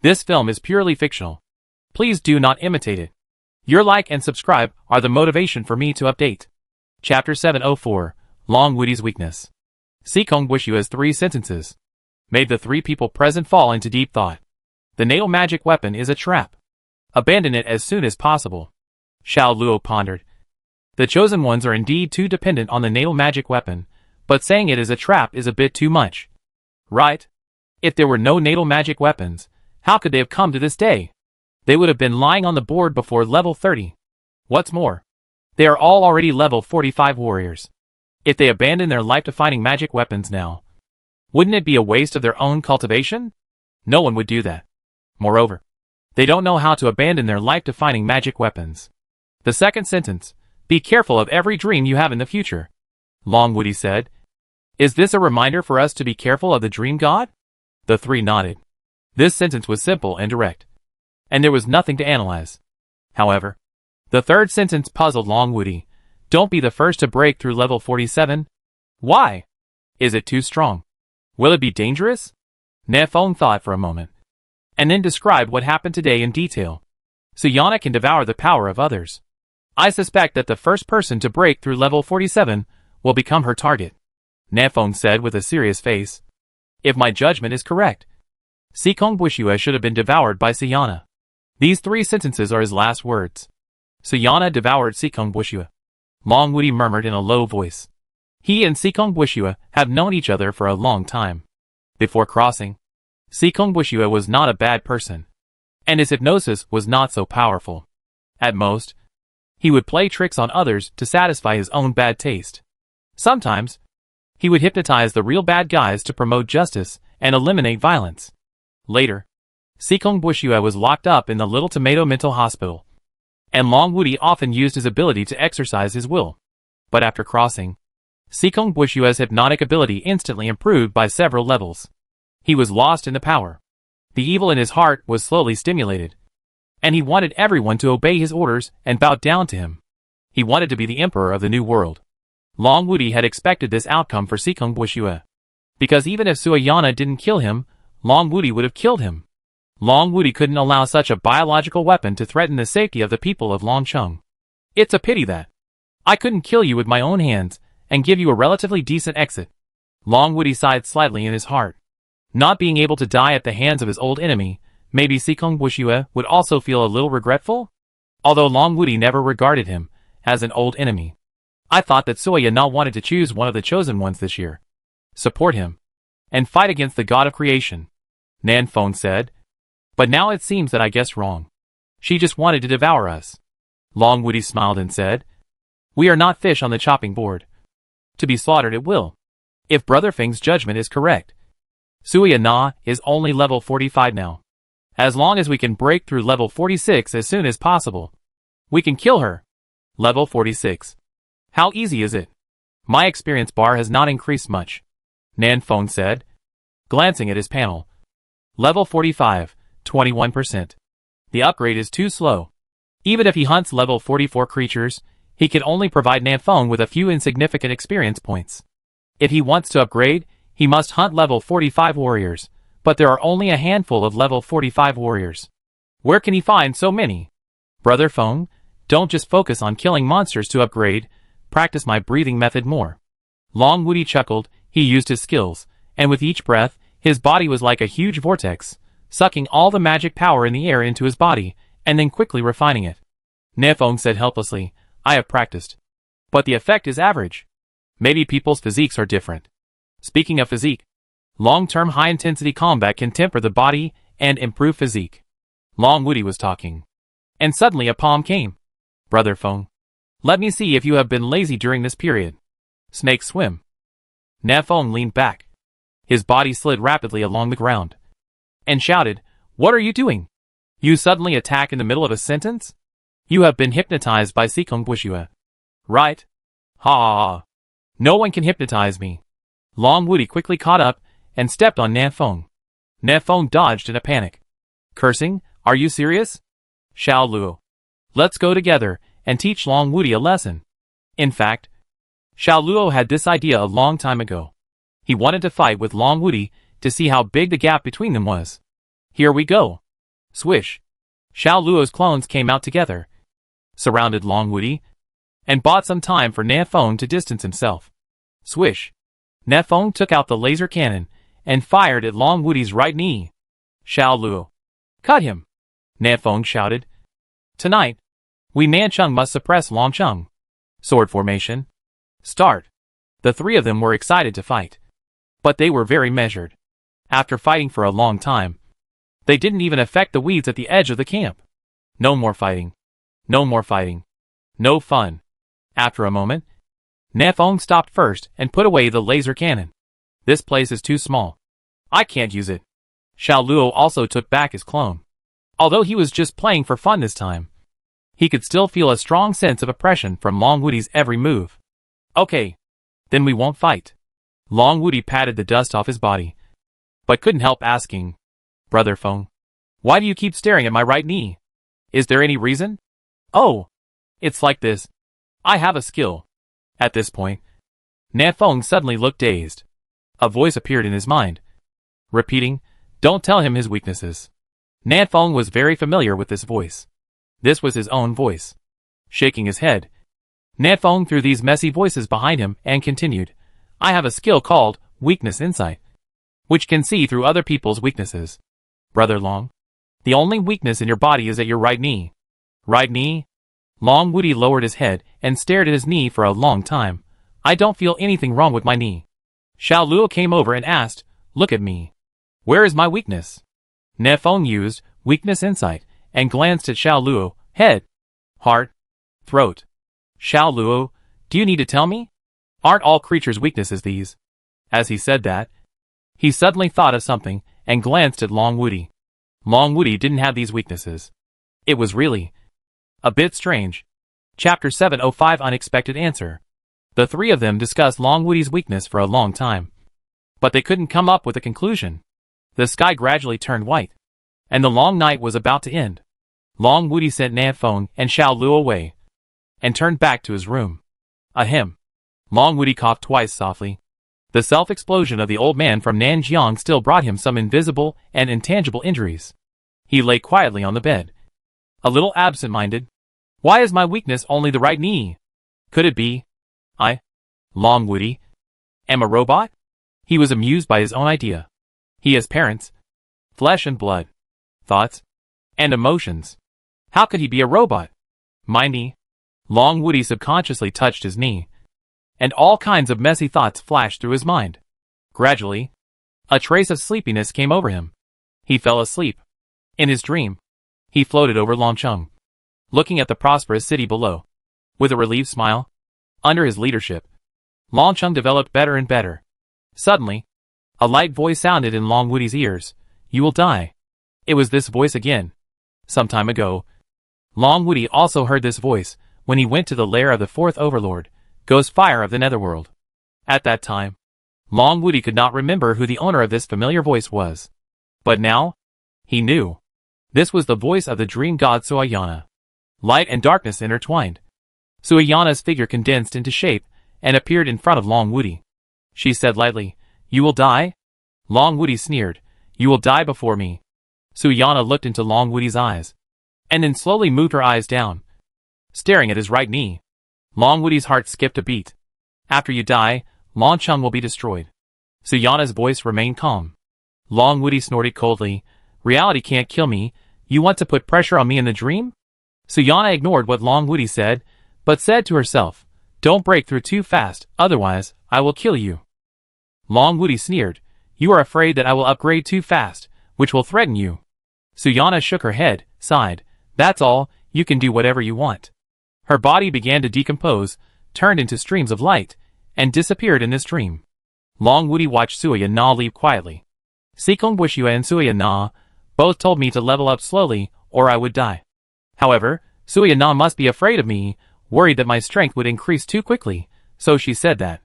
This film is purely fictional. Please do not imitate it. Your like and subscribe are the motivation for me to update. Chapter 704, Long Woody's Weakness. Seekong Bushyu 3 sentences made the three people present fall into deep thought. The natal magic weapon is a trap. Abandon it as soon as possible. Xiao Luo pondered. The chosen ones are indeed too dependent on the natal magic weapon, but saying it is a trap is a bit too much. Right? If there were no natal magic weapons, how could they have come to this day? They would have been lying on the board before level 30. What's more, they are all already level 45 warriors. If they abandon their life-defining magic weapons now, wouldn't it be a waste of their own cultivation? No one would do that. Moreover, they don't know how to abandon their life-defining magic weapons. The second sentence, be careful of every dream you have in the future. Long Woody said. Is this a reminder for us to be careful of the dream god? The three nodded. This sentence was simple and direct, and there was nothing to analyze. However, the third sentence puzzled Long Woody. Don't be the first to break through level 47. Why? Is it too strong? Will it be dangerous? Nefeng thought for a moment, and then described what happened today in detail. Suyana can devour the power of others. I suspect that the first person to break through level 47 will become her target. Nefeng said with a serious face. If my judgment is correct, Seekong Bushyu should have been devoured by Suyana. These three sentences are his last words. Suyana devoured Seekong Bushyu. Long Woody murmured in a low voice. He and Seekong Bushyu have known each other for a long time. Before crossing, Seekong Bushyu was not a bad person, and his hypnosis was not so powerful. At most, he would play tricks on others to satisfy his own bad taste. Sometimes, he would hypnotize the real bad guys to promote justice and eliminate violence. Later, Seekong Bushyu was locked up in the Little Tomato Mental Hospital, and Long Woody often used his ability to exercise his will. But after crossing, Seekong Bushyu's hypnotic ability instantly improved by several levels. He was lost in the power. The evil in his heart was slowly stimulated, and he wanted everyone to obey his orders and bow down to him. He wanted to be the emperor of the new world. Long Woody had expected this outcome for Seekong Bushyu, because even if Suyana didn't kill him, Long Woody would have killed him. Long Woody couldn't allow such a biological weapon to threaten the safety of the people of Longcheng. It's a pity that I couldn't kill you with my own hands and give you a relatively decent exit. Long Woody sighed slightly in his heart. Not being able to die at the hands of his old enemy, maybe Seekong Bushyu would also feel a little regretful? Although Long Woody never regarded him as an old enemy. I thought that Suyana wanted to choose one of the chosen ones this year, support him, and fight against the god of creation, Nefeng said. But now it seems that I guessed wrong. She just wanted to devour us. Long Woody smiled and said, we are not fish on the chopping board. To be slaughtered it will. If Brother Feng's judgment is correct, Suyana is only level 45 now. As long as we can break through level 46 as soon as possible, we can kill her. Level 46. How easy is it? My experience bar has not increased much, Nefeng said, glancing at his panel. Level 45, 21%. The upgrade is too slow. Even if he hunts level 44 creatures, he can only provide Nefeng with a few insignificant experience points. If he wants to upgrade, he must hunt level 45 warriors, but there are only a handful of level 45 warriors. Where can he find so many? Brother Feng, don't just focus on killing monsters to upgrade, practice my breathing method more. Long Woody chuckled. He used his skills, and with each breath, his body was like a huge vortex, sucking all the magic power in the air into his body, and then quickly refining it. Nefeng said helplessly, I have practiced, but the effect is average. Maybe people's physiques are different. Speaking of physique, long-term high-intensity combat can temper the body and improve physique. Long Woody was talking, and suddenly a palm came. Brother Feng, let me see if you have been lazy during this period. Snake swim. Nefeng leaned back. His body slid rapidly along the ground, and shouted, what are you doing? You suddenly attack in the middle of a sentence? You have been hypnotized by Seekong Bushyu. Right? Ha ha ha. No one can hypnotize me. Long Woody quickly caught up and stepped on Nefeng. Nefeng dodged in a panic. Cursing, are you serious? Xiao Luo. Let's go together and teach Long Woody a lesson. In fact, Xiao Luo had this idea a long time ago. He wanted to fight with Long Woody to see how big the gap between them was. Here we go. Swish. Xiao Luo's clones came out together, surrounded Long Woody, and bought some time for Na Feng to distance himself. Swish. Na Feng took out the laser cannon and fired at Long Woody's right knee. Xiao Luo. Cut him! Na Feng shouted. Tonight, we Nancheng must suppress Longcheng. Sword formation. Start. The three of them were excited to fight. But they were very measured. After fighting for a long time, they didn't even affect the weeds at the edge of the camp. No more fighting. No more fighting. No fun. After a moment, Na Feng stopped first and put away the laser cannon. This place is too small. I can't use it. Xiao Luo also took back his clone. Although he was just playing for fun this time, he could still feel a strong sense of oppression from Long Woody's every move. Okay. Then we won't fight. Long Woody patted the dust off his body, but couldn't help asking, Brother Feng, why do you keep staring at my right knee? Is there any reason? Oh, it's like this. I have a skill. At this point, Na Feng suddenly looked dazed. A voice appeared in his mind, repeating, don't tell him his weaknesses. Na Feng was very familiar with this voice. This was his own voice. Shaking his head, Na Feng threw these messy voices behind him and continued, I have a skill called Weakness Insight, which can see through other people's weaknesses. Brother Long, the only weakness in your body is at your right knee. Right knee? Long Woody lowered his head and stared at his knee for a long time. I don't feel anything wrong with my knee. Xiao Luo came over and asked, look at me. Where is my weakness? Na Feng used Weakness Insight and glanced at Xiao Luo, head, heart, throat. Xiao Luo, do you need to tell me? Aren't all creatures' weaknesses these? As he said that, he suddenly thought of something and glanced at Long Woody. Long Woody didn't have these weaknesses. It was really a bit strange. Chapter 705 Unexpected Answer. The three of them discussed Long Woody's weakness for a long time, but they couldn't come up with a conclusion. The sky gradually turned white, and the long night was about to end. Long Woody sent Na Feng and Xiao Luo away, and turned back to his room. Ahem. Long Woody coughed twice softly. The self-explosion of the old man from Nanjiang still brought him some invisible and intangible injuries. He lay quietly on the bed, a little absent-minded. Why is my weakness only the right knee? Could it be I, Long Woody, am a robot? He was amused by his own idea. He has parents, flesh and blood, thoughts, and emotions. How could he be a robot? My knee? Long Woody subconsciously touched his knee, and all kinds of messy thoughts flashed through his mind. Gradually, a trace of sleepiness came over him. He fell asleep. In his dream, he floated over Longcheng, looking at the prosperous city below. With a relieved smile, under his leadership, Longcheng developed better and better. Suddenly, a light voice sounded in Long Woody's ears. You will die. It was this voice again. Some time ago, Long Woody also heard this voice when he went to the lair of the fourth overlord, Ghost Fire of the Netherworld. At that time, Long Woody could not remember who the owner of this familiar voice was. But now, he knew. This was the voice of the dream god Suayana. Light and darkness intertwined. Suayana's figure condensed into shape and appeared in front of Long Woody. She said lightly, You will die? Long Woody sneered, You will die before me. Suayana looked into Long Woody's eyes, and then slowly moved her eyes down, staring at his right knee. Long Woody's heart skipped a beat. After you die, Longcheng will be destroyed. Suayana's voice remained calm. Long Woody snorted coldly, Reality can't kill me, you want to put pressure on me in the dream? Suayana ignored what Long Woody said, but said to herself, Don't break through too fast, otherwise, I will kill you. Long Woody sneered, You are afraid that I will upgrade too fast, which will threaten you. Suayana shook her head, sighed, That's all, you can do whatever you want. Her body began to decompose, turned into streams of light, and disappeared in this dream. Long Woody watched Suayana leave quietly. Sikong Bushua and Suayana both told me to level up slowly, or I would die. However, Suayana must be afraid of me, worried that my strength would increase too quickly, so she said that.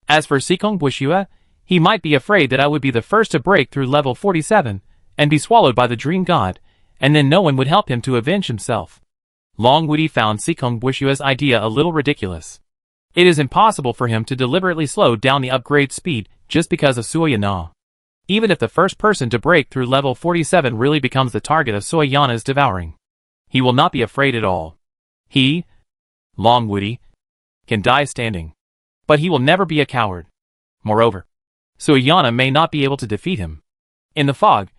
As for Sikong Bushua, he might be afraid that I would be the first to break through level 47, and be swallowed by the dream god, and then no one would help him to avenge himself. Long Woody found Sikong Bushua's idea a little ridiculous. It is impossible for him to deliberately slow down the upgrade speed just because of Suayana. Even if the first person to break through level 47 really becomes the target of Soyana's devouring, he will not be afraid at all. He, Long Woody, can die standing, but he will never be a coward. Moreover, Soyana may not be able to defeat him. In the fog,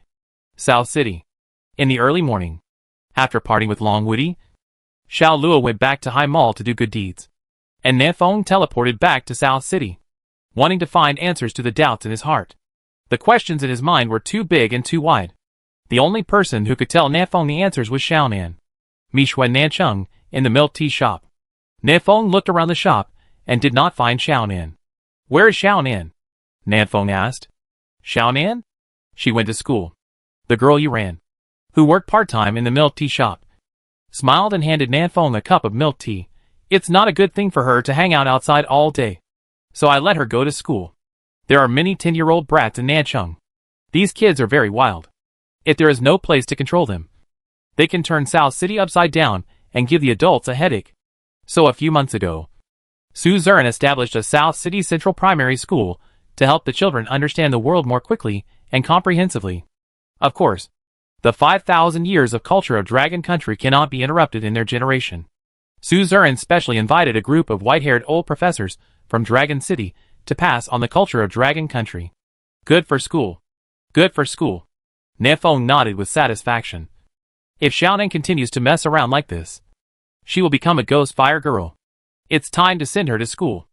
South City. In the early morning, after parting with Long Woody, Xiao Luo went back to High Mall to do good deeds, and Nanfeng teleported back to South City, wanting to find answers to the doubts in his heart. The questions in his mind were too big and too wide. The only person who could tell Nanfeng the answers was Xiaonan, Mixuan Nancheng, in the milk tea shop. Nanfeng looked around the shop and did not find Xiaonan. "Where is Xiaonan?" Nanfeng asked. "Xiaonan? She went to school. The girl you ran, who worked part-time in the milk tea shop," smiled and handed Nanfeng a cup of milk tea. "It's not a good thing for her to hang out outside all day, so I let her go to school. There are many 10-year-old brats in Nancheng. These kids are very wild. If there is no place to control them, they can turn South City upside down and give the adults a headache." So a few months ago, Su Zuran established a South City Central Primary School to help the children understand the world more quickly and comprehensively. Of course, the 5,000 years of culture of Dragon Country cannot be interrupted in their generation. Su Zuran specially invited a group of white-haired old professors from Dragon City to pass on the culture of Dragon Country. Good for school. Good for school. Nanfeng nodded with satisfaction. If Xiaonan continues to mess around like this, she will become a ghost fire girl. It's time to send her to school.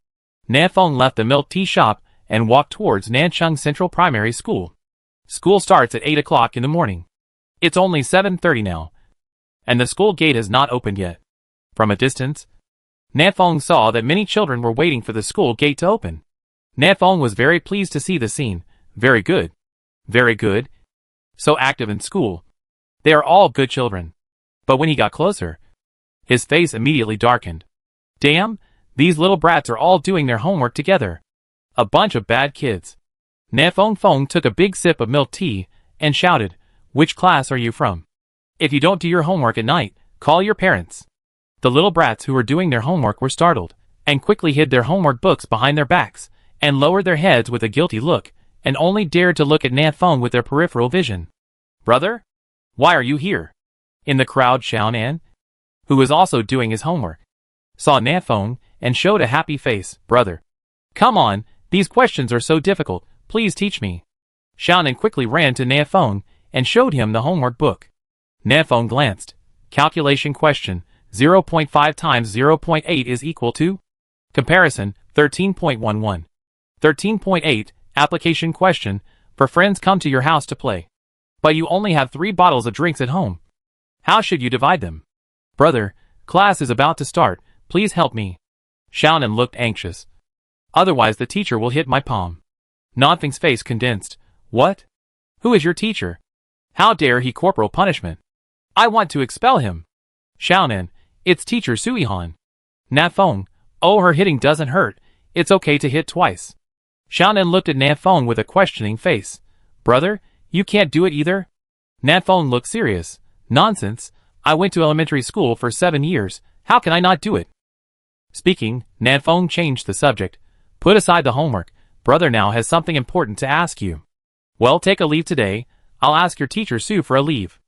Nanfeng left the milk tea shop and walked towards Nancheng Central Primary School. School starts at 8 o'clock in the morning. It's only 7:30 now, and the school gate has not opened yet. From a distance, Nanfeng saw that many children were waiting for the school gate to open. Nanfeng was very pleased to see the scene. Very good. Very good. So active in school. They are all good children. But when he got closer, his face immediately darkened. Damn, these little brats are all doing their homework together. A bunch of bad kids. Nanfeng took a big sip of milk tea and shouted, "Which class are you from? If you don't do your homework at night, call your parents." The little brats who were doing their homework were startled, and quickly hid their homework books behind their backs, and lowered their heads with a guilty look, and only dared to look at Nanfeng with their peripheral vision. "Brother? Why are you here?" In the crowd, Xiaonan, who was also doing his homework, saw Nanfeng and showed a happy face. "Brother, come on, these questions are so difficult, please teach me." Xiaonan quickly ran to Nanfeng and showed him the homework book. Nanfeng glanced. Calculation question, 0.5 times 0.8 is equal to? Comparison, 13.11. 13.8, application question, for friends come to your house to play, but you only have 3 bottles of drinks at home. How should you divide them? "Brother, class is about to start, please help me." Xiaonan looked anxious. "Otherwise the teacher will hit my palm." Nanfeng's face condensed. "What? Who is your teacher? How dare he corporal punishment? I want to expel him." Xiaonan, "It's teacher Suihan." Nanfeng, "Oh, her hitting doesn't hurt, it's okay to hit twice." Xiaonan looked at Nanfeng with a questioning face. "Brother, you can't do it either?" Nanfeng looked serious. "Nonsense, I went to elementary school for 7 years, how can I not do it?" Speaking, Nanfeng changed the subject. "Put aside the homework, brother now has something important to ask you." "Well, take a leave today, I'll ask your teacher Su for a leave."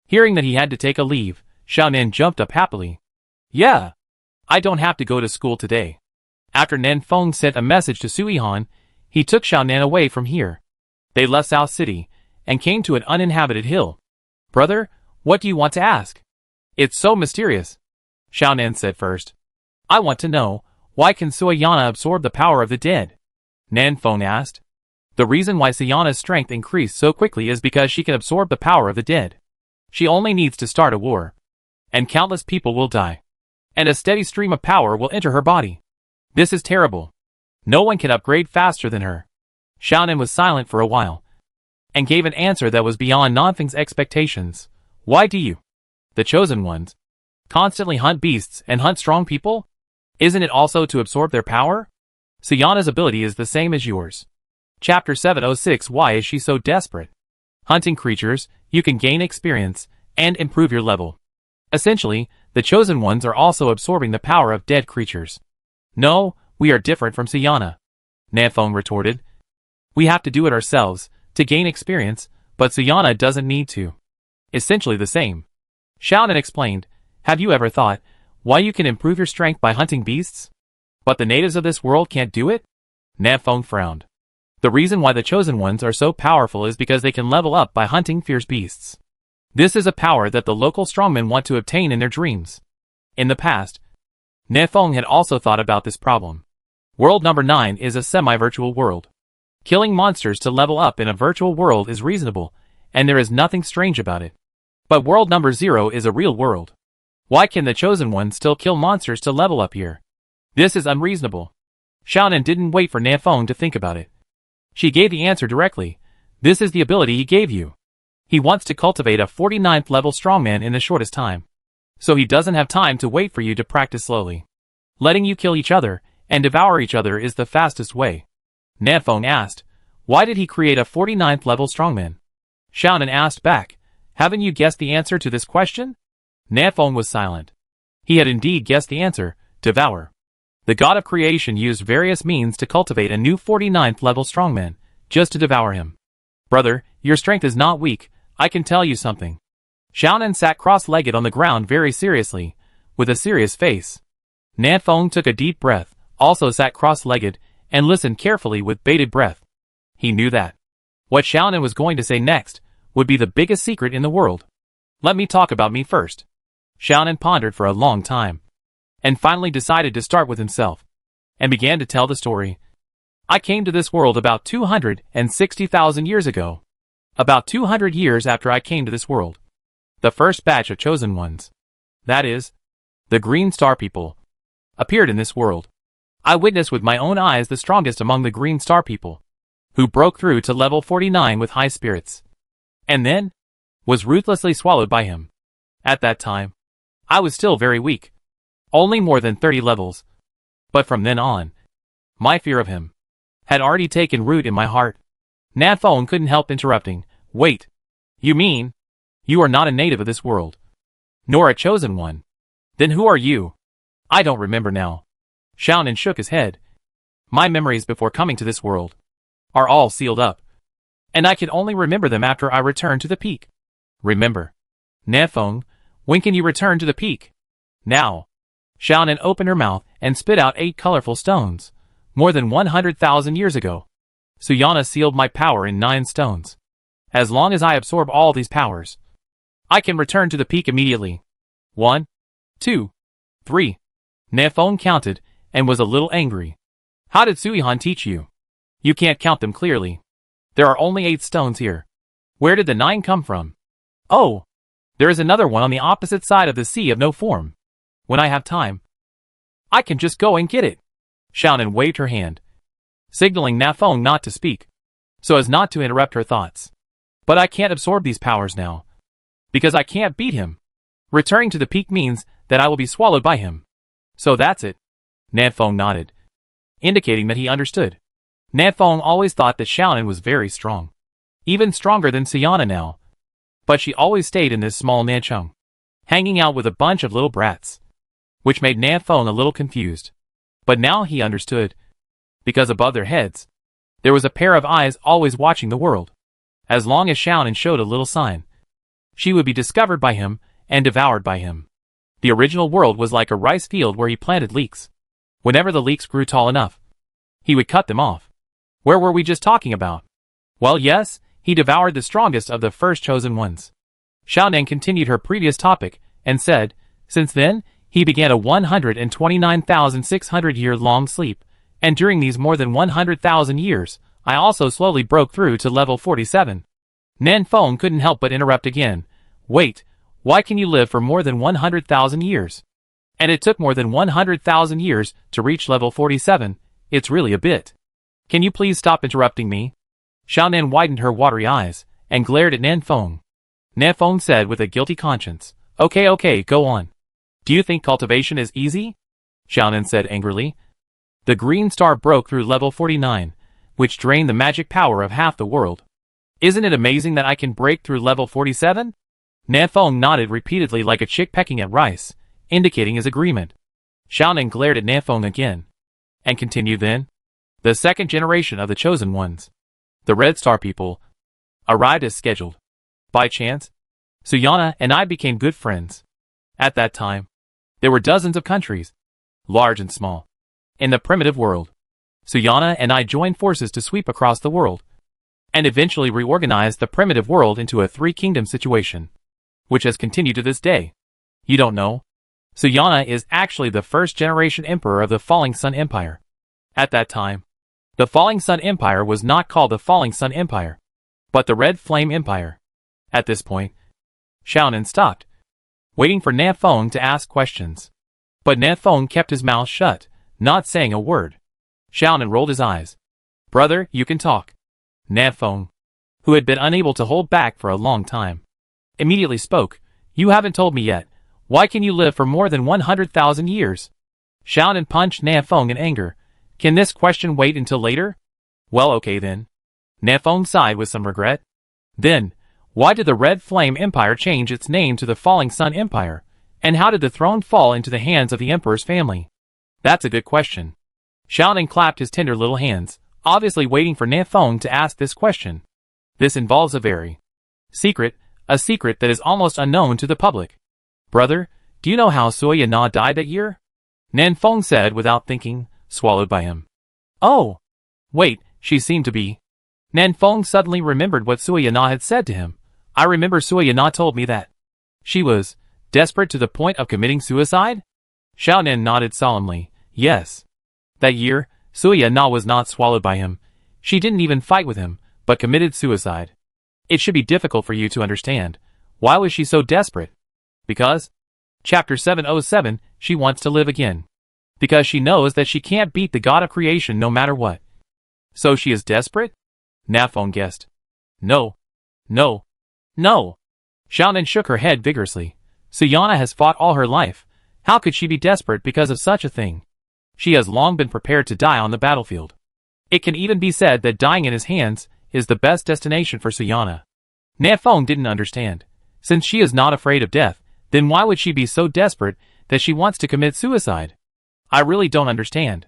Hearing that he had to take a leave, Xiaonan jumped up happily. "Yeah, I don't have to go to school today." After Nanfeng sent a message to Suihan, he took Xiaonan away from here. They left South City and came to an uninhabited hill. "Brother, what do you want to ask? It's so mysterious." Xiaonan said first. "I want to know, why can Soyana absorb the power of the dead?" Nanfeng asked. "The reason why Soyana's strength increased so quickly is because she can absorb the power of the dead. She only needs to start a war, and countless people will die, and a steady stream of power will enter her body. This is terrible. No one can upgrade faster than her." Xiaonan was silent for a while, and gave an answer that was beyond Nanfeng's expectations. "Why do you, the chosen ones, constantly hunt beasts and hunt strong people? Isn't it also to absorb their power? Soyana's ability is the same as yours." Chapter 706. Why is she so desperate? Hunting creatures, you can gain experience and improve your level. Essentially, the chosen ones are also absorbing the power of dead creatures. "No, we are different from Soyana," Nanfeng retorted. "We have to do it ourselves, to gain experience, but Suyana doesn't need to. Essentially the same. Xiaonan explained, have you ever thought why you can improve your strength by hunting beasts? But the natives of this world can't do it? Nanfeng frowned. The reason why the chosen ones are so powerful is because they can level up by hunting fierce beasts. This is a power that the local strongmen want to obtain in their dreams. In the past, Nanfeng had also thought about this problem. World number 9 is a semi-virtual world. Killing monsters to level up in a virtual world is reasonable, and there is nothing strange about it. But world number 0 is a real world. Why can the chosen ones still kill monsters to level up here? This is unreasonable. Xiaonan didn't wait for Nanfeng to think about it. She gave the answer directly. This is the ability he gave you. He wants to cultivate a 49th level strongman in the shortest time. So he doesn't have time to wait for you to practice slowly. Letting you kill each other and devour each other is the fastest way. Nanfeng asked, why did he create a 49th level strongman? Xiaonan asked back, haven't you guessed the answer to this question? Nanfeng was silent. He had indeed guessed the answer, devour. The god of creation used various means to cultivate a new 49th level strongman, just to devour him. Brother, your strength is not weak, I can tell you something. Xiaonan sat cross-legged on the ground very seriously, with a serious face. Nanfeng took a deep breath, also sat cross-legged, and listened carefully with bated breath. He knew that what Xiaonan was going to say next would be the biggest secret in the world. Let me talk about me first. Xiaonan pondered for a long time, and finally decided to start with himself, and began to tell the story. I came to this world about 260,000 years ago. About 200 years after I came to this world. The first batch of chosen ones, that is, the Green Star people, appeared in this world. I witnessed with my own eyes the strongest among the Green Star people, who broke through to level 49 with high spirits, and then was ruthlessly swallowed by him. At that time, I was still very weak, only more than 30 levels. But from then on, my fear of him had already taken root in my heart. Nanfeng couldn't help interrupting. Wait, you mean you are not a native of this world, nor a chosen one? Then who are you? I don't remember now. Xiaonan shook his head. My memories before coming to this world are all sealed up, and I can only remember them after I return to the peak. Remember? Nanfeng, when can you return to the peak? Now. Xiaonan opened her mouth and spit out 8 colorful stones. More than 100,000 years ago, Suyana sealed my power in 9 stones. As long as I absorb all these powers, I can return to the peak immediately. 1, 2, 3. Nanfeng counted and was a little angry. How did Suihan teach you? You can't count them clearly. There are only 8 stones here. Where did the 9 come from? Oh, there is another one on the opposite side of the Sea of No Form. When I have time, I can just go and get it. Xiaonan waved her hand, signaling Nanfeng not to speak, so as not to interrupt her thoughts. But I can't absorb these powers now, because I can't beat him. Returning to the peak means that I will be swallowed by him. So that's it. Nanfeng nodded, indicating that he understood. Nanfeng always thought that Xiaonan was very strong, even stronger than Suyana now. But she always stayed in this small Nancheng, hanging out with a bunch of little brats, which made Nanfeng a little confused. But now he understood, because above their heads, there was a pair of eyes always watching the world. As long as Xiaonan showed a little sign, she would be discovered by him and devoured by him. The original world was like a rice field where he planted leeks. Whenever the leeks grew tall enough, he would cut them off. Where were we just talking about? Well, yes, he devoured the strongest of the first chosen ones. Xiaonan continued her previous topic and said, since then, he began a 129,600-year-long sleep, and during these more than 100,000 years, I also slowly broke through to level 47. Nanfeng couldn't help but interrupt again. Wait, why can you live for more than 100,000 years? And it took more than 100,000 years to reach level 47, it's really a bit. Can you please stop interrupting me? Xiaonan widened her watery eyes, and glared at Nanfeng. Nanfeng said with a guilty conscience, Okay, go on. Do you think cultivation is easy? Xiaonan said angrily. The green star broke through level 49, which drained the magic power of half the world. Isn't it amazing that I can break through level 47? Nanfeng nodded repeatedly like a chick pecking at rice, indicating his agreement. Xiaonan glared at Nanfeng again, and continued then. The second generation of the chosen ones, the Red Star people, arrived as scheduled. By chance, Suyana and I became good friends. At that time, there were dozens of countries, large and small, in the primitive world. Suyana and I joined forces to sweep across the world, and eventually reorganized the primitive world into a three-kingdom situation, which has continued to this day. You don't know? Suyana is actually the first-generation emperor of the Falling Sun Empire. At that time, the Falling Sun Empire was not called the Falling Sun Empire, but the Red Flame Empire. At this point, Xiaonan stopped, waiting for Nanfeng to ask questions. But Nanfeng kept his mouth shut, not saying a word. Xiaonan rolled his eyes. Brother, you can talk. Nanfeng, who had been unable to hold back for a long time, immediately spoke. You haven't told me yet. Why can you live for more than 100,000 years? Xiaonan punched Nanfeng in anger. Can this question wait until later? Well, okay then. Nanfeng sighed with some regret. Then, why did the Red Flame Empire change its name to the Falling Sun Empire? And how did the throne fall into the hands of the emperor's family? That's a good question. Xiaonan clapped his tender little hands, obviously waiting for Nanfeng to ask this question. This involves a secret that is almost unknown to the public. Brother, do you know how Suyana died that year? Nanfeng said without thinking, swallowed by him. Oh! Wait, she seemed to be. Nanfeng suddenly remembered what Suyana had said to him. I remember Suyana told me that she was desperate to the point of committing suicide? Xiaonan nodded solemnly. Yes. That year, Suyana was not swallowed by him. She didn't even fight with him, but committed suicide. It should be difficult for you to understand. Why was she so desperate? Because, Chapter 707, she wants to live again. Because she knows that she can't beat the god of creation no matter what. So she is desperate? Nanfeng guessed. No. No. No. Xiaonan shook her head vigorously. Suyana has fought all her life. How could she be desperate because of such a thing? She has long been prepared to die on the battlefield. It can even be said that dying in his hands is the best destination for Suyana. Nanfeng didn't understand. Since she is not afraid of death, then why would she be so desperate that she wants to commit suicide? I really don't understand.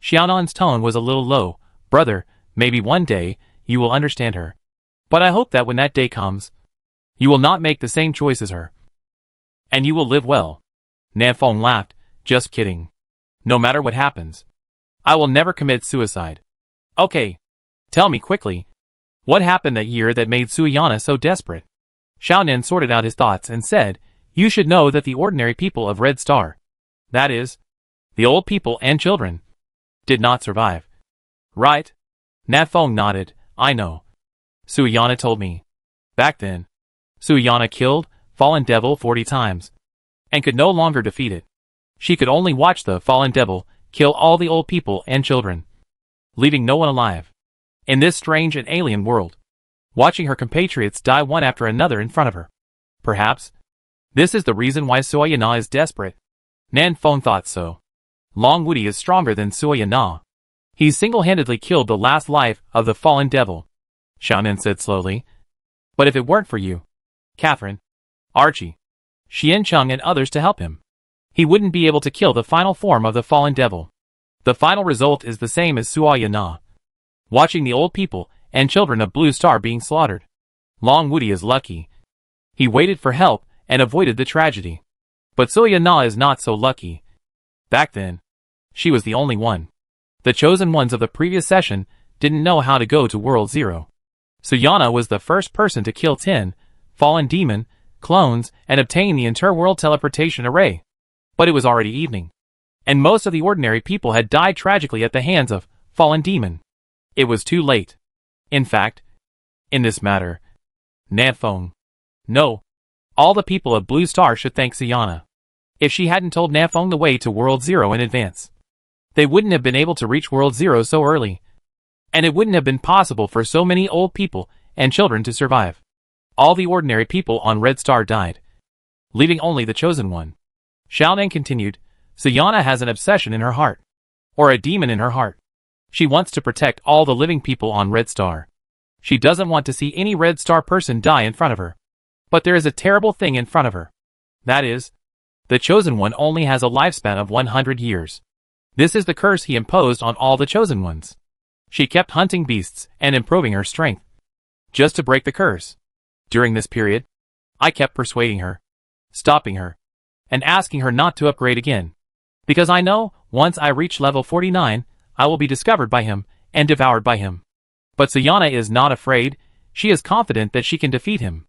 Xiaonan's tone was a little low. Brother, maybe one day, you will understand her. But I hope that when that day comes, you will not make the same choice as her. And you will live well. Nanfeng laughed. Just kidding. No matter what happens, I will never commit suicide. Okay. Tell me quickly. What happened that year that made Suyana so desperate? Xiaonan sorted out his thoughts and said, You should know that the ordinary people of Red Star, that is, the old people and children, did not survive. Right? Nanfeng nodded. I know. Suyana told me. Back then, Suyana killed Fallen Devil 40 times, and could no longer defeat it. She could only watch the Fallen Devil kill all the old people and children, leaving no one alive. In this strange and alien world, watching her compatriots die one after another in front of her. Perhaps, this is the reason why Suyana is desperate. Nanfeng thought so. Long Woody is stronger than Suyana. He single-handedly killed the last life of the Fallen Devil, Xiaonan said slowly. But if it weren't for you, Catherine, Archie, Xiancheng and others to help him, he wouldn't be able to kill the final form of the Fallen Devil. The final result is the same as Suyana. Watching the old people and children of Blue Star being slaughtered. Long Woody is lucky. He waited for help and avoided the tragedy. But Suyana is not so lucky. Back then, she was the only one. The chosen ones of the previous session didn't know how to go to World Zero. Suyana was the first person to kill 10 fallen demon clones and obtain the interworld teleportation array. But it was already evening, and most of the ordinary people had died tragically at the hands of fallen demon. It was too late. In fact, in this matter, Nanfeng, no, all the people of Blue Star should thank Suyana. If she hadn't told Nanfeng the way to World Zero in advance, they wouldn't have been able to reach World Zero so early. And it wouldn't have been possible for so many old people and children to survive. All the ordinary people on Red Star died, leaving only the chosen one. Xiaonan continued, Suyana has an obsession in her heart, or a demon in her heart. She wants to protect all the living people on Red Star. She doesn't want to see any Red Star person die in front of her. But there is a terrible thing in front of her. That is, the chosen one only has a lifespan of 100 years. This is the curse he imposed on all the chosen ones. She kept hunting beasts and improving her strength. just to break the curse. During this period, I kept persuading her, stopping her, and asking her not to upgrade again. Because I know, once I reach level 49, I will be discovered by him, and devoured by him. But Sayana is not afraid, she is confident that she can defeat him.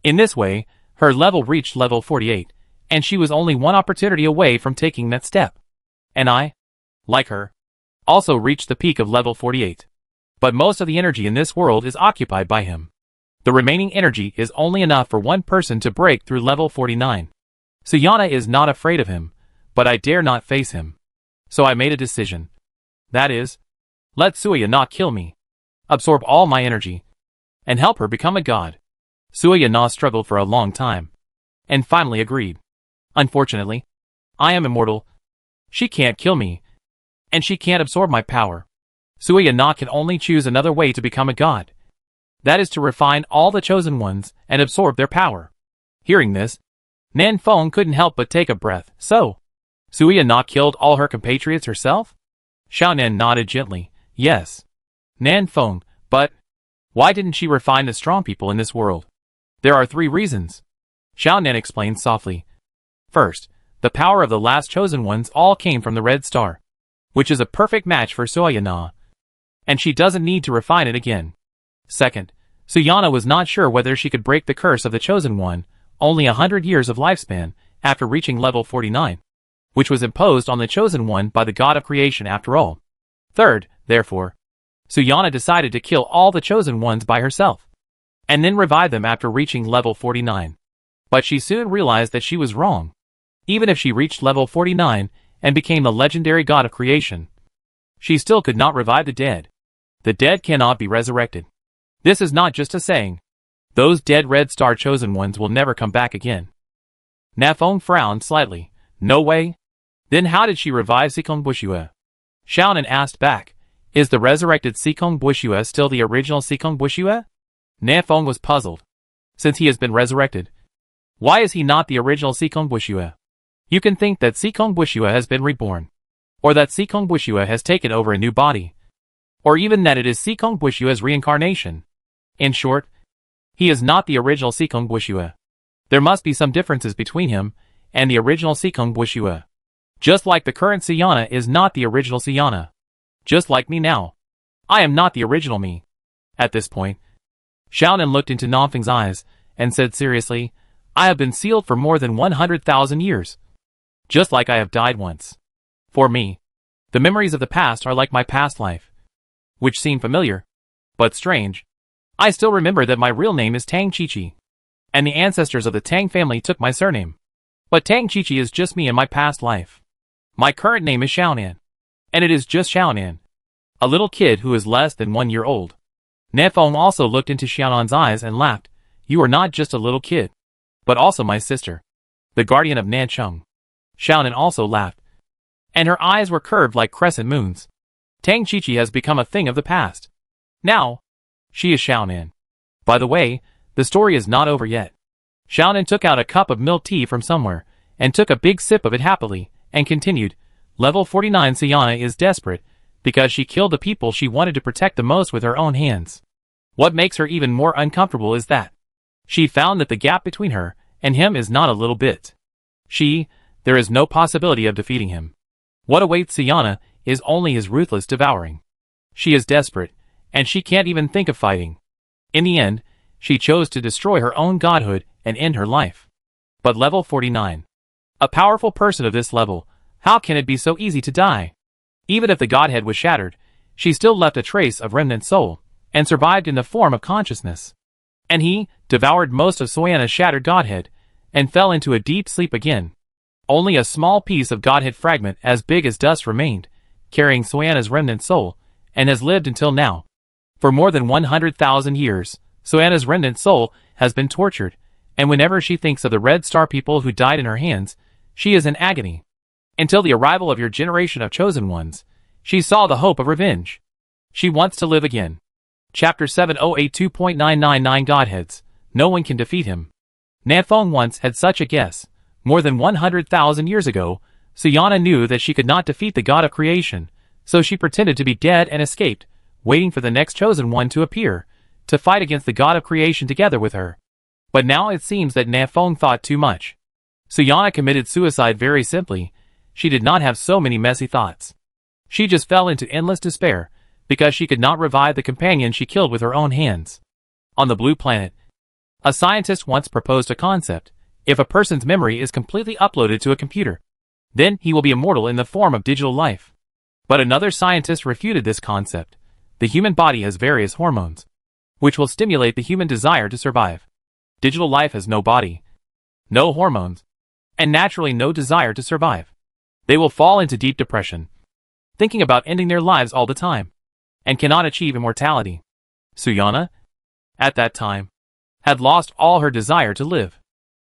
In this way, her level reached level 48, and she was only one opportunity away from taking that step. And I, like her, also reached the peak of level 48. But most of the energy in this world is occupied by him. The remaining energy is only enough for one person to break through level 49. Sayana is not afraid of him, but I dare not face him. So I made a decision. That is, let Suya not kill me, absorb all my energy, and help her become a god. Suya Na struggled for a long time, and finally agreed. Unfortunately, I am immortal. She can't kill me, and she can't absorb my power. Suya Na can only choose another way to become a god. That is to refine all the chosen ones and absorb their power. Hearing this, Nan Feng couldn't help but take a breath. So, Suya Na killed all her compatriots herself? Xiaonan nodded gently. Yes. Nan Feng, but why didn't she refine the strong people in this world? There are 3 reasons. Xiaonan explained softly. First, the power of the last chosen ones all came from the red star, which is a perfect match for Suya Na, and she doesn't need to refine it again. Second, Sayana was not sure whether she could break the curse of the chosen one, only 100 years of lifespan, after reaching level 49, which was imposed on the chosen one by the god of creation after all. Third, therefore, Sayana decided to kill all the chosen ones by herself, and then revive them after reaching level 49. But she soon realized that she was wrong. Even if she reached level 49 and became the legendary god of creation, she still could not revive the dead. The dead cannot be resurrected. This is not just a saying. Those dead red star chosen ones will never come back again. Nafeng frowned slightly. No way? Then how did she revive Sikong Bushua? Xiaonan asked back. Is the resurrected Sikong Bushua still the original Sikong Bushua? Nafeng was puzzled. Since he has been resurrected, why is he not the original Sikong Bushua? You can think that Sikong Bushua has been reborn, or that Sikong Bushua has taken over a new body, or even that it is Sikong Bushua's reincarnation. In short, he is not the original Sikong Bushua. There must be some differences between him and the original Sikong Bushua. Just like the current Sayana is not the original Sayana. Just like me now. I am not the original me. At this point, Xiaonan looked into Nafeng's eyes and said seriously, I have been sealed for more than 100,000 years. Just like I have died once. For me, the memories of the past are like my past life, which seem familiar, but strange. I still remember that my real name is Tang Chichi, and the ancestors of the Tang family took my surname. But Tang Chichi is just me in my past life. My current name is Xiaonan, and it is just Xiaonan, a little kid who is less than 1 year old. Nefeng also looked into Xiaonan's eyes and laughed. You are not just a little kid, but also my sister, the guardian of Nancheng. Xiaonan also laughed, and her eyes were curved like crescent moons. Tang Chichi has become a thing of the past. Now, she is Xiaonan. By the way, the story is not over yet. Xiaonan took out a cup of milk tea from somewhere, and took a big sip of it happily, and continued, Level 49 Sayana is desperate, because she killed the people she wanted to protect the most with her own hands. What makes her even more uncomfortable is that she found that the gap between her and him is not a little bit. There is no possibility of defeating him. What awaits Sayana is only his ruthless devouring. She is desperate, and she can't even think of fighting. In the end, she chose to destroy her own godhood and end her life. But level 49. A powerful person of this level, how can it be so easy to die? Even if the godhead was shattered, she still left a trace of remnant soul, and survived in the form of consciousness. And he devoured most of Soyana's shattered godhead, and fell into a deep sleep again. Only a small piece of godhead fragment as big as dust remained, carrying Soyana's remnant soul, and has lived until now. For more than 100,000 years, Soyana's remnant soul has been tortured, and whenever she thinks of the Red Star people who died in her hands, she is in agony. Until the arrival of your generation of chosen ones, she saw the hope of revenge. She wants to live again. Chapter 7082.999 Godheads. No one can defeat him. Nanfeng once had such a guess. More than 100,000 years ago, Sayana knew that she could not defeat the god of creation, so she pretended to be dead and escaped, waiting for the next chosen one to appear, to fight against the god of creation together with her. But now it seems that Na Feng thought too much. Suyana committed suicide very simply. She did not have so many messy thoughts. She just fell into endless despair, because she could not revive the companion she killed with her own hands. On the blue planet, a scientist once proposed a concept. If a person's memory is completely uploaded to a computer, then he will be immortal in the form of digital life. But another scientist refuted this concept. The human body has various hormones, which will stimulate the human desire to survive. Digital life has no body, no hormones, and naturally no desire to survive. They will fall into deep depression, thinking about ending their lives all the time, and cannot achieve immortality. Suyana, at that time, had lost all her desire to live.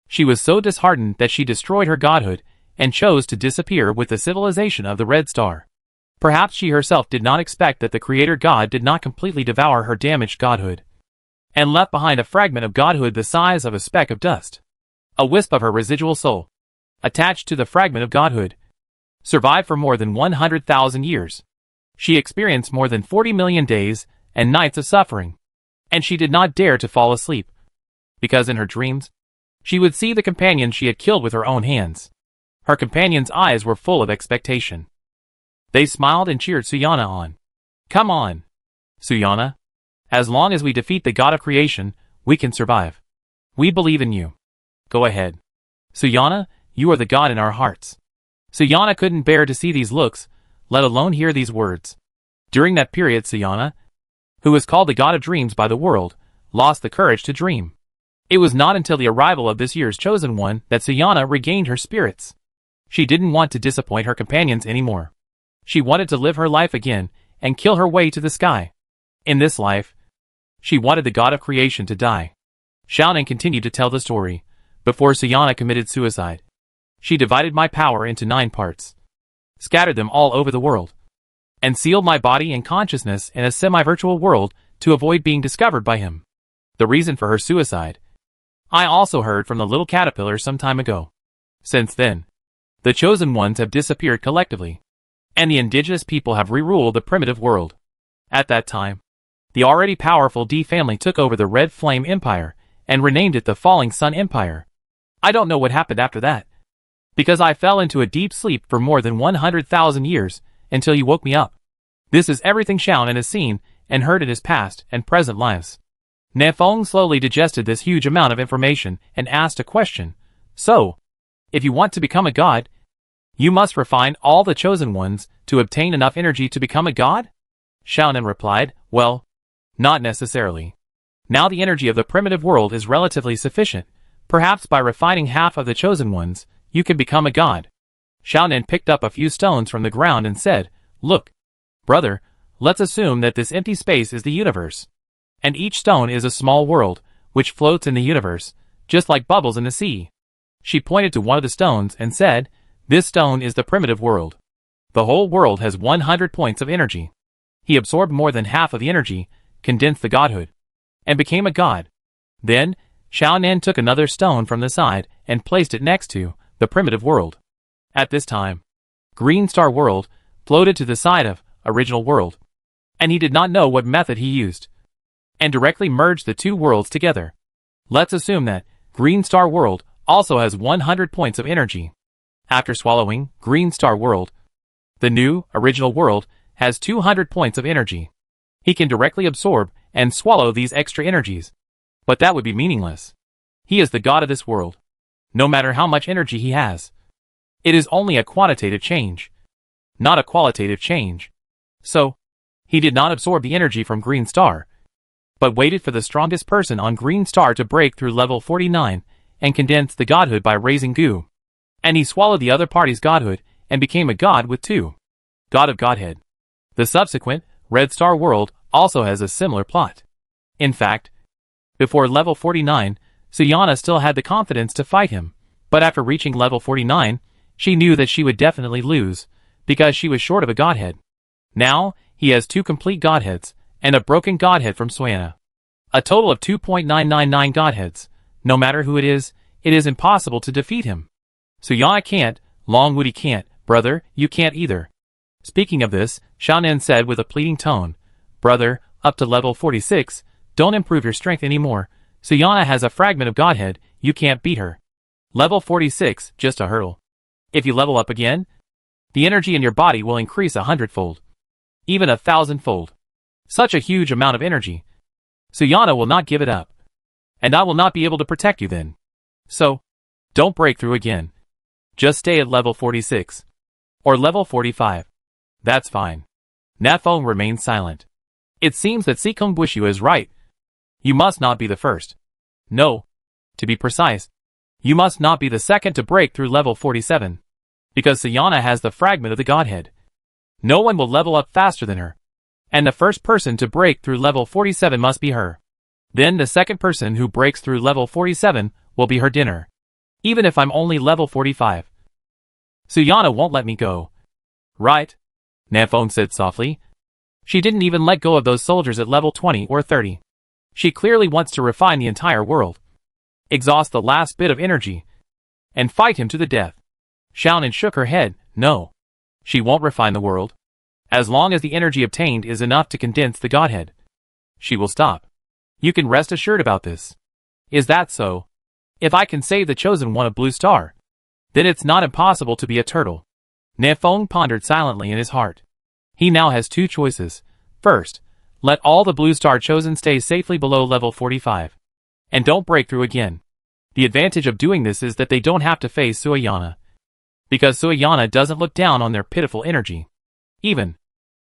She was so disheartened that she destroyed her godhood and chose to disappear with the civilization of the Red Star. Perhaps she herself did not expect that the Creator God did not completely devour her damaged godhood, and left behind a fragment of godhood the size of a speck of dust. A wisp of her residual soul, attached to the fragment of godhood, survived for more than 100,000 years. She experienced more than 40 million days and nights of suffering, and she did not dare to fall asleep, because in her dreams, she would see the companion she had killed with her own hands. Her companion's eyes were full of expectation. They smiled and cheered Suyana on. Come on, Suyana. As long as we defeat the god of creation, we can survive. We believe in you. Go ahead. Suyana, you are the god in our hearts. Suyana couldn't bear to see these looks, let alone hear these words. During that period, Suyana, who was called the god of dreams by the world, lost the courage to dream. It was not until the arrival of this year's chosen one that Suyana regained her spirits. She didn't want to disappoint her companions anymore. She wanted to live her life again and kill her way to the sky. In this life, she wanted the god of creation to die. Xiaonan continued to tell the story. Before Suyana committed suicide, she divided my power into 9 parts, scattered them all over the world, and sealed my body and consciousness in a semi-virtual world to avoid being discovered by him. The reason for her suicide, I also heard from the little caterpillar some time ago. Since then, the chosen ones have disappeared collectively, and the indigenous people have re-ruled the primitive world. At that time, the already powerful D family took over the Red Flame Empire and renamed it the Falling Sun Empire. I don't know what happened after that, because I fell into a deep sleep for more than 100,000 years until you woke me up. This is everything Xiaonan has seen and heard in his past and present lives. Na Feng slowly digested this huge amount of information and asked a question. So, if you want to become a god, you must refine all the chosen ones to obtain enough energy to become a god? Xiaonan replied, well, not necessarily. Now the energy of the primitive world is relatively sufficient. Perhaps by refining half of the chosen ones, you can become a god. Xiaonan picked up a few stones from the ground and said, look, brother, let's assume that this empty space is the universe. And each stone is a small world, which floats in the universe, just like bubbles in the sea. She pointed to one of the stones and said, this stone is the primitive world. The whole world has 100 points of energy. He absorbed more than half of the energy, condensed the godhood, and became a god. Then, Xiaonan took another stone from the side and placed it next to the primitive world. At this time, Green Star World floated to the side of Original World, and he did not know what method he used, and directly merged the two worlds together. Let's assume that Green Star World also has 100 points of energy. After swallowing Green Star World, the new Original World has 200 points of energy. He can directly absorb and swallow these extra energies. But that would be meaningless. He is the god of this world, no matter how much energy he has. It is only a quantitative change, not a qualitative change. So, he did not absorb the energy from Green Star, but waited for the strongest person on Green Star to break through level 49 and condense the godhood by raising goo. And he swallowed the other party's godhood and became a god with 2. God of Godhead. The subsequent Red Star World also has a similar plot. In fact, before level 49, Suyana still had the confidence to fight him, but after reaching level 49, she knew that she would definitely lose, because she was short of a godhead. Now, he has 2 complete godheads, and a broken godhead from Suyana. A total of 2.999 godheads. No matter who it is impossible to defeat him. Suyana can't, Longwoody can't, brother, you can't either. Speaking of this, Xiaonan said with a pleading tone, brother, up to level 46, Don't improve your strength anymore. Suyana has a fragment of Godhead, you can't beat her. Level 46, just a hurdle. If you level up again, the energy in your body will increase 100-fold. Even 1,000-fold. Such a huge amount of energy. Suyana will not give it up. And I will not be able to protect you then. So, don't break through again. Just stay at level 46. Or level 45. That's fine. Nafeng remained silent. It seems that Sikong Bushyu is right. You must not be the first. No. To be precise, you must not be the second to break through level 47. Because Suyana has the fragment of the Godhead. No one will level up faster than her. And the first person to break through level 47 must be her. Then the second person who breaks through level 47 will be her dinner. Even if I'm only level 45. Suyana won't let me go. Right? Nafeng said softly. She didn't even let go of those soldiers at level 20 or 30. She clearly wants to refine the entire world. Exhaust the last bit of energy. And fight him to the death. Xiaonan shook her head. No. She won't refine the world. As long as the energy obtained is enough to condense the Godhead. She will stop. You can rest assured about this. Is that so? If I can save the chosen one of Blue Star, then it's not impossible to be a turtle. Nafeng pondered silently in his heart. He now has two choices. First, let all the Blue Star chosen stay safely below level 45. And don't break through again. The advantage of doing this is that they don't have to face Suyana. Because Suyana doesn't look down on their pitiful energy. Even,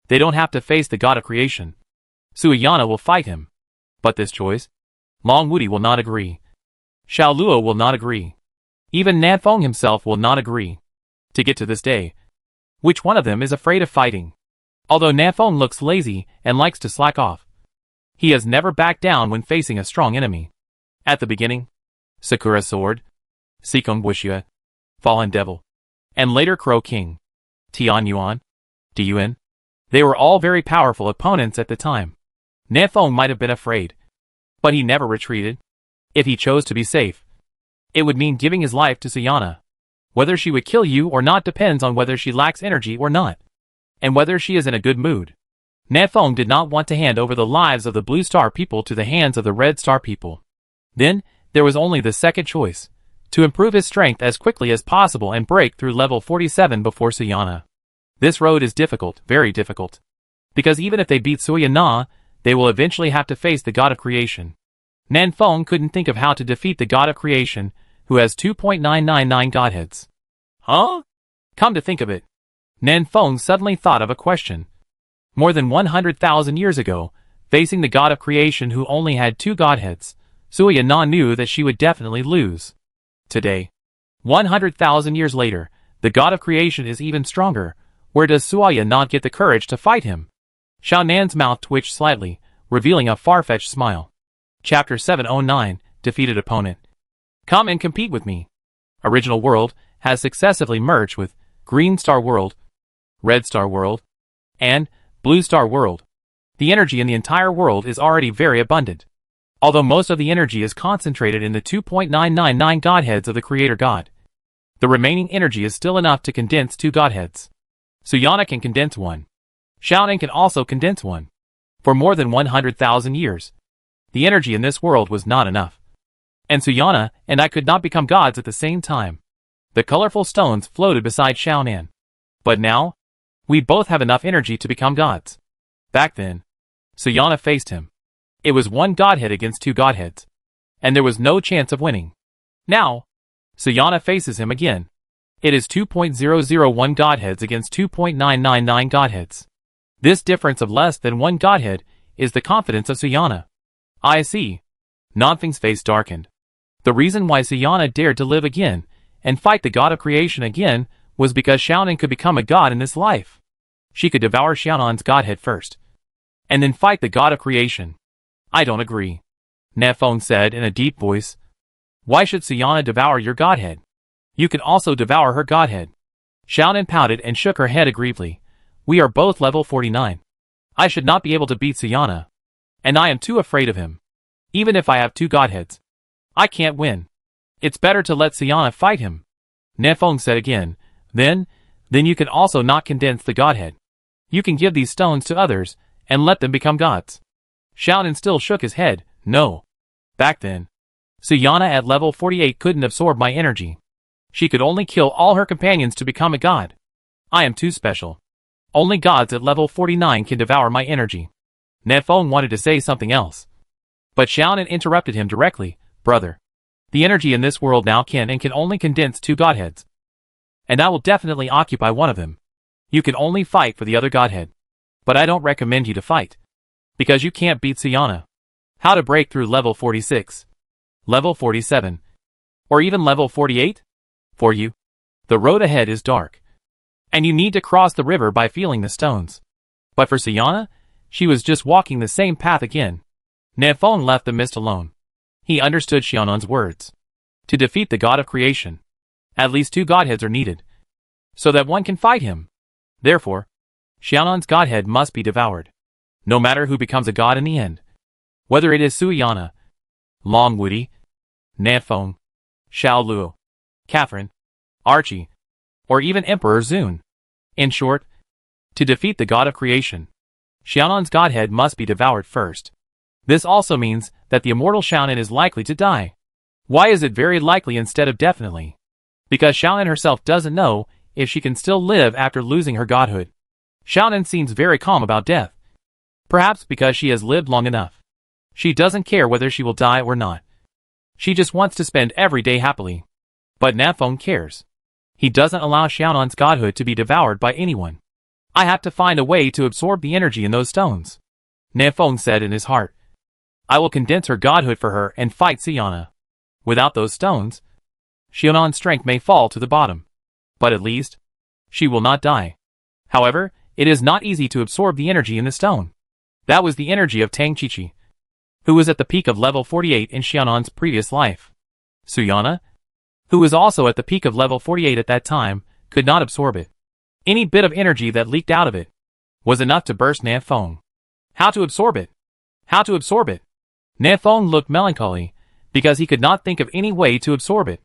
they don't have to face the god of creation. Suyana will fight him. But this choice? Long Wudi will not agree. Xiao Luo will not agree. Even Nafeng himself will not agree. To get to this day, which one of them is afraid of fighting? Although Nafeng looks lazy and likes to slack off, he has never backed down when facing a strong enemy. At the beginning, Sakura Sword, Sikong Bushyu, Fallen Devil, and later Crow King, Tian Yuan, Diyuan. They were all very powerful opponents at the time. Nafeng might have been afraid, but he never retreated. If he chose to be safe, it would mean giving his life to Suyana. Whether she would kill you or not depends on whether she lacks energy or not, and whether she is in a good mood. Nafeng did not want to hand over the lives of the Blue Star people to the hands of the Red Star people. Then, there was only the second choice, to improve his strength as quickly as possible and break through level 47 before Suyana. This road is difficult, very difficult. Because even if they beat Suyana, they will eventually have to face the god of creation. Nafeng couldn't think of how to defeat the god of creation, who has 2.999 godheads. Huh? Come to think of it, Nafeng suddenly thought of a question. More than 100,000 years ago, facing the god of creation who only had 2 godheads, Suyana knew that she would definitely lose. Today, 100,000 years later, the god of creation is even stronger. Where does Suyana not get the courage to fight him? Xiaonan's mouth twitched slightly, revealing a far-fetched smile. Chapter 709, Defeated Opponent. Come and compete with me. Original World has successively merged with Green Star World, Red Star World, and Blue Star World. The energy in the entire world is already very abundant. Although most of the energy is concentrated in the 2.999 godheads of the Creator God, the remaining energy is still enough to condense 2 godheads. Suyana can condense 1. Xiaonan can also condense 1. For more than 100,000 years, the energy in this world was not enough. And Suyana and I could not become gods at the same time. The colorful stones floated beside Xiaonan. But now, we both have enough energy to become gods. Back then, Suyana faced him. It was 1 godhead against 2 godheads. And there was no chance of winning. Now, Suyana faces him again. It is 2.001 godheads against 2.999 godheads. This difference of less than 1 godhead is the confidence of Suyana. I see. Nafeng's face darkened. The reason why Suyana dared to live again and fight the god of creation again was because Xiaonan could become a god in this life. She could devour Xiaonan's godhead first, and then fight the god of creation. I don't agree, Nafeng said in a deep voice. Why should Suyana devour your godhead? You can also devour her godhead. Xiaonan pouted and shook her head aggrievedly. We are both level 49. I should not be able to beat Suyana. And I am too afraid of him. Even if I have 2 godheads, I can't win. It's better to let Suyana fight him. Nafeng said again. Then you can also not condense the godhead. You can give these stones to others and let them become gods. Xiaonan still shook his head. No. Back then, Suyana at level 48 couldn't absorb my energy. She could only kill all her companions to become a god. I am too special. Only gods at level 49 can devour my energy. Nefeng wanted to say something else, but Xiaonan interrupted him directly. Brother, the energy in this world now can only condense 2 godheads. And I will definitely occupy one of them. You can only fight for the other godhead. But I don't recommend you to fight, because you can't beat Suyana. How to break through level 46, level 47, or even level 48? For you, the road ahead is dark, and you need to cross the river by feeling the stones. But for Suyana, she was just walking the same path again. Nefeng left the mist alone. He understood Xiaonan's words. To defeat the god of creation, at least 2 godheads are needed, so that one can fight him. Therefore, Xiaonan's godhead must be devoured, no matter who becomes a god in the end. Whether it is Suyana, Long Woody, Nefeng, Xiao Luo, Catherine, Archie, or even Emperor Zun. In short, to defeat the god of creation, Xiaonan's godhead must be devoured first. This also means that the immortal Xiaonan is likely to die. Why is it very likely instead of definitely? Because Xiaonan herself doesn't know if she can still live after losing her godhood. Xiaonan seems very calm about death. Perhaps because she has lived long enough. She doesn't care whether she will die or not. She just wants to spend every day happily. But Nefeng cares. He doesn't allow Xiaonan's godhood to be devoured by anyone. I have to find a way to absorb the energy in those stones. Nefeng said in his heart. I will condense her godhood for her and fight Suyana. Without those stones, Xiaonan's strength may fall to the bottom. But at least, she will not die. However, it is not easy to absorb the energy in the stone. That was the energy of Tang Qiqi, who was at the peak of level 48 in Xiaonan's previous life. Suyana, who was also at the peak of level 48 at that time, could not absorb it. Any bit of energy that leaked out of it was enough to burst Nefeng. How to absorb it? How to absorb it? Nefeng looked melancholy, because he could not think of any way to absorb it.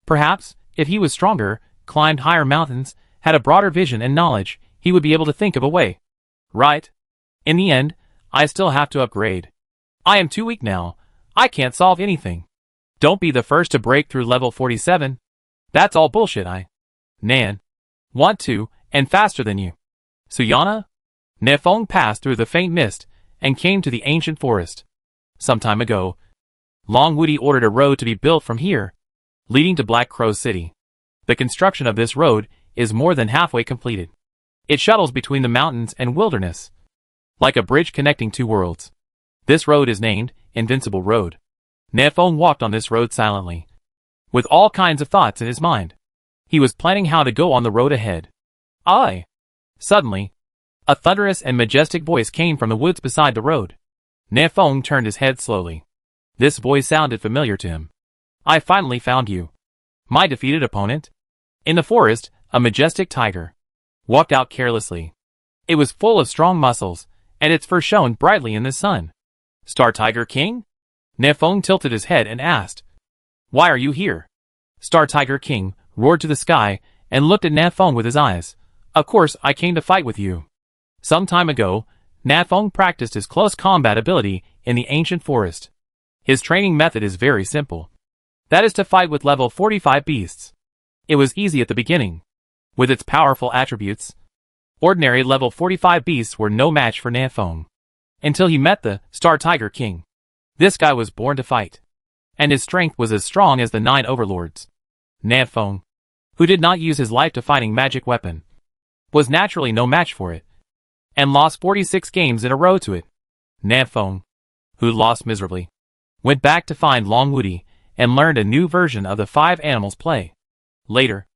Perhaps, if he was stronger, climbed higher mountains, had a broader vision and knowledge, he would be able to think of a way. Right? In the end, I still have to upgrade. I am too weak now. I can't solve anything. Don't be the first to break through level 47. That's all bullshit. Nan. Want to, and faster than you. Suyana? Nefeng passed through the faint mist, and came to the ancient forest. Some time ago, Long Woody ordered a road to be built from here, leading to Black Crow City. The construction of this road is more than halfway completed. It shuttles between the mountains and wilderness, like a bridge connecting 2 worlds. This road is named Invincible Road. Nefeng walked on this road silently, with all kinds of thoughts in his mind. He was planning how to go on the road ahead. Suddenly, a thunderous and majestic voice came from the woods beside the road. Nefeng turned his head slowly. This voice sounded familiar to him. I finally found you, my defeated opponent. In the forest, a majestic tiger walked out carelessly. It was full of strong muscles, and its fur shone brightly in the sun. Star Tiger King? Nefeng tilted his head and asked. Why are you here? Star Tiger King roared to the sky and looked at Nefeng with his eyes. Of course I came to fight with you. Some time ago, Nefeng practiced his close combat ability in the ancient forest. His training method is very simple. That is to fight with level 45 beasts. It was easy at the beginning. With its powerful attributes, ordinary level 45 beasts were no match for Nefeng. Until he met the Star Tiger King. This guy was born to fight, and his strength was as strong as the 9 overlords. Nefeng, who did not use his life to fighting magic weapon, was naturally no match for it, and lost 46 games in a row to it. Nefeng, who lost miserably, went back to find Long Woody and learned a new version of the 5 animals play. Later,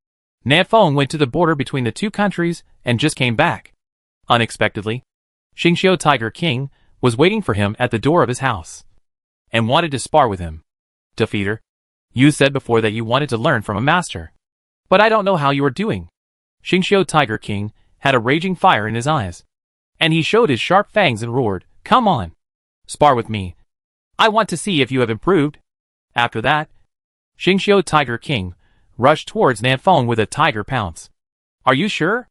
Nefeng went to the border between the 2 countries and just came back. Unexpectedly, Xingqiu Tiger King was waiting for him at the door of his house and wanted to spar with him. Defeater, you said before that you wanted to learn from a master, but I don't know how you are doing. Xingqiu Tiger King had a raging fire in his eyes, and he showed his sharp fangs and roared, Come on, spar with me. I want to see if you have improved. After that, Xingqiu Tiger King rushed towards Nefeng with a tiger pounce. Are you sure?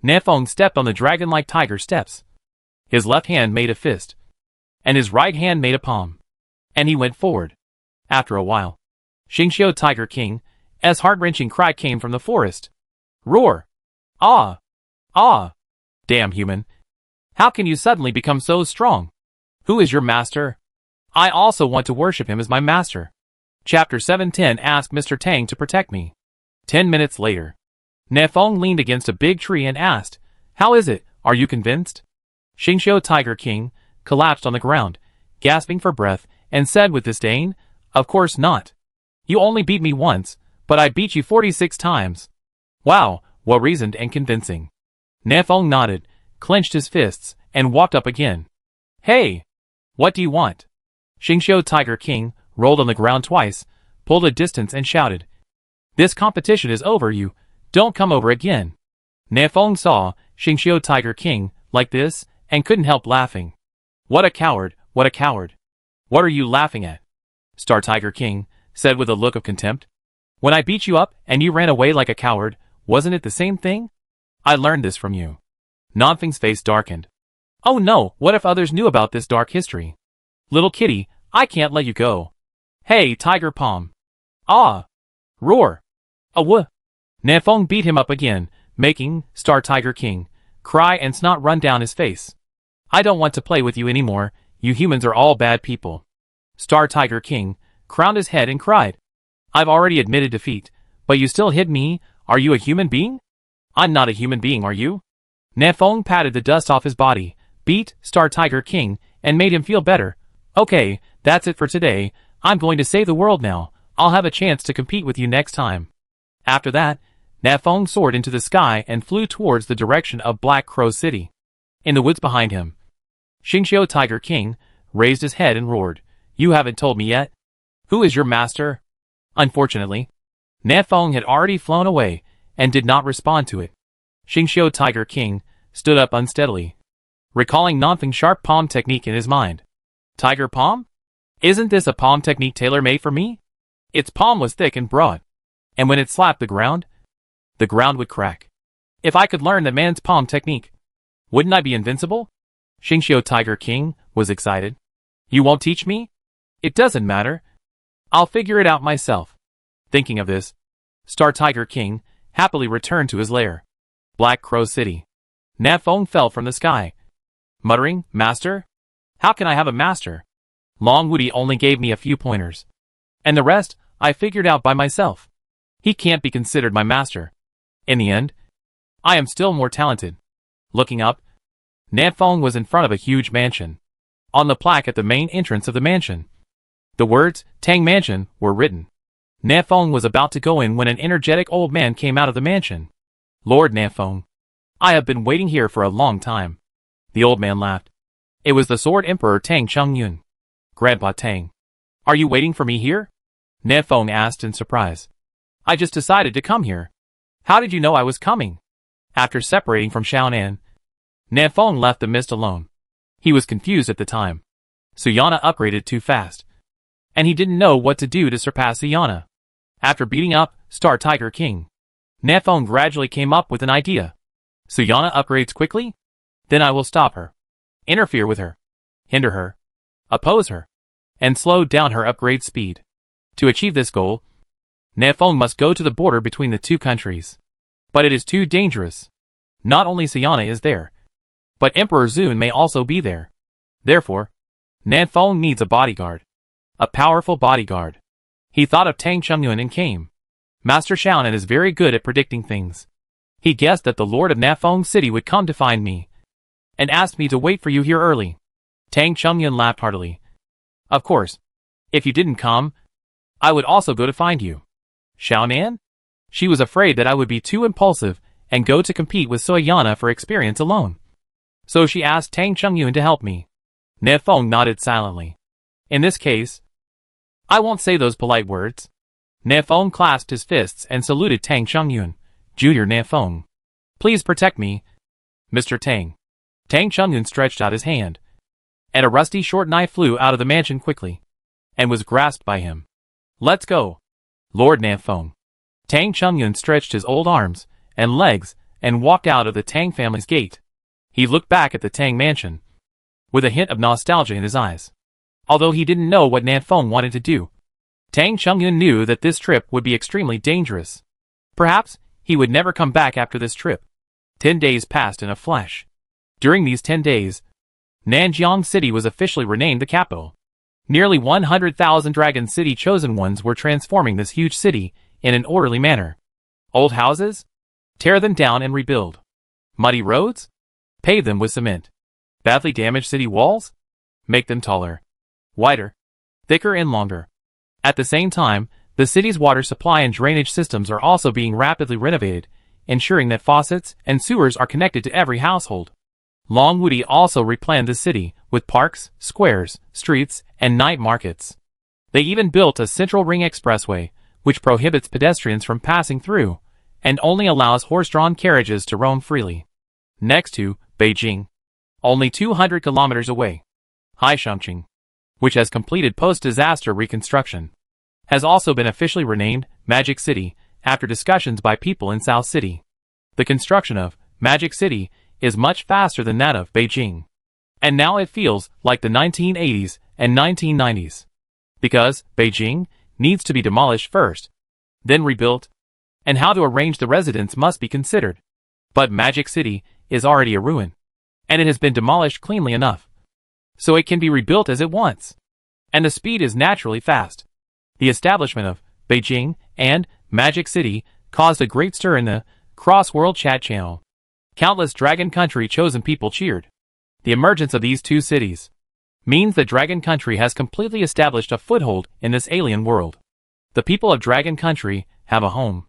Nefeng stepped on the dragon-like tiger steps. His left hand made a fist, and his right hand made a palm. And he went forward. After a while, Xingqiu Tiger King's heart-wrenching cry came from the forest. Roar! Ah! Ah! Damn human! How can you suddenly become so strong? Who is your master? I also want to worship him as my master. Chapter 710 Ask Mr. Tang to protect me. 10 minutes later, Nefeng leaned against a big tree and asked, How is it? Are you convinced? Xingqiu Tiger King collapsed on the ground, gasping for breath, and said with disdain, Of course not. You only beat me once, but I beat you 46 times. Wow, what reasoned and convincing. Nefeng nodded, clenched his fists, and walked up again. Hey! What do you want? Xingqiu Tiger King rolled on the ground twice, pulled a distance and shouted, This competition is over, you. Don't come over again. Nefeng saw Xingqiu Tiger King like this and couldn't help laughing. What a coward, what a coward. What are you laughing at? Star Tiger King said with a look of contempt. When I beat you up and you ran away like a coward, wasn't it the same thing? I learned this from you. Nanfeng's face darkened. Oh no, what if others knew about this dark history? Little kitty, I can't let you go. Hey, Tiger Palm. Ah! Roar! Awuh! Nefeng beat him up again, making Star Tiger King cry and snot run down his face. I don't want to play with you anymore, you humans are all bad people. Star Tiger King crowned his head and cried. I've already admitted defeat, but you still hit me, are you a human being? I'm not a human being, are you? Nefeng patted the dust off his body, beat Star Tiger King, and made him feel better. Okay, that's it for today, I'm going to save the world now, I'll have a chance to compete with you next time. After that, Nefeng soared into the sky and flew towards the direction of Black Crow City. In the woods behind him, Xingqiu Tiger King raised his head and roared, You haven't told me yet? Who is your master? Unfortunately, Nefeng had already flown away and did not respond to it. Xingqiu Tiger King stood up unsteadily, recalling Nanfeng's sharp palm technique in his mind. Tiger palm? Isn't this a palm technique tailor-made for me? Its palm was thick and broad, and when it slapped the ground would crack. If I could learn the man's palm technique, wouldn't I be invincible? Xingqiu Tiger King was excited. You won't teach me? It doesn't matter. I'll figure it out myself. Thinking of this, Star Tiger King happily returned to his lair. Black Crow City. Nefeng fell from the sky, muttering, Master? How can I have a master? Long Woody only gave me a few pointers, and the rest I figured out by myself. He can't be considered my master. In the end, I am still more talented. Looking up, Nefeng was in front of a huge mansion. On the plaque at the main entrance of the mansion, the words, Tang Mansion, were written. Nefeng was about to go in when an energetic old man came out of the mansion. Lord Nefeng, I have been waiting here for a long time. The old man laughed. It was the Sword Emperor Tang Chongyun. Grandpa Tang, are you waiting for me here? Nefeng asked in surprise. I just decided to come here. How did you know I was coming? After separating from Xiaonan, Nefeng left the mist alone. He was confused at the time. Suyana upgraded too fast, and he didn't know what to do to surpass Suyana. After beating up Star Tiger King, Nefeng gradually came up with an idea. Suyana upgrades quickly? Then I will stop her, interfere with her, hinder her, oppose her, and slow down her upgrade speed. To achieve this goal, Nefeng must go to the border between the two countries. But it is too dangerous. Not only Suyana is there, but Emperor Zun may also be there. Therefore, Nefeng needs a bodyguard. A powerful bodyguard. He thought of Tang Chongyun and came. Master Xiaonan is very good at predicting things. He guessed that the Lord of Nefeng City would come to find me, and asked me to wait for you here early. Tang Chongyun laughed heartily. Of course. If you didn't come, I would also go to find you. Xiaonan? She was afraid that I would be too impulsive and go to compete with Suyana for experience alone. So she asked Tang Chongyun to help me. Nefeng nodded silently. In this case, I won't say those polite words. Nefeng clasped his fists and saluted Tang Chongyun. Junior Nefeng, please protect me. Mr. Tang. Tang Chongyun stretched out his hand, and a rusty short knife flew out of the mansion quickly, and was grasped by him. Let's go. Lord Nefeng. Tang Chongyun stretched his old arms and legs and walked out of the Tang family's gate. He looked back at the Tang mansion, with a hint of nostalgia in his eyes. Although he didn't know what Nan Feng wanted to do, Tang Chungyun knew that this trip would be extremely dangerous. Perhaps he would never come back after this trip. 10 days passed in a flash. During these 10 days, Nanjiang City was officially renamed the capital. Nearly 100,000 Dragon City Chosen Ones were transforming this huge city in an orderly manner. Old houses? Tear them down and rebuild. Muddy roads? Pave them with cement. Badly damaged city walls? Make them taller, wider, thicker and longer. At the same time, the city's water supply and drainage systems are also being rapidly renovated, ensuring that faucets and sewers are connected to every household. Longwoody also replanned the city with parks, squares, streets, and night markets. They even built a central ring expressway, which prohibits pedestrians from passing through, and only allows horse-drawn carriages to roam freely. Next to Beijing, only 200 kilometers away, Haishangqing, which has completed post-disaster reconstruction, has also been officially renamed Magic City after discussions by people in South City. The construction of Magic City is much faster than that of Beijing. And now it feels like the 1980s and 1990s. Because Beijing needs to be demolished first, then rebuilt, and how to arrange the residents must be considered. But Magic City is already a ruin, and it has been demolished cleanly enough, so it can be rebuilt as it wants. And the speed is naturally fast. The establishment of Beijing and Magic City caused a great stir in the cross-world chat channel. Countless Dragon Country chosen people cheered. The emergence of these two cities means that Dragon Country has completely established a foothold in this alien world. The people of Dragon Country have a home.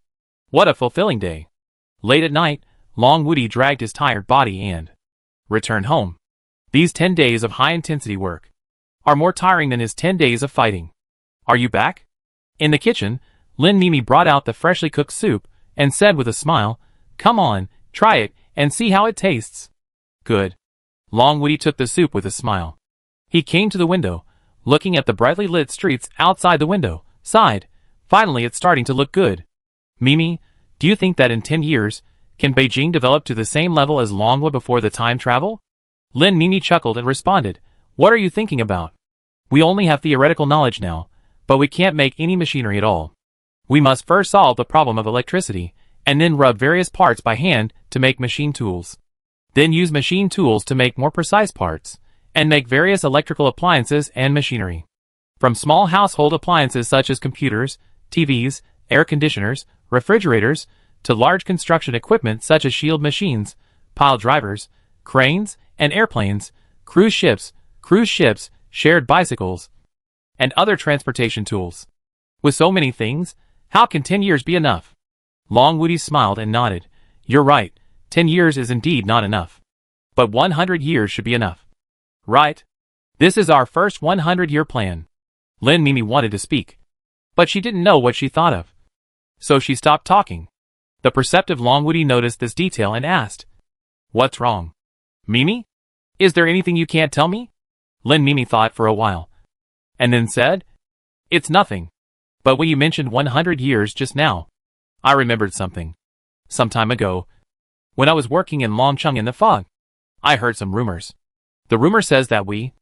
What a fulfilling day. Late at night, Longwoody dragged his tired body and returned home. These 10 days of high-intensity work are more tiring than his 10 days of fighting. Are you back? In the kitchen, Lin Mimi brought out the freshly cooked soup and said with a smile, "Come on, try it and see how it tastes." Good. Longwoody took the soup with a smile. He came to the window, looking at the brightly lit streets outside the window, sighed. Finally, it's starting to look good. Mimi, do you think that in 10 years, can Beijing develop to the same level as Longwood before the time travel? Lin Mimi chuckled and responded, "What are you thinking about? We only have theoretical knowledge now, but we can't make any machinery at all. We must first solve the problem of electricity, and then rub various parts by hand to make machine tools. Then use machine tools to make more precise parts, and make various electrical appliances and machinery. From small household appliances such as computers, TVs, air conditioners, refrigerators, to large construction equipment such as shield machines, pile drivers, cranes, and airplanes, cruise ships, shared bicycles, and other transportation tools. With so many things, how can 10 years be enough?" Longwoody smiled and nodded. "You're right, 10 years is indeed not enough. But 100 years should be enough. Right? This is our first 100-year plan." Lin Mimi wanted to speak, but she didn't know what she thought of, so she stopped talking. The perceptive Longwoody noticed this detail and asked, "What's wrong? Mimi? Is there anything you can't tell me?" Lin Mimi thought for a while, and then said, "It's nothing. But when you mentioned 100 years just now, I remembered something. Some time ago, when I was working in Longcheng in the fog, I heard some rumors. The rumor says that we,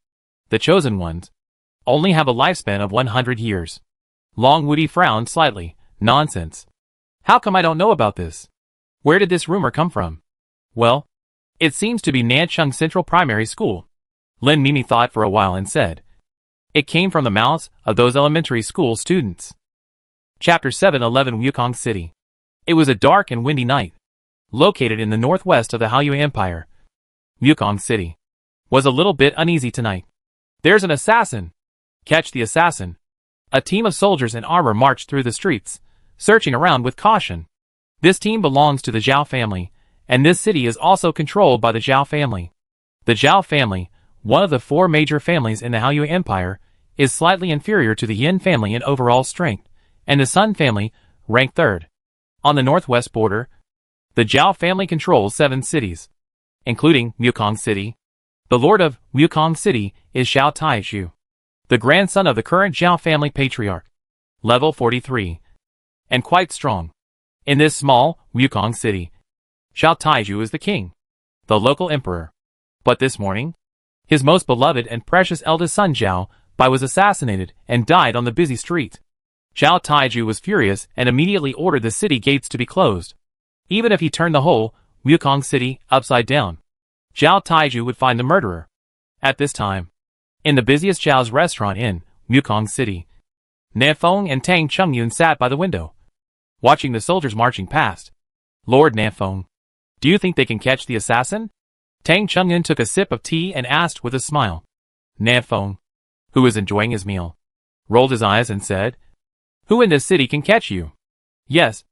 the Chosen Ones, only have a lifespan of 100 years. Longwoody frowned slightly. "Nonsense. How come I don't know about this? Where did this rumor come from?" "Well, it seems to be Nancheng Central Primary School." Lin Mimi thought for a while and said, "It came from the mouths of those elementary school students." Chapter 711 Wukong City. It was a dark and windy night. Located in the northwest of the Haoyue Empire, Wukong City was a little bit uneasy tonight. "There's an assassin! Catch the assassin!" A team of soldiers in armor marched through the streets, searching around with caution. This team belongs to the Zhao family, and this city is also controlled by the Zhao family. The Zhao family, one of the 4 major families in the Haoyue Empire, is slightly inferior to the Yin family in overall strength, and the Sun family, ranked 3rd. On the northwest border, the Zhao family controls 7 cities, including Wukong City. The lord of Wukong City is Xiao Taizhu, the grandson of the current Zhao family patriarch, level 43, and quite strong. In this small Wukong City, Xiao Taizhu is the king, the local emperor. But this morning, His most beloved and precious eldest son Zhao Bai was assassinated and died on the busy street. Zhao Taiju was furious and immediately ordered the city gates to be closed. Even if he turned the whole Wukong city upside down, Zhao Taiju would find the murderer. At this time, in the busiest Zhao's restaurant in Wukong city, Na Feng and Tang Chungyun sat by the window, watching the soldiers marching past. Lord Na Feng, do you think they can catch the assassin? Tang Chungyun took a sip of tea and asked with a smile. Na Feng, who was enjoying his meal, rolled his eyes and said, who in this city can catch you? Yes,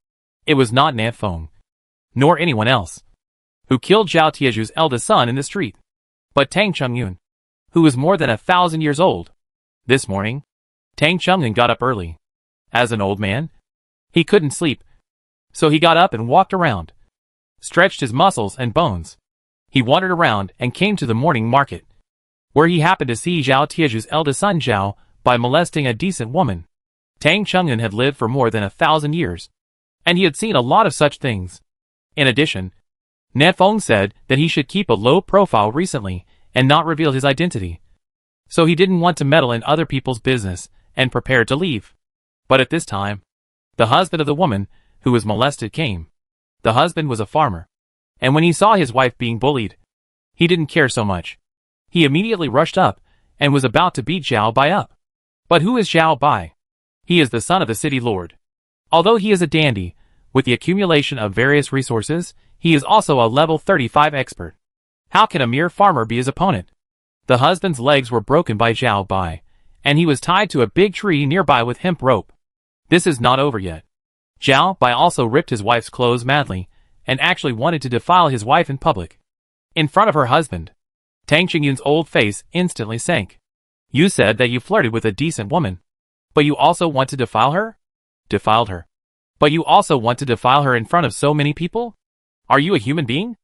it was not Na Feng, nor anyone else, who killed Zhao Tieju's eldest son in the street, but Tang Chungyun, who was more than 1,000 years old. This morning, Tang Chungyun got up early. As an old man, he couldn't sleep, so he got up and walked around, stretched his muscles and bones. He wandered around and came to the morning market, where he happened to see Zhao Tieju's eldest son Zhao Bai molesting a decent woman. Tang Chungyun had lived for more than 1,000 years, and he had seen a lot of such things. In addition, Na Feng said that he should keep a low profile recently and not reveal his identity, so he didn't want to meddle in other people's business and prepared to leave. But at this time, the husband of the woman who was molested came. The husband was a farmer, and when he saw his wife being bullied, he didn't care so much. He immediately rushed up and was about to beat Zhao Bai up. But who is Zhao Bai? He is the son of the city lord. Although he is a dandy, with the accumulation of various resources, he is also a level 35 expert. How can a mere farmer be his opponent? The husband's legs were broken by Zhao Bai, and he was tied to a big tree nearby with hemp rope. This is not over yet. Zhao Bai also ripped his wife's clothes madly, and actually wanted to defile his wife in public, in front of her husband. Tang Chungyun's old face instantly sank. You said that you flirted with a decent woman, but you also want to defile her? Defiled her. But you also want to defile her in front of so many people? Are you a human being?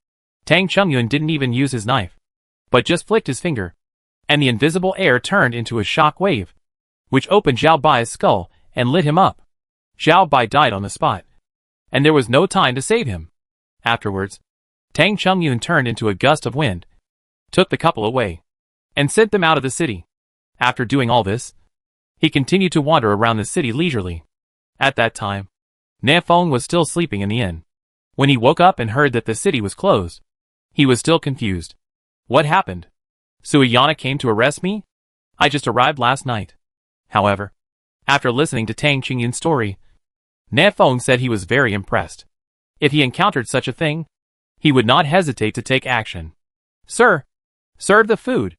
Tang Chungyun didn't even use his knife, but just flicked his finger, and the invisible air turned into a shock wave, which opened Zhao Bai's skull and lit him up. Zhao Bai died on the spot, and there was no time to save him. Afterwards, Tang Chungyun turned into a gust of wind, took the couple away, and sent them out of the city. After doing all this, he continued to wander around the city leisurely. At that time, Na Feng was still sleeping in the inn. When he woke up and heard that the city was closed, he was still confused. What happened? Sui Yana came to arrest me? I just arrived last night. However, after listening to Tang Chungyun's story, Na Feng said he was very impressed. If he encountered such a thing, he would not hesitate to take action. Sir, serve the food.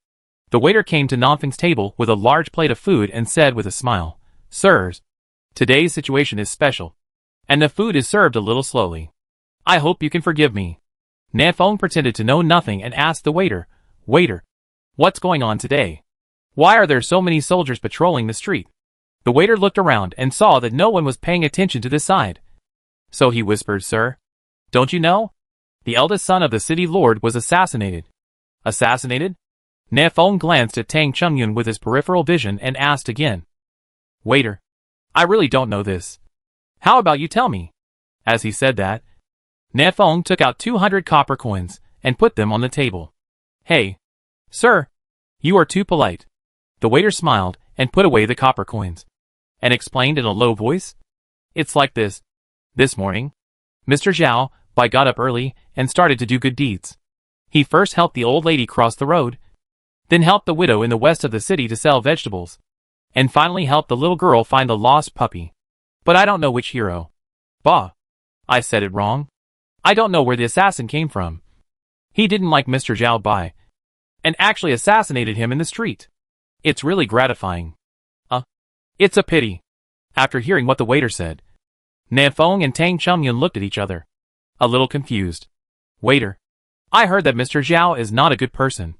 The waiter came to Na Feng's table with a large plate of food and said with a smile, Sirs, today's situation is special, and the food is served a little slowly. I hope you can forgive me. Na Feng pretended to know nothing and asked the waiter, Waiter, what's going on today? Why are there so many soldiers patrolling the street? The waiter looked around and saw that no one was paying attention to this side. So he whispered, Sir, don't you know? The eldest son of the city lord was assassinated. Assassinated? Na Feng glanced at Tang Chungyun with his peripheral vision and asked again. Waiter, I really don't know this. How about you tell me? As he said that, Na Feng took out 200 copper coins and put them on the table. Hey, sir, you are too polite. The waiter smiled and put away the copper coins, and explained in a low voice. It's like this. This morning, Mr. Zhao Bai got up early and started to do good deeds. He first helped the old lady cross the road, then helped the widow in the west of the city to sell vegetables, and finally helped the little girl find the lost puppy. But I don't know which hero. Bah! I said it wrong. I don't know where the assassin came from. He didn't like Mr. Zhao Bai, and actually assassinated him in the street. It's really gratifying. It's a pity. After hearing what the waiter said, Na Feng and Tang Chungyun looked at each other, a little confused. Waiter, I heard that Mr. Zhao is not a good person.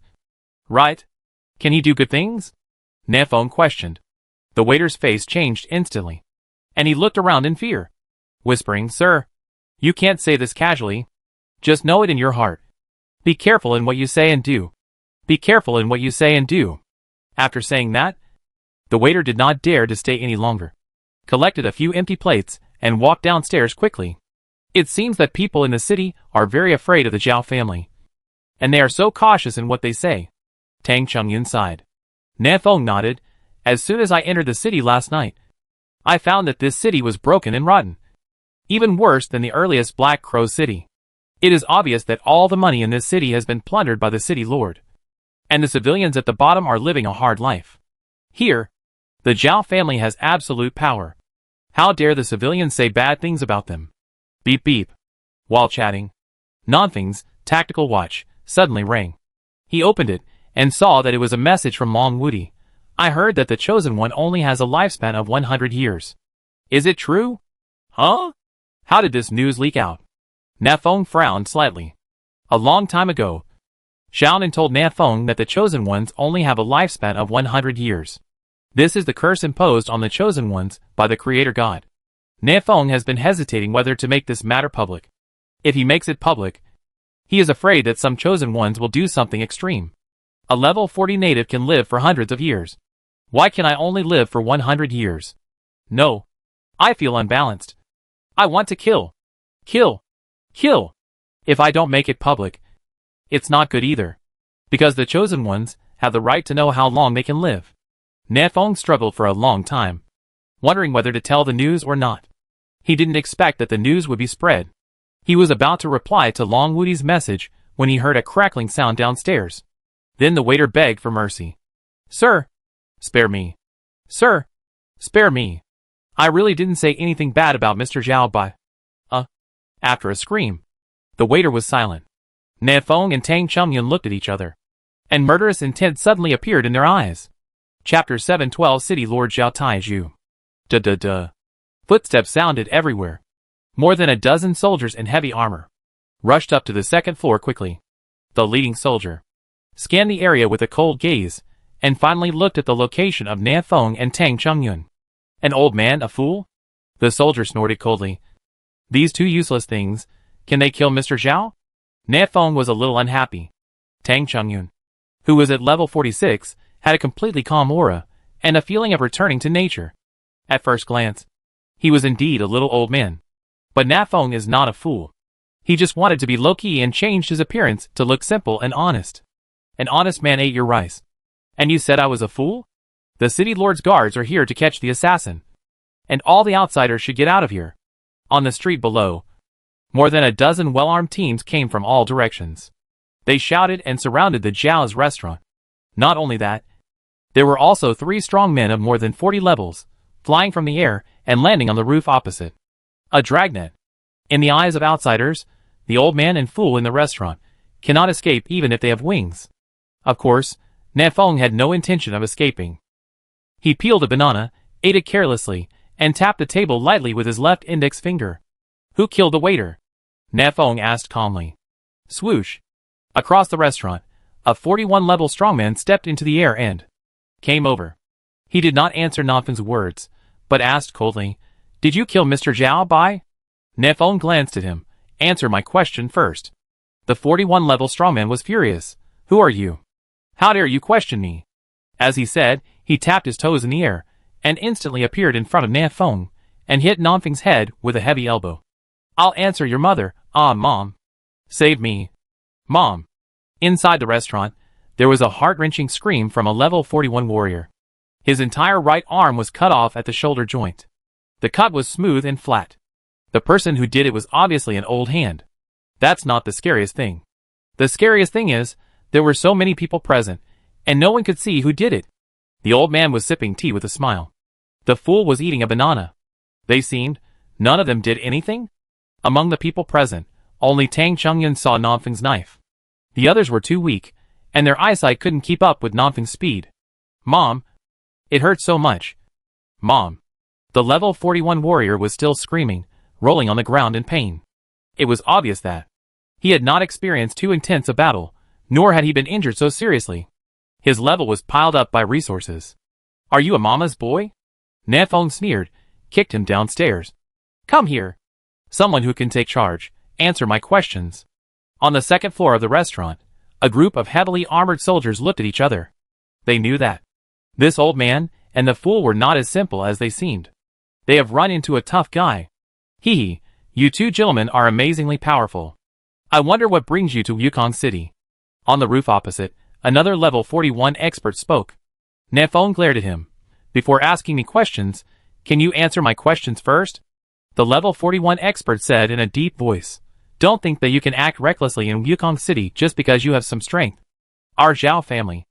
Right? Can he do good things? Na Feng questioned. The waiter's face changed instantly, and he looked around in fear, whispering, Sir, you can't say this casually. Just know it in your heart. Be careful in what you say and do. Be careful in what you say and do. After saying that, the waiter did not dare to stay any longer, collected a few empty plates, and walked downstairs quickly. It seems that people in the city are very afraid of the Zhao family, and they are so cautious in what they say. Tang Chungyun sighed. Na Feng nodded. As soon as I entered the city last night, I found that this city was broken and rotten. Even worse than the earliest Black Crow city. It is obvious that all the money in this city has been plundered by the city lord. And the civilians at the bottom are living a hard life. Here, the Zhao family has absolute power. How dare the civilians say bad things about them? Beep beep. While chatting, Nanfeng's tactical watch suddenly rang. He opened it and saw that it was a message from Long Wudi. I heard that the Chosen One only has a lifespan of 100 years. Is it true? Huh? How did this news leak out? Na Feng frowned slightly. A long time ago, Xiaonan told Na Feng that the Chosen Ones only have a lifespan of 100 years. This is the curse imposed on the Chosen Ones by the Creator God. Na Feng has been hesitating whether to make this matter public. If he makes it public, he is afraid that some Chosen Ones will do something extreme. A level 40 native can live for hundreds of years. Why can I only live for 100 years? No. I feel unbalanced. I want to kill. Kill. Kill. If I don't make it public, it's not good either. Because the Chosen Ones have the right to know how long they can live. Na Feng struggled for a long time, wondering whether to tell the news or not. He didn't expect that the news would be spread. He was about to reply to Long Wudi's message when he heard a crackling sound downstairs. Then the waiter begged for mercy. Sir, spare me. Sir, spare me. I really didn't say anything bad about Mr. Zhao Bai. After a scream, the waiter was silent. Na Feng and Tang Chungyun looked at each other, and murderous intent suddenly appeared in their eyes. Chapter 712 City Lord Zhao Taizhu. Duh. Footsteps sounded everywhere. More than a dozen soldiers in heavy armor rushed up to the second floor quickly. The leading soldier scanned the area with a cold gaze, and finally looked at the location of Na Feng and Tang Chungyun. An old man, a fool? The soldier snorted coldly. These two useless things, can they kill Mr. Zhao? Na Feng was a little unhappy. Tang Chungyun, who was at level 46, had a completely calm aura, and a feeling of returning to nature. At first glance, he was indeed a little old man. But Na Feng is not a fool. He just wanted to be low-key and changed his appearance to look simple and honest. An honest man ate your rice. And you said I was a fool? The city lord's guards are here to catch the assassin. And all the outsiders should get out of here. On the street below, more than a dozen well-armed teams came from all directions. They shouted and surrounded the Zhao's restaurant. Not only that, there were also 3 strong men of more than 40 levels, flying from the air and landing on the roof opposite. A dragnet. In the eyes of outsiders, the old man and fool in the restaurant cannot escape even if they have wings. Of course, Na Feng had no intention of escaping. He peeled a banana, ate it carelessly, and tapped the table lightly with his left index finger. Who killed the waiter? Na Feng asked calmly. Swoosh. Across the restaurant, a 41-level strongman stepped into the air and came over. He did not answer Na Feng's words, but asked coldly, Did you kill Mr. Zhao Bai? Na Feng glanced at him. Answer my question first. The 41-level strongman was furious. Who are you? How dare you question me? As he said, he tapped his toes in the air, and instantly appeared in front of Na Feng, and hit Nanfeng's head with a heavy elbow. I'll answer your mother. Ah, Mom. Save me. Mom. Inside the restaurant, there was a heart-wrenching scream from a level 41 warrior. His entire right arm was cut off at the shoulder joint. The cut was smooth and flat. The person who did it was obviously an old hand. That's not the scariest thing. The scariest thing is, there were so many people present, and no one could see who did it. The old man was sipping tea with a smile. The fool was eating a banana. They seemed, none of them did anything? Among the people present, only Tang Chungyun saw Nanfeng's knife. The others were too weak, and their eyesight couldn't keep up with Nanfeng's speed. Mom. It hurt so much. Mom. The level 41 warrior was still screaming, rolling on the ground in pain. It was obvious that he had not experienced too intense a battle, nor had he been injured so seriously. His level was piled up by resources. Are you a mama's boy? Na Feng sneered, kicked him downstairs. Come here. Someone who can take charge, answer my questions. On the second floor of the restaurant, a group of heavily armored soldiers looked at each other. They knew that this old man and the fool were not as simple as they seemed. They have run into a tough guy. Hee, you two gentlemen are amazingly powerful. I wonder what brings you to Yukon City. On the roof opposite, Another level 41 expert spoke. Nafong glared at him. Before asking me questions, can you answer my questions first? The level 41 expert said in a deep voice. Don't think that you can act recklessly in Wukong City just because you have some strength. Our Zhao family.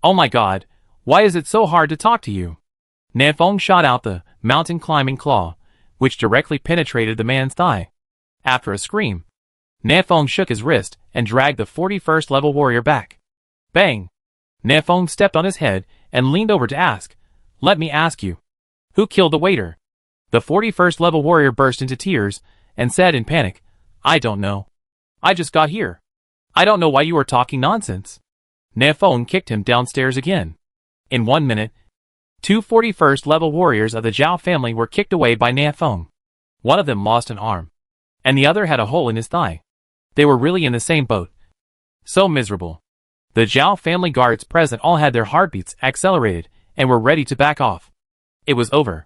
Oh my god, why is it so hard to talk to you? Nafong shot out the mountain climbing claw, which directly penetrated the man's thigh. After a scream, Nafong shook his wrist and dragged the 41st level warrior back. Bang! Nafong stepped on his head and leaned over to ask, let me ask you, who killed the waiter? The 41st level warrior burst into tears and said in panic, I don't know. I just got here. I don't know why you are talking nonsense. Nafong kicked him downstairs again. In 1 minute, 2 41st level warriors of the Zhao family were kicked away by Nafong. One of them lost an arm, and the other had a hole in his thigh. They were really in the same boat. So miserable. The Zhao family guards present all had their heartbeats accelerated and were ready to back off. It was over.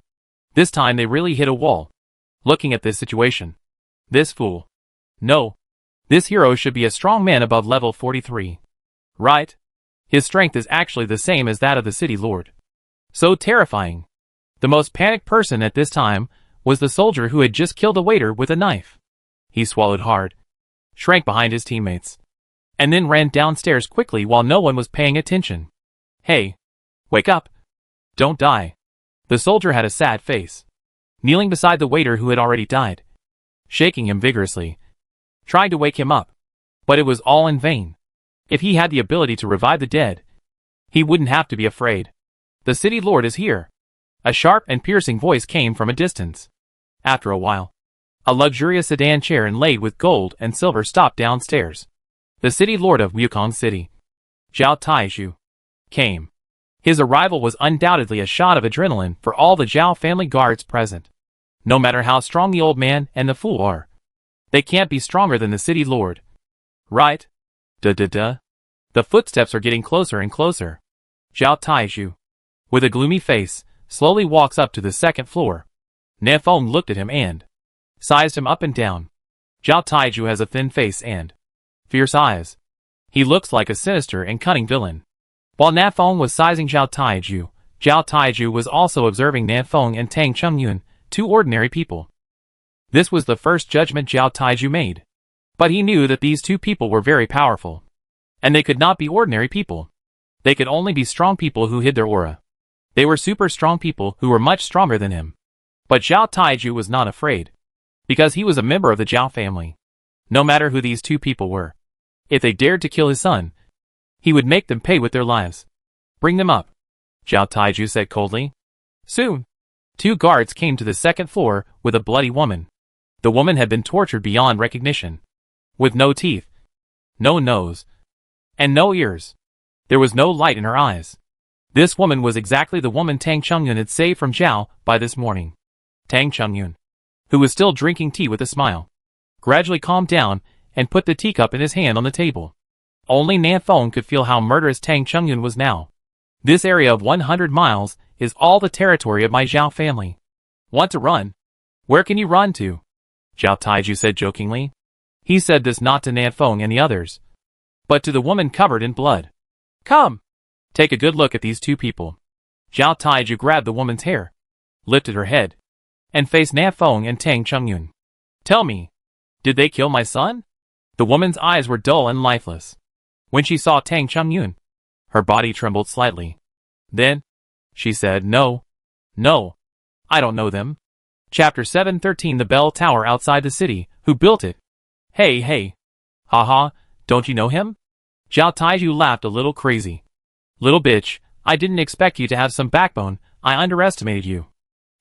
This time they really hit a wall. Looking at this situation. This fool. No. This hero should be a strong man above level 43. Right? His strength is actually the same as that of the city lord. So terrifying. The most panicked person at this time was the soldier who had just killed a waiter with a knife. He swallowed hard, shrank behind his teammates, and then ran downstairs quickly while no one was paying attention. Hey, wake up. Don't die. The soldier had a sad face, kneeling beside the waiter who had already died, shaking him vigorously, trying to wake him up. But it was all in vain. If he had the ability to revive the dead, he wouldn't have to be afraid. The city lord is here. A sharp and piercing voice came from a distance. After a while, a luxurious sedan chair inlaid with gold and silver stopped downstairs. The city lord of Wukong City, Zhao Taizhu, came. His arrival was undoubtedly a shot of adrenaline for all the Zhao family guards present. No matter how strong the old man and the fool are, they can't be stronger than the city lord. Right? Duh. The footsteps are getting closer and closer. Zhao Taizhu, with a gloomy face, slowly walks up to the second floor. Nafong looked at him and sized him up and down. Zhao Taizhu has a thin face and fierce eyes. He looks like a sinister and cunning villain. While Nafong was sizing Zhao Taizhu was also observing Nafong and Tang Chungyun, two ordinary people. This was the first judgment Zhao Taizhu made. But he knew that these two people were very powerful. And they could not be ordinary people. They could only be strong people who hid their aura. They were super strong people who were much stronger than him. But Zhao Taizhu was not afraid, because he was a member of the Zhao family. No matter who these two people were, if they dared to kill his son, he would make them pay with their lives. Bring them up, Zhao Taizhu said coldly. Soon, 2 guards came to the second floor with a bloody woman. The woman had been tortured beyond recognition. With no teeth, no nose, and no ears. There was no light in her eyes. This woman was exactly the woman Tang Chungyun had saved from Zhao by this morning. Tang Chungyun, who was still drinking tea with a smile, gradually calmed down and put the teacup in his hand on the table. Only Nafong could feel how murderous Tang Chungyun was now. This area of 100 miles is all the territory of my Zhao family. Want to run? Where can you run to? Zhao Taizhu said jokingly. He said this not to Nafong and the others, but to the woman covered in blood. Come! Take a good look at these two people. Zhao Taizhu grabbed the woman's hair, lifted her head, and faced Nafong and Tang Chungyun. Tell me, did they kill my son? The woman's eyes were dull and lifeless. When she saw Tang Chungyun, her body trembled slightly. Then, she said, No, I don't know them. Chapter 713 The Bell Tower outside the city, who built it? Hey. Haha, don't you know him? Zhao Taizhu laughed a little crazy. Little bitch, I didn't expect you to have some backbone, I underestimated you.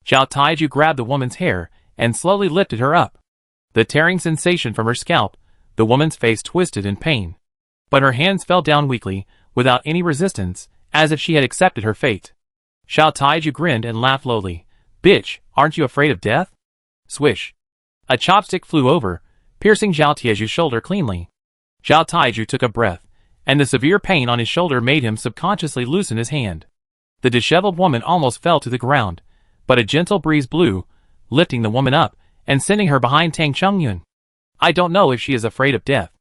Zhao Taizhu grabbed the woman's hair and slowly lifted her up. The tearing sensation from her scalp, the woman's face twisted in pain. But her hands fell down weakly, without any resistance, as if she had accepted her fate. Zhao Taizhu grinned and laughed lowly. Bitch, aren't you afraid of death? Swish. A chopstick flew over, piercing Zhao Taizhu's shoulder cleanly. Zhao Taizhu took a breath, and the severe pain on his shoulder made him subconsciously loosen his hand. The disheveled woman almost fell to the ground, but a gentle breeze blew, lifting the woman up and sending her behind Tang Chungyun. I don't know if she is afraid of death.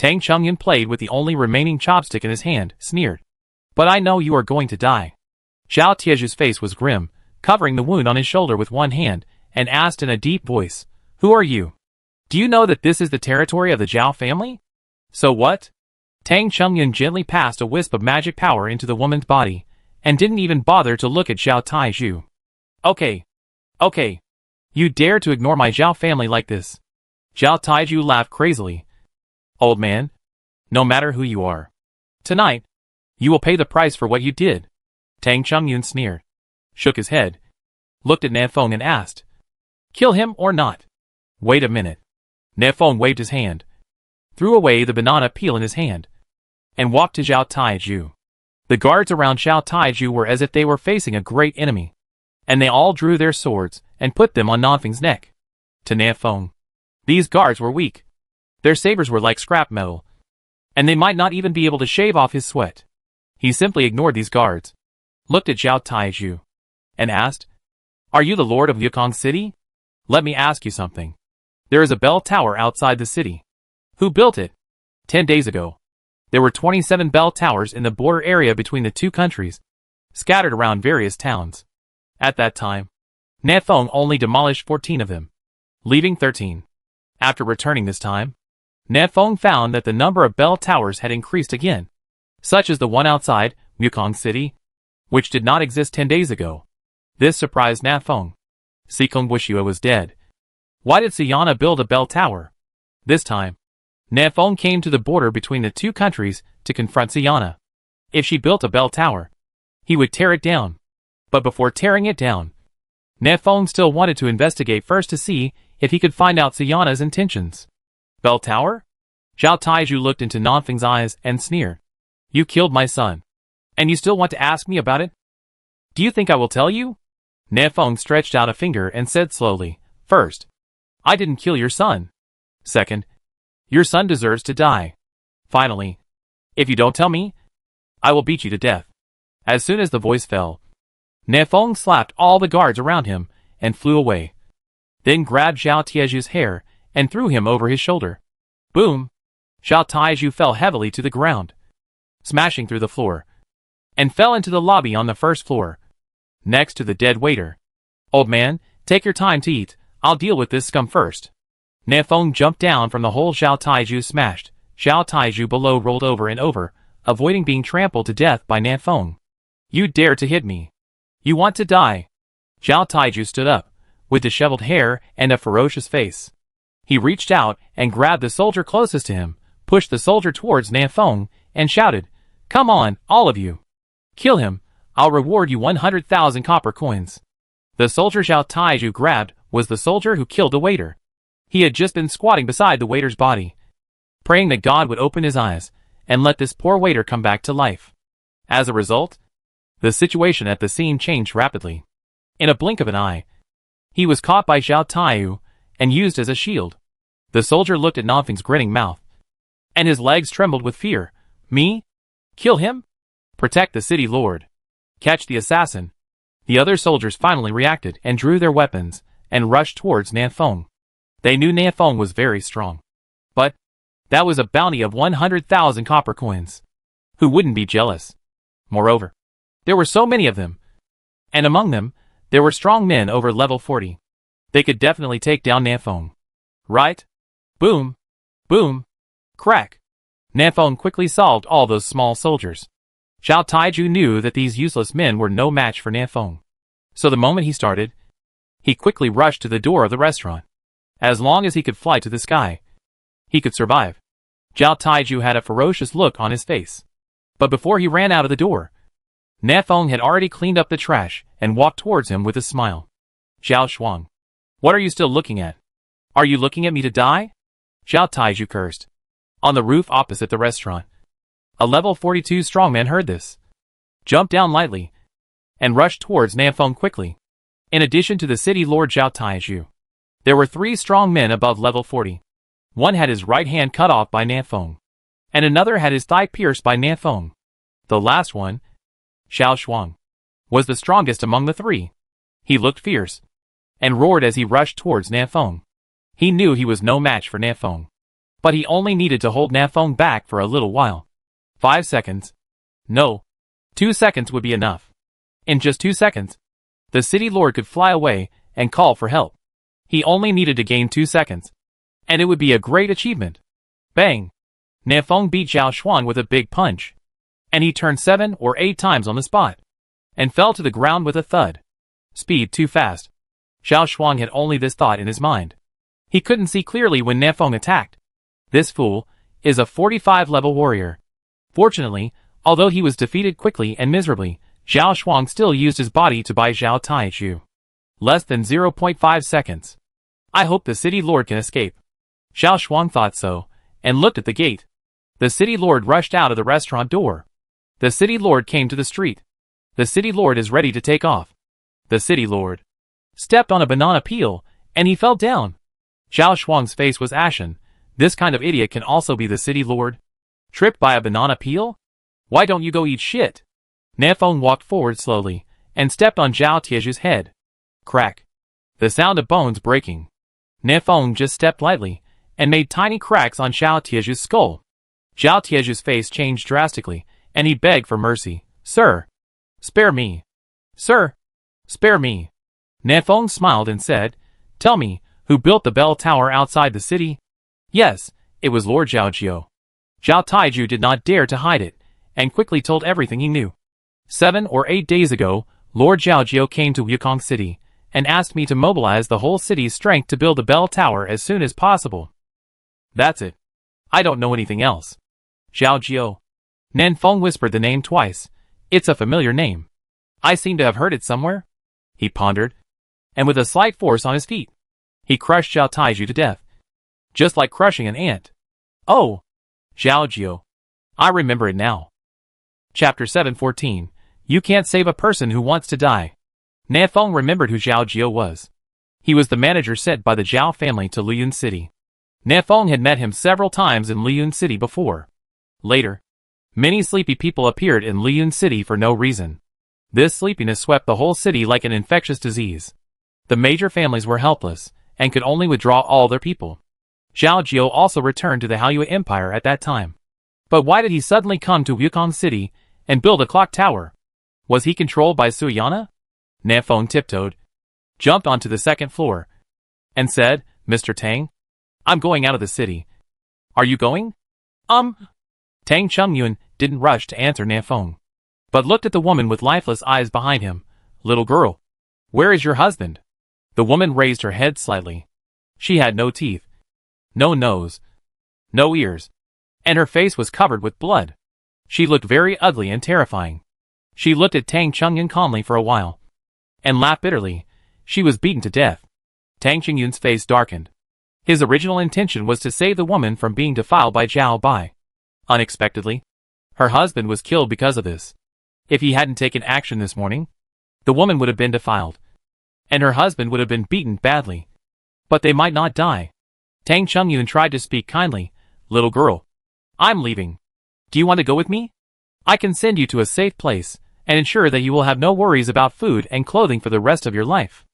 Tang Chungyun played with the only remaining chopstick in his hand, sneered. But I know you are going to die. Zhao Tieju's face was grim, covering the wound on his shoulder with one hand, and asked in a deep voice, Who are you? Do you know that this is the territory of the Zhao family? So what? Tang Chungyun gently passed a wisp of magic power into the woman's body, and didn't even bother to look at Zhao Taiju. Okay. You dare to ignore my Zhao family like this? Zhao Taiju laughed crazily. Old man, no matter who you are, tonight, you will pay the price for what you did. Tang Chungyun sneered, shook his head, looked at Nefeng and asked, Kill him or not? Wait a minute. Nefeng waved his hand, threw away the banana peel in his hand, and walked to Zhao Taiju. The guards around Zhao Taiju were as if they were facing a great enemy, and they all drew their swords and put them on Nanfeng's neck. To Nefeng, these guards were weak. Their sabers were like scrap metal, and they might not even be able to shave off his sweat. He simply ignored these guards, looked at Zhao Taiju, and asked, Are you the lord of Yukong City? Let me ask you something. There is a bell tower outside the city. Who built it? 10 days ago. There were 27 bell towers in the border area between the two countries, scattered around various towns. At that time, Nefeng only demolished 14 of them, leaving 13. After returning this time, Nefeng found that the number of bell towers had increased again, such as the one outside Yukong City, which did not exist 10 days ago. This surprised Nefeng. Sikong Wushua was dead. Why did Siyana build a bell tower? This time, Nefeng came to the border between the two countries to confront Siyana. If she built a bell tower, he would tear it down. But before tearing it down, Nefeng still wanted to investigate first to see if he could find out Siyana's intentions. Bell tower? Zhao Taiju looked into Nanfeng's eyes and sneered. You killed my son, and you still want to ask me about it? Do you think I will tell you? Nefeng stretched out a finger and said slowly, First, I didn't kill your son. Second, your son deserves to die. Finally, if you don't tell me, I will beat you to death. As soon as the voice fell, Nefeng slapped all the guards around him and flew away. Then grabbed Zhao Tieju's hair and threw him over his shoulder. Boom! Zhao Taiju fell heavily to the ground, smashing through the floor, and fell into the lobby on the first floor, next to the dead waiter. Old man, take your time to eat, I'll deal with this scum first. Nefeng jumped down from the hole Zhao Taiju smashed. Zhao Taiju below rolled over and over, avoiding being trampled to death by Nefeng. You dare to hit me. You want to die. Zhao Taiju stood up, with disheveled hair and a ferocious face. He reached out and grabbed the soldier closest to him, pushed the soldier towards Nefeng, and shouted, Come on, all of you. Kill him, I'll reward you 100,000 copper coins. The soldier Zhao Taiju grabbed was the soldier who killed the waiter. He had just been squatting beside the waiter's body, praying that God would open his eyes and let this poor waiter come back to life. As a result, the situation at the scene changed rapidly. In a blink of an eye, he was caught by Zhao Taiju and used as a shield. The soldier looked at Nanfeng's grinning mouth, and his legs trembled with fear. Me? Kill him? Protect the city lord. Catch the assassin. The other soldiers finally reacted and drew their weapons and rushed towards Nefeng. They knew Nefeng was very strong, but that was a bounty of 100,000 copper coins. Who wouldn't be jealous? Moreover, there were so many of them, and among them, there were strong men over level 40. They could definitely take down Nefeng. Right? Boom! Boom! Crack! Nefeng quickly solved all those small soldiers. Zhao Taiju knew that these useless men were no match for Nefeng. So the moment he started, he quickly rushed to the door of the restaurant. As long as he could fly to the sky, he could survive. Zhao Taiju had a ferocious look on his face. But before he ran out of the door, Nefeng had already cleaned up the trash and walked towards him with a smile. Zhao Shuang, what are you still looking at? Are you looking at me to die? Zhao Taiju cursed. On the roof opposite the restaurant, a level 42 strongman heard this, jumped down lightly, and rushed towards Nefeng quickly. In addition to the city lord Zhao Taiju, there were 3 strong men above level 40. One had his right hand cut off by Nefeng, and another had his thigh pierced by Nefeng. The last one, Zhao Shuang, was the strongest among the 3. He looked fierce, and roared as he rushed towards Nefeng. He knew he was no match for Nefeng. But he only needed to hold Nafeng back for a little while. 5 seconds. No. 2 seconds would be enough. In just 2 seconds, the city lord could fly away and call for help. He only needed to gain 2 seconds. And it would be a great achievement. Bang! Nafeng beat Zhao Xuan with a big punch. And he turned 7 or 8 times on the spot. And fell to the ground with a thud. Speed too fast. Zhao Xuan had only this thought in his mind. He couldn't see clearly when Nafeng attacked. This fool is a 45-level warrior. Fortunately, although he was defeated quickly and miserably, Zhao Xuan still used his body to buy Zhao Taiju. Less than 0.5 seconds. I hope the city lord can escape. Zhao Xuan thought so, and looked at the gate. The city lord rushed out of the restaurant door. The city lord came to the street. The city lord is ready to take off. The city lord stepped on a banana peel, and he fell down. Zhao Xuan's face was ashen. This kind of idiot can also be the city lord? Tripped by a banana peel? Why don't you go eat shit? Nafeng walked forward slowly, and stepped on Zhao Tieju's head. Crack. The sound of bones breaking. Nafeng just stepped lightly, and made tiny cracks on Zhao Tieju's skull. Zhao Tieju's face changed drastically, and he begged for mercy. Sir, spare me. Sir, spare me. Nafeng smiled and said, Tell me, who built the bell tower outside the city? Yes, it was Lord Zhaojiu. Zhao Taiju did not dare to hide it, and quickly told everything he knew. 7 or 8 days ago, Lord Zhaojiu came to Wukong City, and asked me to mobilize the whole city's strength to build a bell tower as soon as possible. That's it. I don't know anything else. Zhaojiu. Nafeng whispered the name twice. It's a familiar name. I seem to have heard it somewhere. He pondered. And with a slight force on his feet, he crushed Zhao Taiju to death. Just like crushing an ant. Oh! Zhaojiu. I remember it now. Chapter 714. You can't save a person who wants to die. Nafeng remembered who Zhaojiu was. He was the manager sent by the Zhao family to Liyun City. Nafeng had met him several times in Liyun City before. Later, many sleepy people appeared in Liyun City for no reason. This sleepiness swept the whole city like an infectious disease. The major families were helpless, and could only withdraw all their people. Zhaojiu also returned to the Haoyue Empire at that time. But why did he suddenly come to Wukong City and build a clock tower? Was he controlled by Suyana? Nafeng tiptoed, jumped onto the second floor, and said, Mr. Tang, I'm going out of the city. Are you going? Tang Chengyun didn't rush to answer Nafeng, but looked at the woman with lifeless eyes behind him. Little girl, where is your husband? The woman raised her head slightly. She had no teeth, no nose, no ears, and her face was covered with blood. She looked very ugly and terrifying. She looked at Tang Chengyun calmly for a while, and laughed bitterly. She was beaten to death. Tang Chengyun's face darkened. His original intention was to save the woman from being defiled by Zhao Bai. Unexpectedly, her husband was killed because of this. If he hadn't taken action this morning, the woman would have been defiled, and her husband would have been beaten badly. But they might not die. Tang Chengyun tried to speak kindly. Little girl, I'm leaving. Do you want to go with me? I can send you to a safe place, and ensure that you will have no worries about food and clothing for the rest of your life.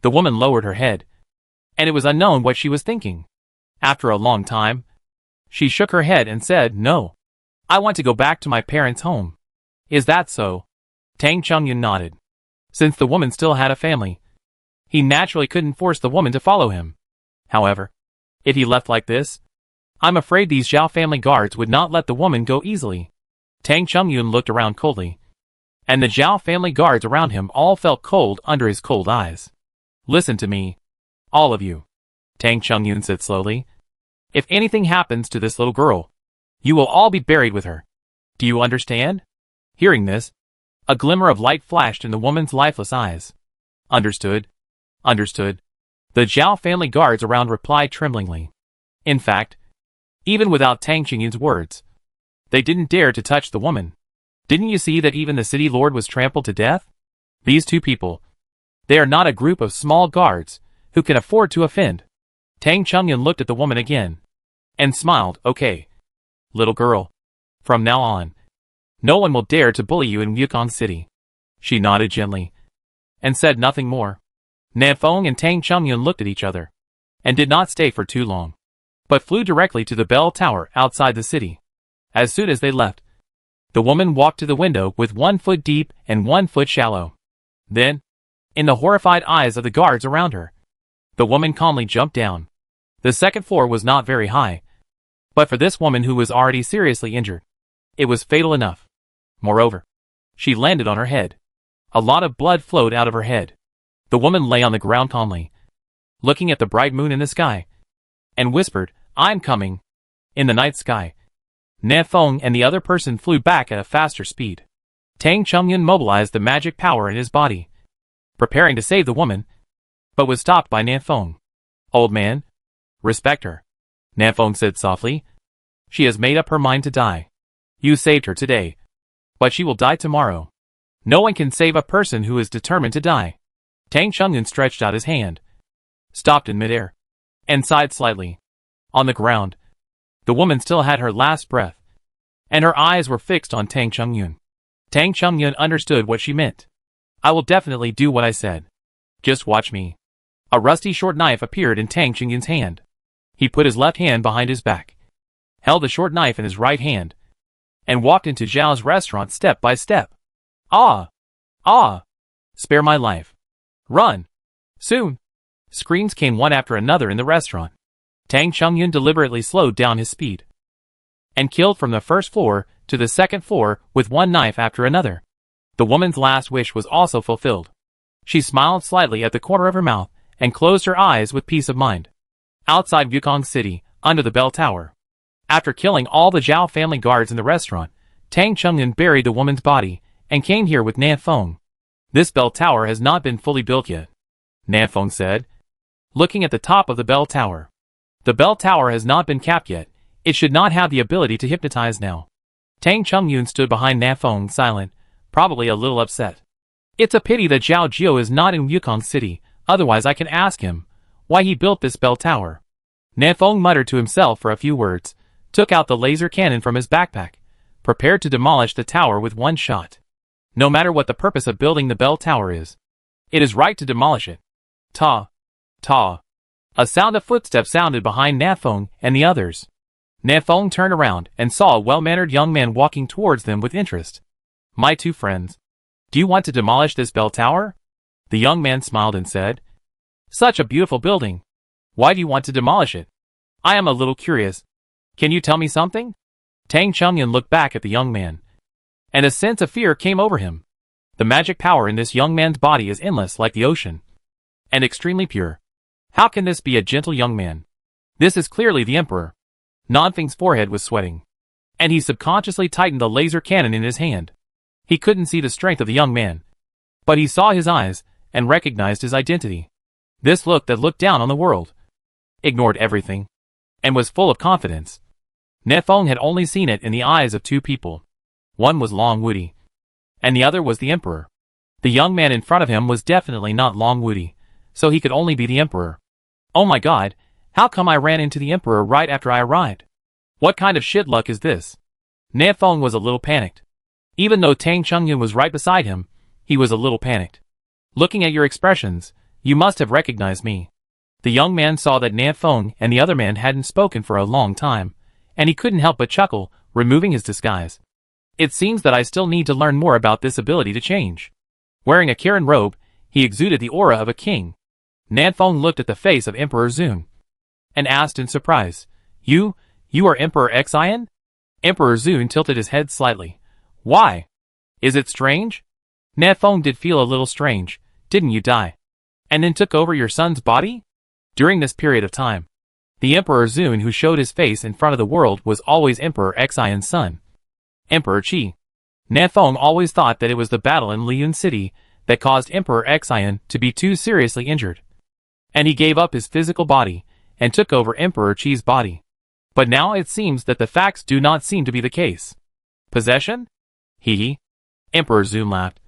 The woman lowered her head, and it was unknown what she was thinking. After a long time, she shook her head and said, No. I want to go back to my parents' home. Is that so? Tang Chengyun nodded. Since the woman still had a family, he naturally couldn't force the woman to follow him. However, if he left like this, I'm afraid these Zhao family guards would not let the woman go easily. Tang Chengyun looked around coldly, and the Zhao family guards around him all felt cold under his cold eyes. Listen to me, all of you, Tang Chengyun said slowly. If anything happens to this little girl, you will all be buried with her. Do you understand? Hearing this, a glimmer of light flashed in the woman's lifeless eyes. Understood. Understood. The Zhao family guards around replied tremblingly. In fact, even without Tang Chengyun's words, they didn't dare to touch the woman. Didn't you see that even the city lord was trampled to death? These two people, they are not a group of small guards who can afford to offend. Tang Chengyun looked at the woman again, and smiled. Okay, little girl, from now on, no one will dare to bully you in Wukong City. She nodded gently, and said nothing more. Nafeng and Tang Chengyun looked at each other, and did not stay for too long. but flew directly to the bell tower outside the city. As soon as they left, the woman walked to the window with 1 foot deep and 1 foot shallow. Then, in the horrified eyes of the guards around her, the woman calmly jumped down. The second floor was not very high, but for this woman who was already seriously injured, it was fatal enough. Moreover, she landed on her head. A lot of blood flowed out of her head. The woman lay on the ground calmly, looking at the bright moon in the sky, and whispered, "I'm coming." In the night sky, Na Feng and the other person flew back at a faster speed. Tang Chongyun mobilized the magic power in his body, preparing to save the woman, but was stopped by Na Feng. "Old man, respect her," Na Feng said softly. "She has made up her mind to die. You saved her today, but she will die tomorrow. No one can save a person who is determined to die." Tang Chongyun stretched out his hand, stopped in midair, and sighed slightly. On the ground, the woman still had her last breath, and her eyes were fixed on Tang Chongyun. Tang Chongyun understood what she meant. "I will definitely do what I said. Just watch me." A rusty short knife appeared in Tang Chongyun's hand. He put his left hand behind his back, held the short knife in his right hand, and walked into Zhao's restaurant step by step. "Ah! Ah! Spare my life! Run! Soon!" Screams came one after another in the restaurant. Tang Chongyun deliberately slowed down his speed, and killed from the first floor to the second floor with one knife after another. The woman's last wish was also fulfilled. She smiled slightly at the corner of her mouth, and closed her eyes with peace of mind. Outside Wukong City, under the bell tower, after killing all the Zhao family guards in the restaurant, Tang Chongyun buried the woman's body, and came here with Na Feng. "This bell tower has not been fully built yet," Na Feng said, looking at the top of the bell tower. "The bell tower has not been capped yet. It should not have the ability to hypnotize now." Tang Chongyun stood behind Na Feng, silent, probably a little upset. "It's a pity that Zhao Jiu is not in Wukong City, otherwise I can ask him why he built this bell tower." Na Feng muttered to himself for a few words, took out the laser cannon from his backpack, prepared to demolish the tower with one shot. No matter what the purpose of building the bell tower is, it is right to demolish it. Ta! Ta! A sound of footsteps sounded behind Na Feng and the others. Na Feng turned around and saw a well-mannered young man walking towards them with interest. "My two friends. Do you want to demolish this bell tower?" The young man smiled and said, "Such a beautiful building. Why do you want to demolish it? I am a little curious. Can you tell me something?" Tang Chongyun looked back at the young man, and a sense of fear came over him. The magic power in this young man's body is endless like the ocean, and extremely pure. How can this be a gentle young man? This is clearly the Emperor. Nanfeng's forehead was sweating, and he subconsciously tightened the laser cannon in his hand. He couldn't see the strength of the young man, but he saw his eyes and recognized his identity. This look that looked down on the world, ignored everything, and was full of confidence. Na Feng had only seen it in the eyes of two people. One was Long Woody, and the other was the Emperor. The young man in front of him was definitely not Long Woody, so he could only be the Emperor. "Oh my god, how come I ran into the Emperor right after I arrived? What kind of shit luck is this?" Na Feng was a little panicked. Even though Tang Chongyun was right beside him, he was a little panicked. "Looking at your expressions, you must have recognized me." The young man saw that Na Feng and the other man hadn't spoken for a long time, and he couldn't help but chuckle, removing his disguise. "It seems that I still need to learn more about this ability to change." Wearing a Kirin robe, he exuded the aura of a king. Na Feng looked at the face of Emperor Zun, and asked in surprise, You are Emperor Xian?" Emperor Zun tilted his head slightly. "Why? Is it strange?" "Na Feng did feel a little strange. Didn't you die, and then took over your son's body?" During this period of time, the Emperor Zun who showed his face in front of the world was always Emperor Xian's son, Emperor Qi. Na Feng always thought that it was the battle in Liyun City that caused Emperor Xian to be too seriously injured, and he gave up his physical body and took over Emperor Qi's body. But now it seems that the facts do not seem to be the case. "Possession? Hee." Emperor Zun laughed.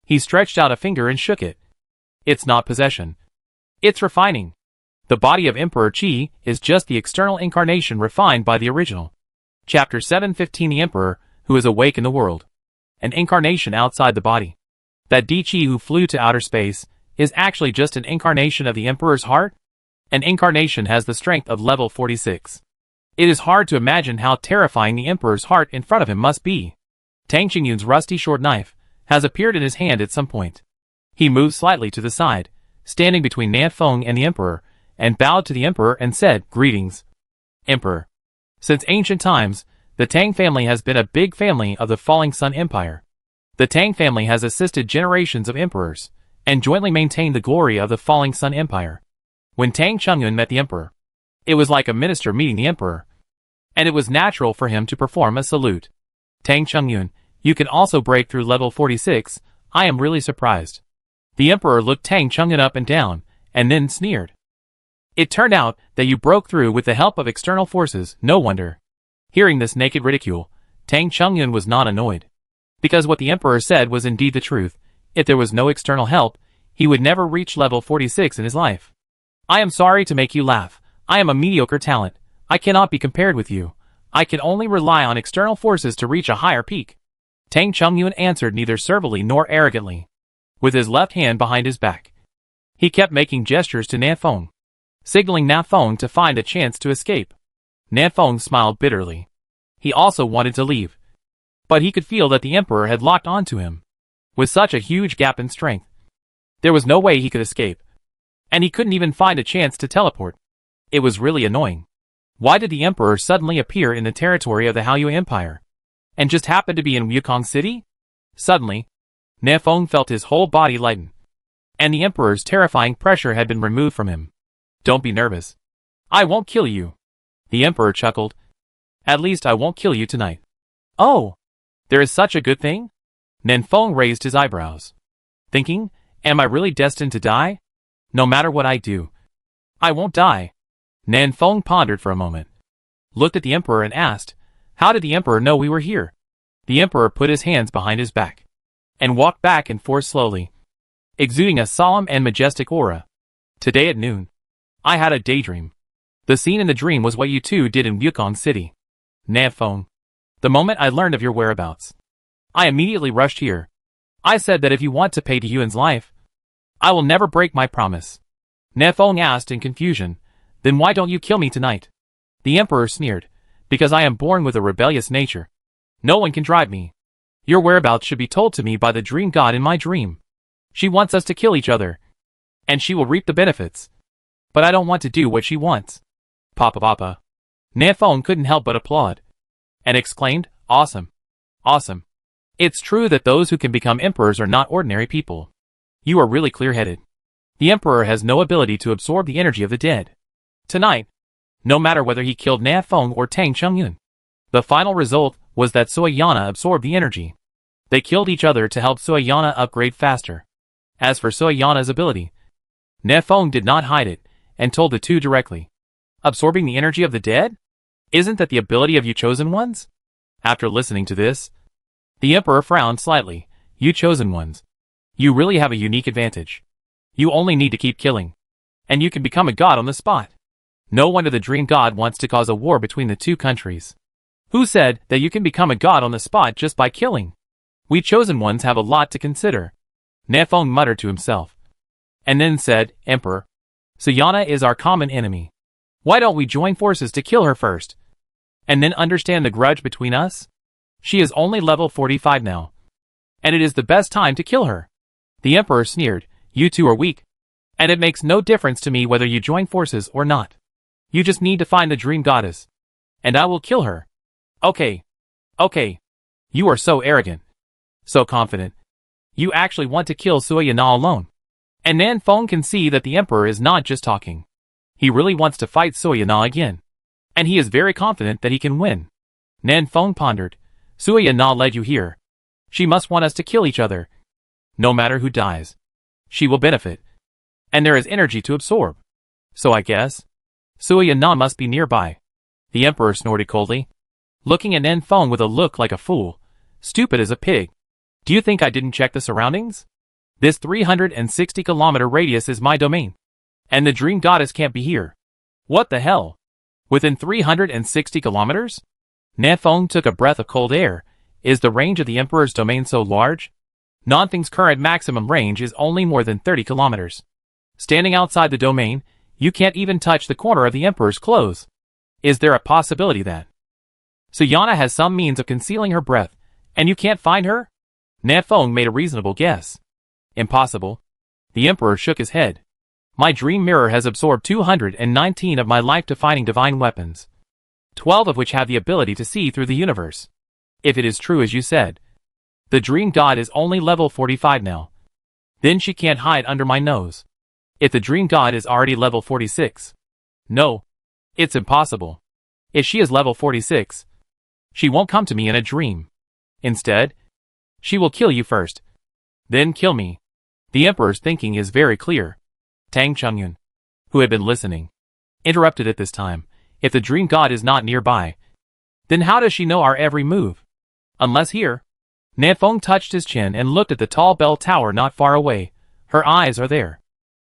He stretched out a finger and shook it. "It's not possession. It's refining. The body of Emperor Qi is just the external incarnation refined by the original." Chapter 715 The Emperor, who is awake in the world. An incarnation outside the body. That Di Qi who flew to outer space is actually just an incarnation of the Emperor's heart? An incarnation has the strength of level 46. It is hard to imagine how terrifying the Emperor's heart in front of him must be. Tang Qingyun's rusty short knife has appeared in his hand at some point. He moved slightly to the side, standing between Nan Feng and the Emperor, and bowed to the Emperor and said, "Greetings, Emperor. Since ancient times, the Tang family has been a big family of the Falling Sun Empire. The Tang family has assisted generations of emperors, and jointly maintained the glory of the Falling Sun Empire." When Tang Qingyun met the Emperor, it was like a minister meeting the Emperor, and it was natural for him to perform a salute. "Tang Qingyun, you can also break through level 46, I am really surprised." The Emperor looked Tang Qingyun up and down, and then sneered. "It turned out that you broke through with the help of external forces, no wonder." Hearing this naked ridicule, Tang Qingyun was not annoyed. Because what the Emperor said was indeed the truth. If there was no external help, he would never reach level 46 in his life. "I am sorry to make you laugh. I am a mediocre talent. I cannot be compared with you. I can only rely on external forces to reach a higher peak." Tang Qingyun answered neither servilely nor arrogantly. With his left hand behind his back, he kept making gestures to Nan Feng, signaling Nan Feng to find a chance to escape. Nan Feng smiled bitterly. He also wanted to leave, but he could feel that the Emperor had locked onto him. With such a huge gap in strength, there was no way he could escape. And he couldn't even find a chance to teleport. It was really annoying. Why did the Emperor suddenly appear in the territory of the Haoyue Empire, and just happen to be in Wukong City? Suddenly, Nan Feng felt his whole body lighten, and the Emperor's terrifying pressure had been removed from him. "Don't be nervous. I won't kill you." The Emperor chuckled. "At least I won't kill you tonight." "Oh, there is such a good thing?" Nan Feng raised his eyebrows, thinking, "Am I really destined to die? No matter what I do, I won't die." Nan Feng pondered for a moment, looked at the Emperor and asked, "How did the Emperor know we were here?" The Emperor put his hands behind his back and walked back and forth slowly, exuding a solemn and majestic aura. "Today at noon, I had a daydream. The scene in the dream was what you two did in Wukong City. Nan Feng, the moment I learned of your whereabouts, I immediately rushed here. I said that if you want to pay to Yuan's life, I will never break my promise." Nan Feng asked in confusion, "Then why don't you kill me tonight?" The Emperor sneered, "Because I am born with a rebellious nature. No one can drive me. Your whereabouts should be told to me by the dream god in my dream. She wants us to kill each other, and she will reap the benefits. But I don't want to do what she wants." Papa. Nan Feng couldn't help but applaud, and exclaimed, "Awesome. Awesome. It's true that those who can become emperors are not ordinary people. You are really clear-headed. The Emperor has no ability to absorb the energy of the dead. Tonight, no matter whether he killed Nan Feng or Tang Qingyun, the final result was that Soyana absorbed the energy. They killed each other to help Soyana upgrade faster. As for Soyana's ability, Nan Feng did not hide it, and told the two directly. Absorbing the energy of the dead? Isn't that the ability of you chosen ones?" After listening to this, the Emperor frowned slightly. "You chosen ones. You really have a unique advantage. You only need to keep killing, and you can become a god on the spot. No wonder the dream god wants to cause a war between the two countries. Who said that you can become a god on the spot just by killing? We chosen ones have a lot to consider." Nan Feng muttered to himself, and then said, "Emperor, Soyana is our common enemy. Why don't we join forces to kill her first, and then understand the grudge between us? She is only level 45 now, and it is the best time to kill her." The Emperor sneered, "You two are weak, and it makes no difference to me whether you join forces or not. You just need to find the dream goddess, and I will kill her." Okay. You are so arrogant, so confident. You actually want to kill Soyana alone. And Nan Feng can see that the Emperor is not just talking. He really wants to fight Soyana again, and he is very confident that he can win. Nan Feng pondered, "Soyana led you here. She must want us to kill each other. No matter who dies, she will benefit, and there is energy to absorb. So I guess Soyana must be nearby." The Emperor snorted coldly, looking at Nan Feng with a look like a fool. "Stupid as a pig. Do you think I didn't check the surroundings? This 360-kilometer radius is my domain, and the dream goddess can't be here. What the hell? Within 360 kilometers? Nan Feng took a breath of cold air. Is the range of the Emperor's domain so large? Nanfeng's current maximum range is only more than 30 kilometers. Standing outside the domain, You can't even touch the corner of the Emperor's clothes. Is there a possibility that Suyana has some means of concealing her breath, and you can't find her? Nanfeng made a reasonable guess. Impossible. The Emperor shook his head. My dream mirror has absorbed 219 of my life-defining divine weapons, 12 of which have the ability to see through the universe. If it is true as you said, the dream god is only level 45 now. Then she can't hide under my nose. If the dream god is already level 46. No. It's impossible. If she is level 46, she won't come to me in a dream. Instead, she will kill you first. Then kill me. The Emperor's thinking is very clear. Tang Chungyun, who had been listening, interrupted at this time. If the dream god is not nearby, then how does she know our every move? Unless here. Nanfeng touched his chin and looked at the tall bell tower not far away. Her eyes are there.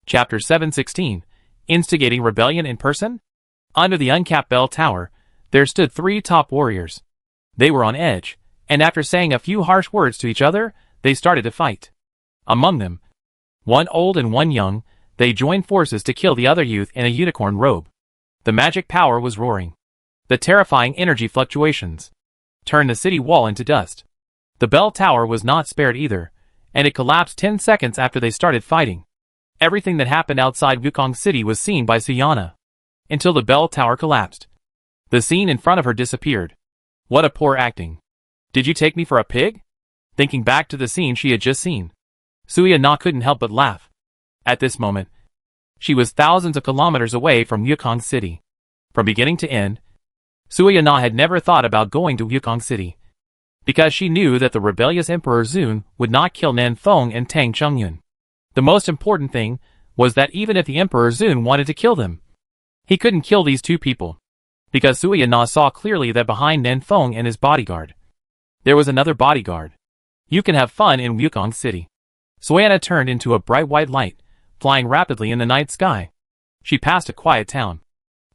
Chapter 716. Instigating rebellion in person? Under the uncapped bell tower, there stood 3 top warriors. They were on edge, and after saying a few harsh words to each other, they started to fight. Among them, one old and one young, they joined forces to kill the other youth in a unicorn robe. The magic power was roaring. The terrifying energy fluctuations turned the city wall into dust. The bell tower was not spared either, and it collapsed 10 seconds after they started fighting. Everything that happened outside Wukong City was seen by Suyana, until the bell tower collapsed. The scene in front of her disappeared. What a poor acting. Did you take me for a pig? Thinking back to the scene she had just seen, Suyana couldn't help but laugh. At this moment, she was thousands of kilometers away from Wukong City. From beginning to end, Suyana had never thought about going to Wukong City, because she knew that the rebellious Emperor Zun would not kill Nanfeng and Tang Chungyun. The most important thing was that even if the Emperor Zun wanted to kill them, he couldn't kill these 2 people, because Suyana saw clearly that behind Nanfeng and his bodyguard, there was another bodyguard. You can have fun in Wukong City. Suyana turned into a bright white light, flying rapidly in the night sky. She passed a quiet town.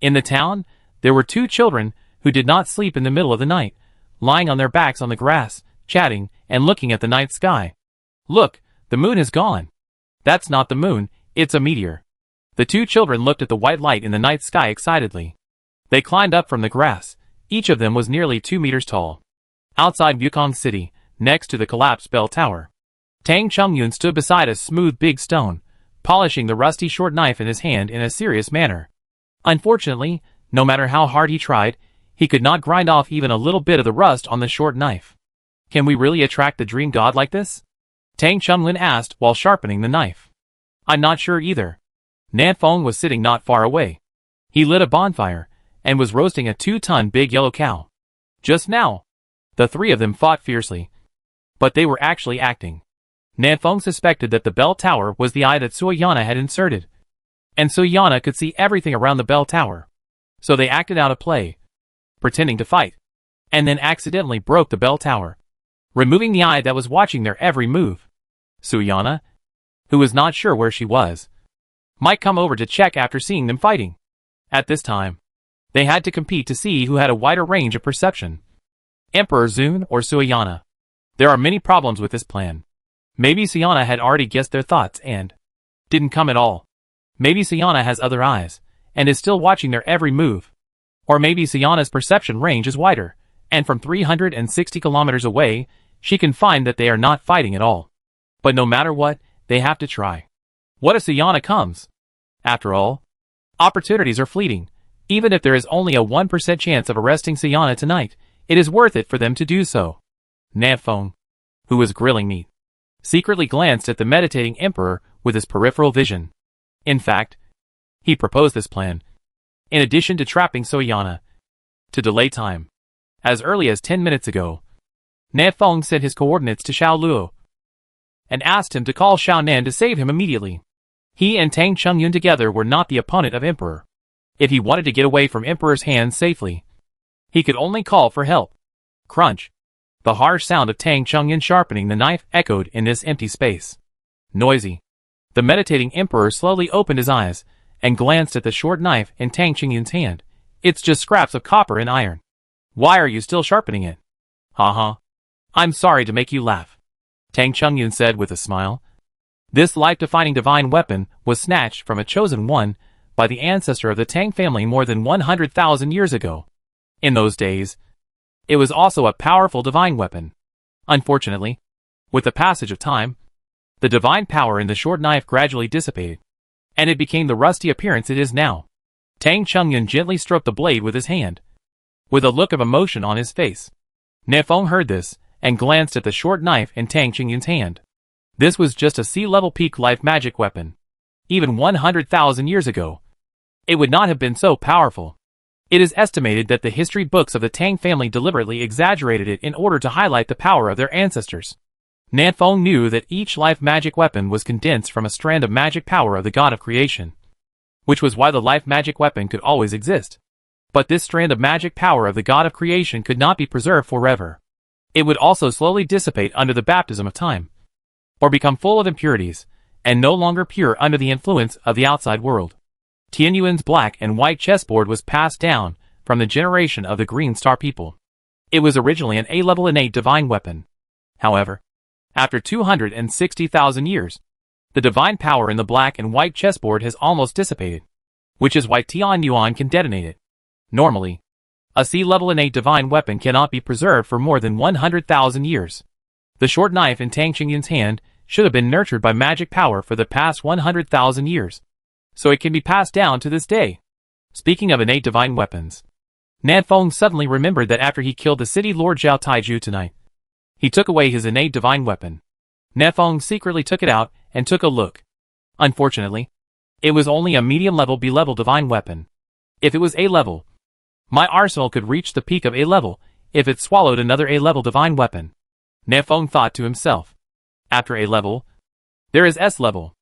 In the town, there were 2 children who did not sleep in the middle of the night, lying on their backs on the grass, chatting, and looking at the night sky. Look, the moon has gone. That's not the moon, it's a meteor. The 2 children looked at the white light in the night sky excitedly. They climbed up from the grass. Each of them was nearly 2 meters tall. Outside Wukong City, next to the collapsed bell tower, Tang Chungyun stood beside a smooth big stone, polishing the rusty short knife in his hand in a serious manner. Unfortunately, no matter how hard he tried, he could not grind off even a little bit of the rust on the short knife. Can we really attract the dream god like this? Tang Chungyun asked while sharpening the knife. I'm not sure either. Nanfeng was sitting not far away. He lit a bonfire, and was roasting a 2-ton big yellow cow. Just now, the 3 of them fought fiercely. But they were actually acting. Nanfeng suspected that the bell tower was the eye that Suyana had inserted, and Suyana could see everything around the bell tower. So they acted out a play, pretending to fight, and then accidentally broke the bell tower, removing the eye that was watching their every move. Suyana, who was not sure where she was, might come over to check after seeing them fighting. At this time, they had to compete to see who had a wider range of perception, Emperor Zun or Suyana. There are many problems with this plan. Maybe Suyana had already guessed their thoughts and didn't come at all. Maybe Suyana has other eyes, and is still watching their every move. Or maybe Suyana's perception range is wider, and from 360 kilometers away, she can find that they are not fighting at all. But no matter what, they have to try. What if Suyana comes? After all, opportunities are fleeting. Even if there is only a 1% chance of arresting Suyana tonight, it is worth it for them to do so. Nanfeng, who was grilling meat, secretly glanced at the meditating emperor with his peripheral vision. In fact, he proposed this plan, in addition to trapping Suyana, to delay time. As early as 10 minutes ago, Nanfeng sent his coordinates to Xiao Luo and asked him to call Xiao Nan to save him immediately. He and Tang Chungyun together were not the opponent of Emperor. If he wanted to get away from Emperor's hands safely, he could only call for help. Crunch. The harsh sound of Tang Chungyun sharpening the knife echoed in this empty space. Noisy. The meditating Emperor slowly opened his eyes and glanced at the short knife in Tang Chungyun's hand. It's just scraps of copper and iron. Why are you still sharpening it? Ha. I'm sorry to make you laugh, Tang Chungyun said with a smile. This life-defining divine weapon was snatched from a chosen one by the ancestor of the Tang family more than 100,000 years ago. In those days, it was also a powerful divine weapon. Unfortunately, with the passage of time, the divine power in the short knife gradually dissipated, and it became the rusty appearance it is now. Tang Chongyun gently stroked the blade with his hand, with a look of emotion on his face. Nefeng heard this, and glanced at the short knife in Tang Chongyun's hand. This was just a sea-level peak life magic weapon. Even 100,000 years ago, it would not have been so powerful. It is estimated that the history books of the Tang family deliberately exaggerated it in order to highlight the power of their ancestors. Nefeng knew that each life magic weapon was condensed from a strand of magic power of the god of creation, which was why the life magic weapon could always exist. But this strand of magic power of the god of creation could not be preserved forever. It would also slowly dissipate under the baptism of time, or become full of impurities, and no longer pure under the influence of the outside world. Tianyuan's black and white chessboard was passed down from the generation of the Green Star people. It was originally an A-level innate divine weapon. However, after 260,000 years, the divine power in the black and white chessboard has almost dissipated, which is why Tianyuan can detonate it. Normally, a C-level innate divine weapon cannot be preserved for more than 100,000 years. The short knife in Tang Chongyun's hand should have been nurtured by magic power for the past 100,000 years, so it can be passed down to this day. Speaking of innate divine weapons, Nefeng suddenly remembered that after he killed the city lord Zhao Taiju tonight, he took away his innate divine weapon. Nefeng secretly took it out and took a look. Unfortunately, it was only a medium-level B-level divine weapon. If it was A-level, my arsenal could reach the peak of A-level if it swallowed another A-level divine weapon. Nefeng thought to himself. After A-level, there is S-level.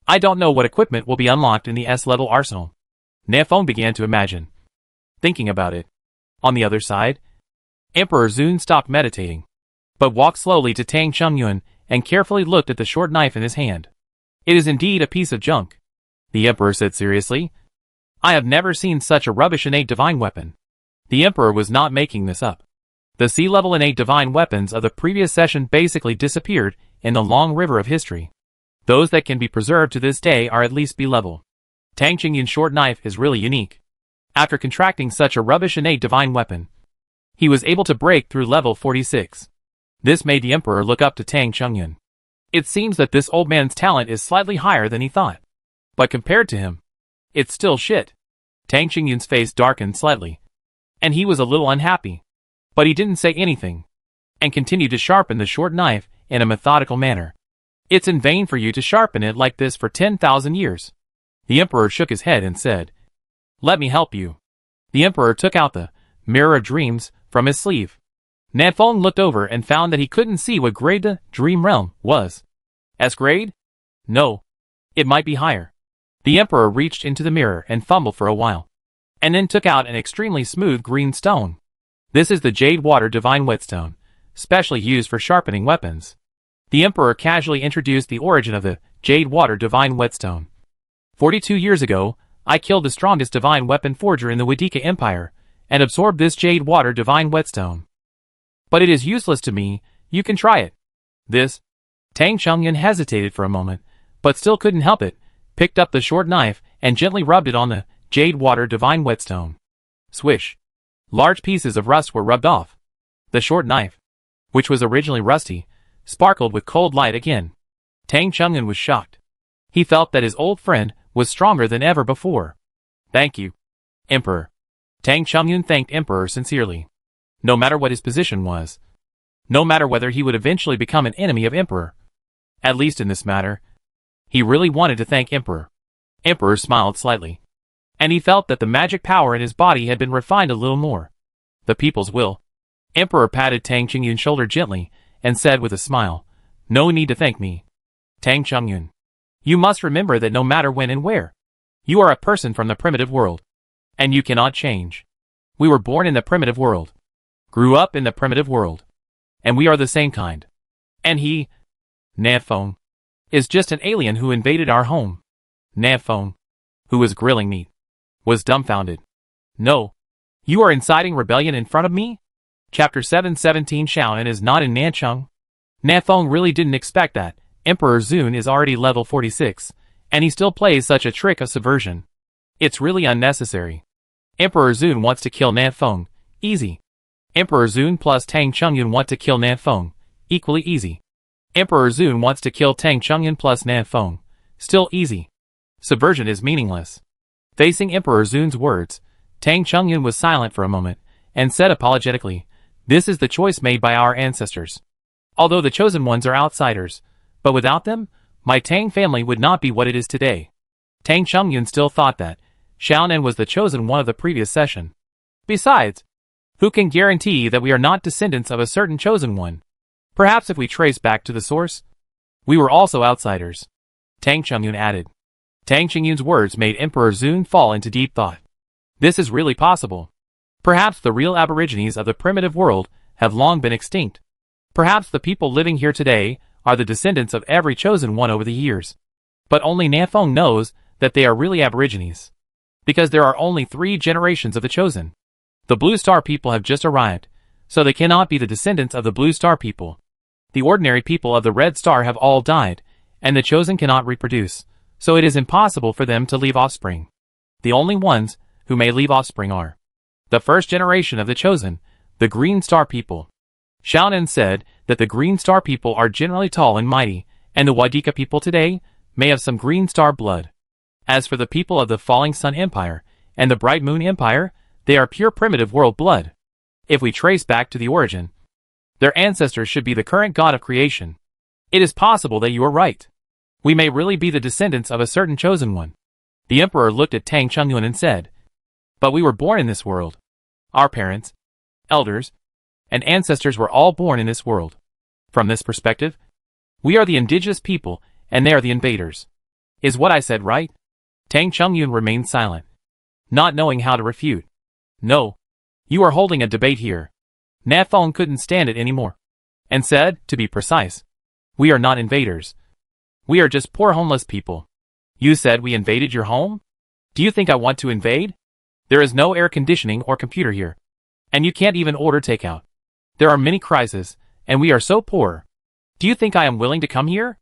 I don't know what equipment will be unlocked in the S-level arsenal. Nefeng began to imagine. Thinking about it. On the other side, Emperor Zun stopped meditating, but walked slowly to Tang Chongyun and carefully looked at the short knife in his hand. It is indeed a piece of junk, the Emperor said seriously. I have never seen such a rubbish innate divine weapon. The Emperor was not making this up. The C-level innate divine weapons of the previous session basically disappeared in the long river of history. Those that can be preserved to this day are at least B-level. Tang Chongyun's short knife is really unique. After contracting such a rubbish innate divine weapon, he was able to break through level 46. This made the Emperor look up to Tang Chongyun. It seems that this old man's talent is slightly higher than he thought. But compared to him, it's still shit. Tang Chongyun's face darkened slightly, and he was a little unhappy. But he didn't say anything, and continued to sharpen the short knife in a methodical manner. It's in vain for you to sharpen it like this for 10,000 years. The Emperor shook his head and said, Let me help you. The Emperor took out the Mirror of Dreams from his sleeve. Nefeng looked over and found that he couldn't see what grade the Dream Realm was. S grade? No. It might be higher. The Emperor reached into the mirror and fumbled for a while, and then took out an extremely smooth green stone. This is the Jade Water Divine Whetstone, specially used for sharpening weapons. The Emperor casually introduced the origin of the Jade Water Divine Whetstone. 42 years ago, I killed the strongest divine weapon forger in the Wadika Empire, and absorbed this Jade Water Divine Whetstone. But it is useless to me, you can try it. This. Tang Chongyun hesitated for a moment, but still couldn't help it, picked up the short knife, and gently rubbed it on the Jade Water Divine Whetstone. Swish. Large pieces of rust were rubbed off. The short knife, which was originally rusty, sparkled with cold light again. Tang Chongyun was shocked. He felt that his old friend was stronger than ever before. Thank you, Emperor. Tang Chongyun thanked Emperor sincerely. No matter what his position was. No matter whether he would eventually become an enemy of Emperor. At least in this matter, he really wanted to thank Emperor. Emperor smiled slightly, and he felt that the magic power in his body had been refined a little more. The people's will. Emperor patted Tang Chongyun's shoulder gently, and said with a smile, No need to thank me. Tang Chongyun, you must remember that no matter when and where, you are a person from the primitive world, and you cannot change. We were born in the primitive world, grew up in the primitive world, and we are the same kind. And he, Nefeng, is just an alien who invaded our home. Nefeng, who was grilling meat, was dumbfounded. No. You are inciting rebellion in front of me? Chapter 717 Shaonan is not in Nancheng. Nefeng really didn't expect that. Emperor Zun is already level 46, and he still plays such a trick of subversion. It's really unnecessary. Emperor Zun wants to kill Nanfeng. Easy. Emperor Zun plus Tang Chongyun want to kill Nanfeng. Equally easy. Emperor Zun wants to kill Tang Chongyun plus Nanfeng. Still easy. Subversion is meaningless. Facing Emperor Zun's words, Tang Chongyun was silent for a moment, and said apologetically, "This is the choice made by our ancestors. Although the chosen ones are outsiders, but without them, my Tang family would not be what it is today." Tang Chongyun still thought that Xiaonan was the chosen one of the previous session. Besides, who can guarantee that we are not descendants of a certain chosen one? Perhaps if we trace back to the source, we were also outsiders. Tang Chongyun added. Tang Chongyun's words made Emperor Zun fall into deep thought. This is really possible. Perhaps the real aborigines of the primitive world have long been extinct. Perhaps the people living here today are the descendants of every chosen one over the years. But only Nanfeng knows that they are really aborigines. Because there are only 3 generations of the chosen. The Blue Star people have just arrived, so they cannot be the descendants of the Blue Star people. The ordinary people of the Red Star have all died, and the chosen cannot reproduce, so it is impossible for them to leave offspring. The only ones who may leave offspring are the first generation of the chosen, the Green Star people. Xiaonan said that the Green Star people are generally tall and mighty, and the Wadika people today may have some Green Star blood. As for the people of the Falling Sun Empire and the Bright Moon Empire, they are pure primitive world blood. If we trace back to the origin, their ancestors should be the current god of creation. It is possible that you are right. We may really be the descendants of a certain chosen one. The emperor looked at Tang Chongyun and said, "But we were born in this world. Our parents, elders, and ancestors were all born in this world. From this perspective, we are the indigenous people, and they are the invaders. Is what I said right?" Tang Chongyun remained silent, not knowing how to refute. "No. You are holding a debate here." Nanfeng couldn't stand it anymore, and said, to be precise, "We are not invaders. We are just poor homeless people. You said we invaded your home? Do you think I want to invade? There is no air conditioning or computer here. And you can't even order takeout. There are many crises, and we are so poor. Do you think I am willing to come here?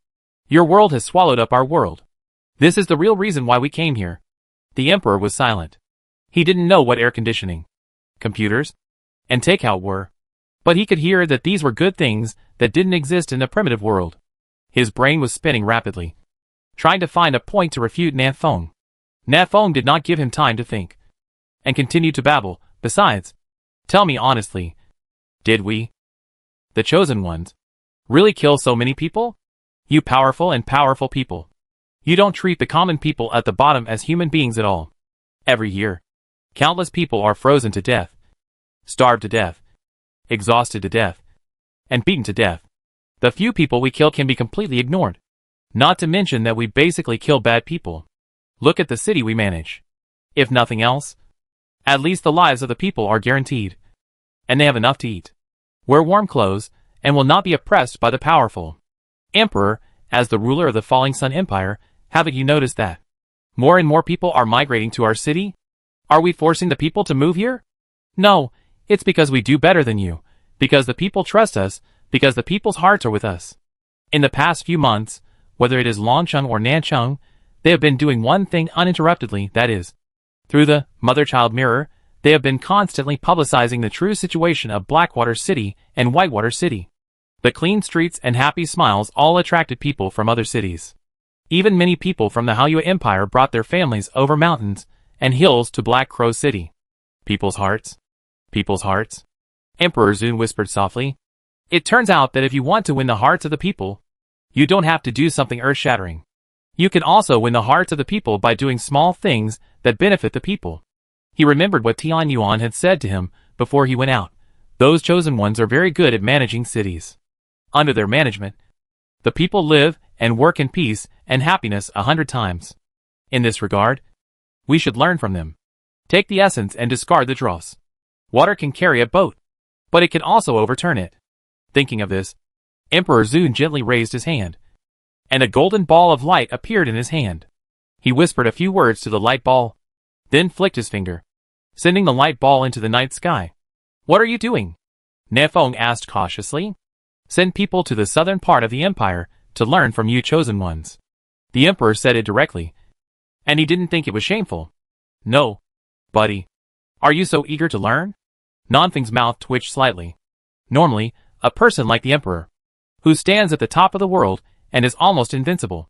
Your world has swallowed up our world. This is the real reason why we came here." The emperor was silent. He didn't know what air conditioning, computers, and takeout were, but he could hear that these were good things that didn't exist in the primitive world. His brain was spinning rapidly, trying to find a point to refute Nanfeng. Nanfeng did not give him time to think, and continued to babble. "Besides, tell me honestly, did we, the chosen ones, really kill so many people? You powerful and powerful people. You don't treat the common people at the bottom as human beings at all. Every year, countless people are frozen to death, starved to death, exhausted to death, and beaten to death. The few people we kill can be completely ignored. Not to mention that we basically kill bad people. Look at the city we manage. If nothing else, at least the lives of the people are guaranteed. And they have enough to eat, wear warm clothes, and will not be oppressed by the powerful. Emperor, as the ruler of the Falling Sun Empire, haven't you noticed that more and more people are migrating to our city? Are we forcing the people to move here? No, it's because we do better than you, because the people trust us, because the people's hearts are with us. In the past few months, whether it is Longcheng or Nancheng, they have been doing one thing uninterruptedly, that is, through the mother-child mirror, they have been constantly publicizing the true situation of Blackwater City and Whitewater City. The clean streets and happy smiles all attracted people from other cities. Even many people from the Haoyue Empire brought their families over mountains and hills to Black Crow City. People's hearts? People's hearts? Emperor Zun whispered softly. It turns out that if you want to win the hearts of the people, you don't have to do something earth-shattering. You can also win the hearts of the people by doing small things that benefit the people. He remembered what Tian Yuan had said to him before he went out. Those chosen ones are very good at managing cities. Under their management, the people live and work in peace and happiness 100 times. In this regard, we should learn from them. Take the essence and discard the dross. Water can carry a boat, but it can also overturn it. Thinking of this, Emperor Zun gently raised his hand, and a golden ball of light appeared in his hand. He whispered a few words to the light ball, then flicked his finger, sending the light ball into the night sky. What are you doing? Nanfeng asked cautiously. Send people to the southern part of the empire to learn from you chosen ones. The emperor said it directly, and he didn't think it was shameful. No. Buddy. Are you so eager to learn? Nanfeng's mouth twitched slightly. Normally, a person like the Emperor, who stands at the top of the world and is almost invincible,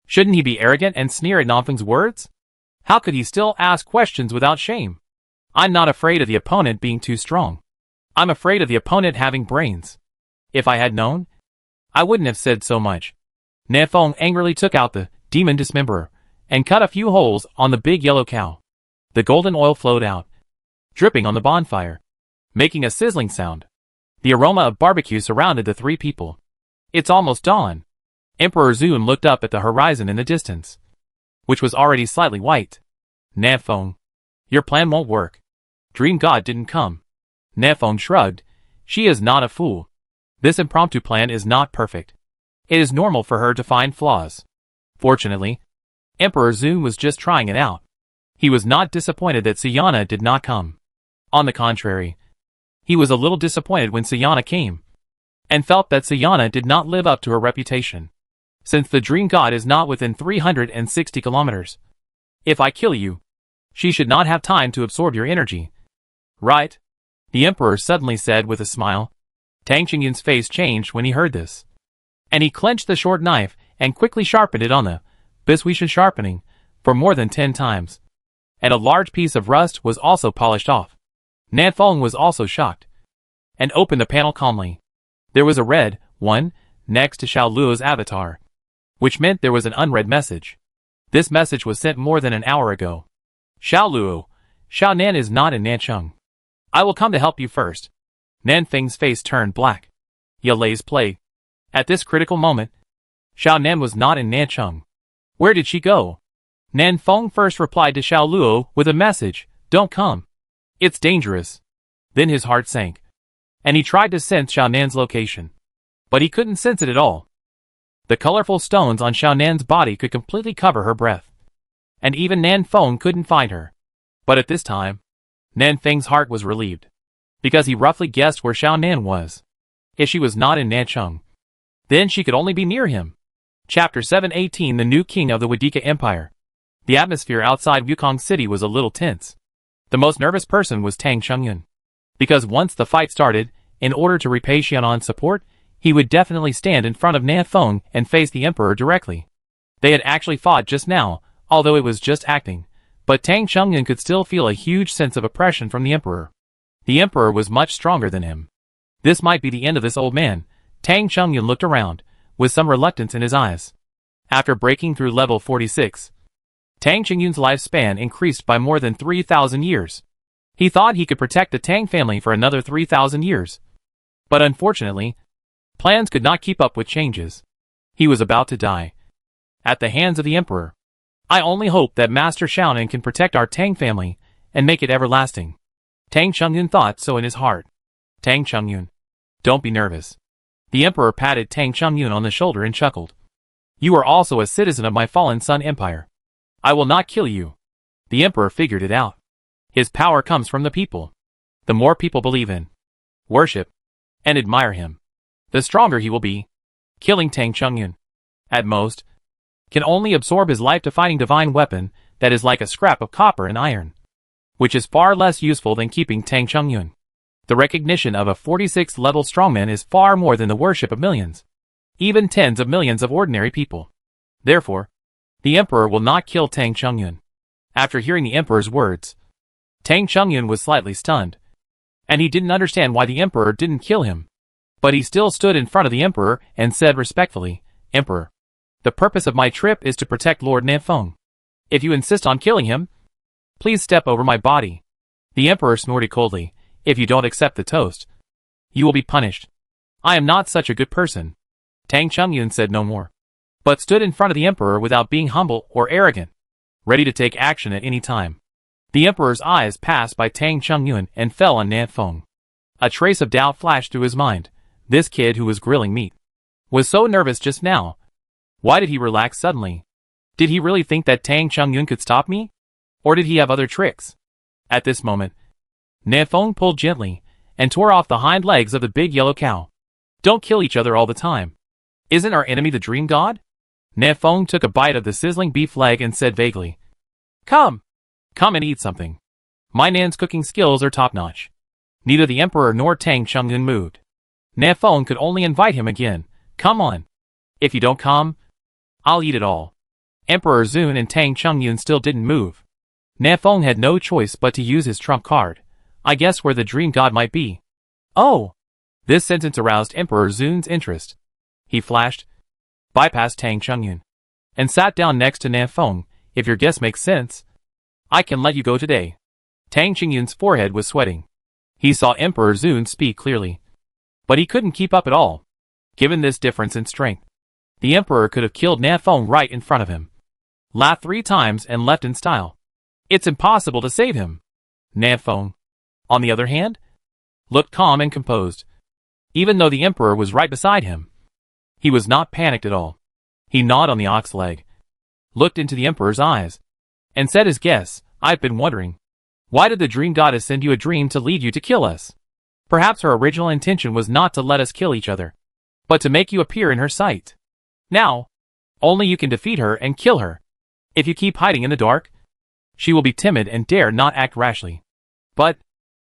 shouldn't he be arrogant and sneer at Nanfeng's words? How could he still ask questions without shame? I'm not afraid of the opponent being too strong. I'm afraid of the opponent having brains. If I had known, I wouldn't have said so much. Nanfeng angrily took out the demon dismemberer and cut a few holes on the big yellow cow. The golden oil flowed out, dripping on the bonfire, making a sizzling sound. The aroma of barbecue surrounded the three people. It's almost dawn. Emperor Zun looked up at the horizon in the distance, which was already slightly white. Nanfeng, your plan won't work. Dream God didn't come. Nanfeng shrugged. She is not a fool. This impromptu plan is not perfect. It is normal for her to find flaws. Fortunately, Emperor Zun was just trying it out. He was not disappointed that Sayana did not come. On the contrary, he was a little disappointed when Sayana came, and felt that Sayana did not live up to her reputation. Since the Dream God is not within 360 kilometers. If I kill you, she should not have time to absorb your energy. Right? The Emperor suddenly said with a smile. Tang Qingyun's face changed when he heard this, and he clenched the short knife and quickly sharpened it on the biscuit sharpening for more than 10 times. And a large piece of rust was also polished off. Nanfeng was also shocked, and opened the panel calmly. There was a red one next to Xiao Luo's avatar, which meant there was an unread message. This message was sent more than an hour ago. Xiao Luo, Xiao Nan is not in Nancheng. I will come to help you first. Nanfeng's face turned black. Yalei's play. At this critical moment, Xiao Nan was not in Nancheng. Where did she go? Nanfeng first replied to Xiao Luo with a message, don't come. It's dangerous. Then his heart sank, and he tried to sense Xiao Nan's location. But he couldn't sense it at all. The colorful stones on Xiao Nan's body could completely cover her breath, and even Nanfeng couldn't find her. But at this time, Nanfeng's heart was relieved, because he roughly guessed where Xiao Nan was. If she was not in Nancheng, then she could only be near him. Chapter 718 The New King of the Wadika Empire. The atmosphere outside Wukong City was a little tense. The most nervous person was Tang Qingyun, because once the fight started, in order to repay Xianan's support, he would definitely stand in front of Nanfeng and face the Emperor directly. They had actually fought just now, although it was just acting, but Tang Qingyun could still feel a huge sense of oppression from the Emperor. The Emperor was much stronger than him. This might be the end of this old man. Tang Qingyun looked around, with some reluctance in his eyes. After breaking through level 46, Tang Qingyun's lifespan increased by more than 3,000 years. He thought he could protect the Tang family for another 3,000 years. But unfortunately, plans could not keep up with changes. He was about to die at the hands of the Emperor. I only hope that Master Xiaonan can protect our Tang family and make it everlasting. Tang Qingyun thought so in his heart. Tang Qingyun, don't be nervous. The Emperor patted Tang Qingyun on the shoulder and chuckled. You are also a citizen of my fallen Sun Empire. I will not kill you. The Emperor figured it out. His power comes from the people. The more people believe in, worship, and admire him, the stronger he will be. Killing Tang Qingyun, at most, can only absorb his life-defining divine weapon that is like a scrap of copper and iron, which is far less useful than keeping Tang Qingyun. The recognition of a 46th-level strongman is far more than the worship of millions, even tens of millions of ordinary people. Therefore, the Emperor will not kill Tang Qingyun. After hearing the Emperor's words, Tang Qingyun was slightly stunned, and he didn't understand why the Emperor didn't kill him. But he still stood in front of the Emperor and said respectfully, Emperor, the purpose of my trip is to protect Lord Nanfeng. If you insist on killing him, please step over my body. The Emperor snorted coldly, if you don't accept the toast, you will be punished. I am not such a good person. Tang Qingyun said no more, but stood in front of the Emperor without being humble or arrogant, ready to take action at any time. The Emperor's eyes passed by Tang Qingyun and fell on Nanfeng. A trace of doubt flashed through his mind. This kid who was grilling meat was so nervous just now. Why did he relax suddenly? Did he really think that Tang Qingyun could stop me? Or did he have other tricks? At this moment, Nanfeng pulled gently and tore off the hind legs of the big yellow cow. Don't kill each other all the time. Isn't our enemy the Dream God? Nanfeng took a bite of the sizzling beef leg and said vaguely, Come! Come and eat something. My Nan's cooking skills are top-notch. Neither the Emperor nor Tang Chungyun moved. Na Feng could only invite him again. Come on. If you don't come, I'll eat it all. Emperor Zun and Tang Chungyun still didn't move. Na Feng had no choice but to use his trump card. I guess where the dream god might be. Oh! This sentence aroused Emperor Zun's interest. He flashed, bypassed Tang Chungyun, and sat down next to Na Feng. If your guess makes sense, I can let you go today. Tang Chungyun's forehead was sweating. He saw Emperor Zun speak clearly, but he couldn't keep up at all. Given this difference in strength, the Emperor could have killed Na Feng right in front of him, laughed 3 times and left in style. It's impossible to save him. Na Feng, on the other hand, looked calm and composed. Even though the Emperor was right beside him, he was not panicked at all. He gnawed on the ox leg, looked into the Emperor's eyes, and said his guess, I've been wondering, why did the dream goddess send you a dream to lead you to kill us? Perhaps her original intention was not to let us kill each other, but to make you appear in her sight. Now, only you can defeat her and kill her. If you keep hiding in the dark, she will be timid and dare not act rashly. But,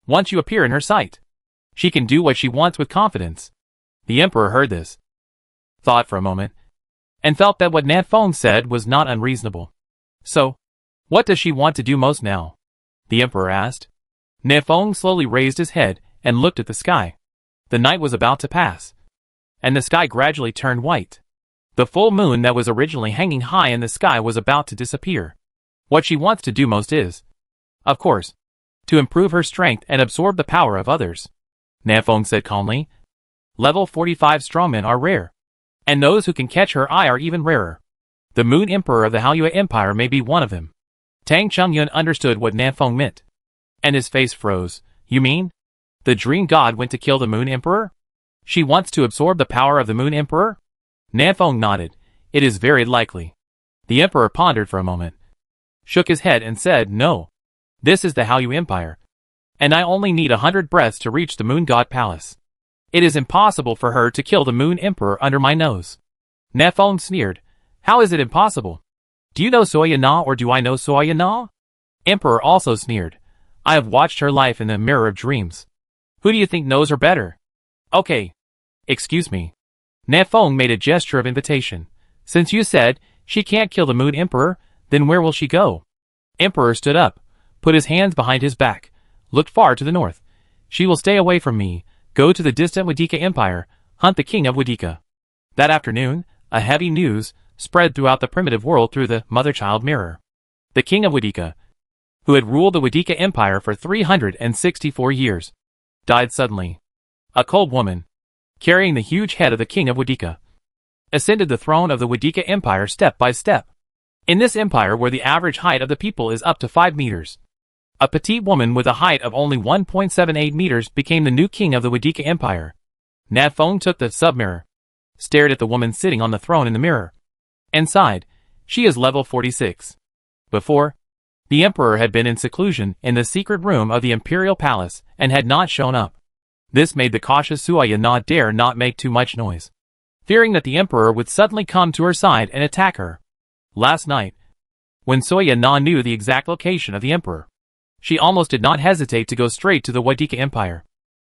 once you appear in her sight, she can do what she wants with confidence. The Emperor heard this, thought for a moment, and felt that what Na Feng said was not unreasonable. So, what does she want to do most now? The Emperor asked. Na Feng slowly raised his head and looked at the sky. The night was about to pass, and the sky gradually turned white. The full moon that was originally hanging high in the sky was about to disappear. What she wants to do most is, of course, to improve her strength and absorb the power of others. Na Feng said calmly. Level 45 strongmen are rare, and those who can catch her eye are even rarer. The Moon Emperor of the Haoyue Empire may be one of them. Tang Chungyun understood what Na Feng meant, and his face froze. You mean? The Dream God went to kill the Moon Emperor? She wants to absorb the power of the Moon Emperor? Na Feng nodded. It is very likely. The Emperor pondered for a moment, shook his head and said, No. This is the Haoyue Empire, and I only need 100 breaths to reach the Moon God Palace. It is impossible for her to kill the Moon Emperor under my nose. Na Feng sneered. How is it impossible? Do you know Soya Na or do I know Soya Na? Emperor also sneered. I have watched her life in the mirror of dreams. Who do you think knows her better? Okay. Excuse me. Na Feng made a gesture of invitation. Since you said she can't kill the Moon Emperor, then where will she go? Emperor stood up, put his hands behind his back, looked far to the north. She will stay away from me, go to the distant Wadika Empire, hunt the king of Wadika. That afternoon, a heavy news spread throughout the primitive world through the mother-child mirror. The king of Wadika, who had ruled the Wadika Empire for 364 years, died suddenly. A cold woman, carrying the huge head of the king of Wadika, ascended the throne of the Wadika Empire step by step. In this empire where the average height of the people is up to 5 meters, a petite woman with a height of only 1.78 meters became the new king of the Wadika Empire. Na Feng took the sub-mirror, stared at the woman sitting on the throne in the mirror, and sighed. She is level 46. Before, the emperor had been in seclusion in the secret room of the imperial palace and had not shown up. This made the cautious Suaya Na dare not make too much noise, fearing that the emperor would suddenly come to her side and attack her. Last night, when Soya Na knew the exact location of the emperor, she almost did not hesitate to go straight to the Wadika Empire.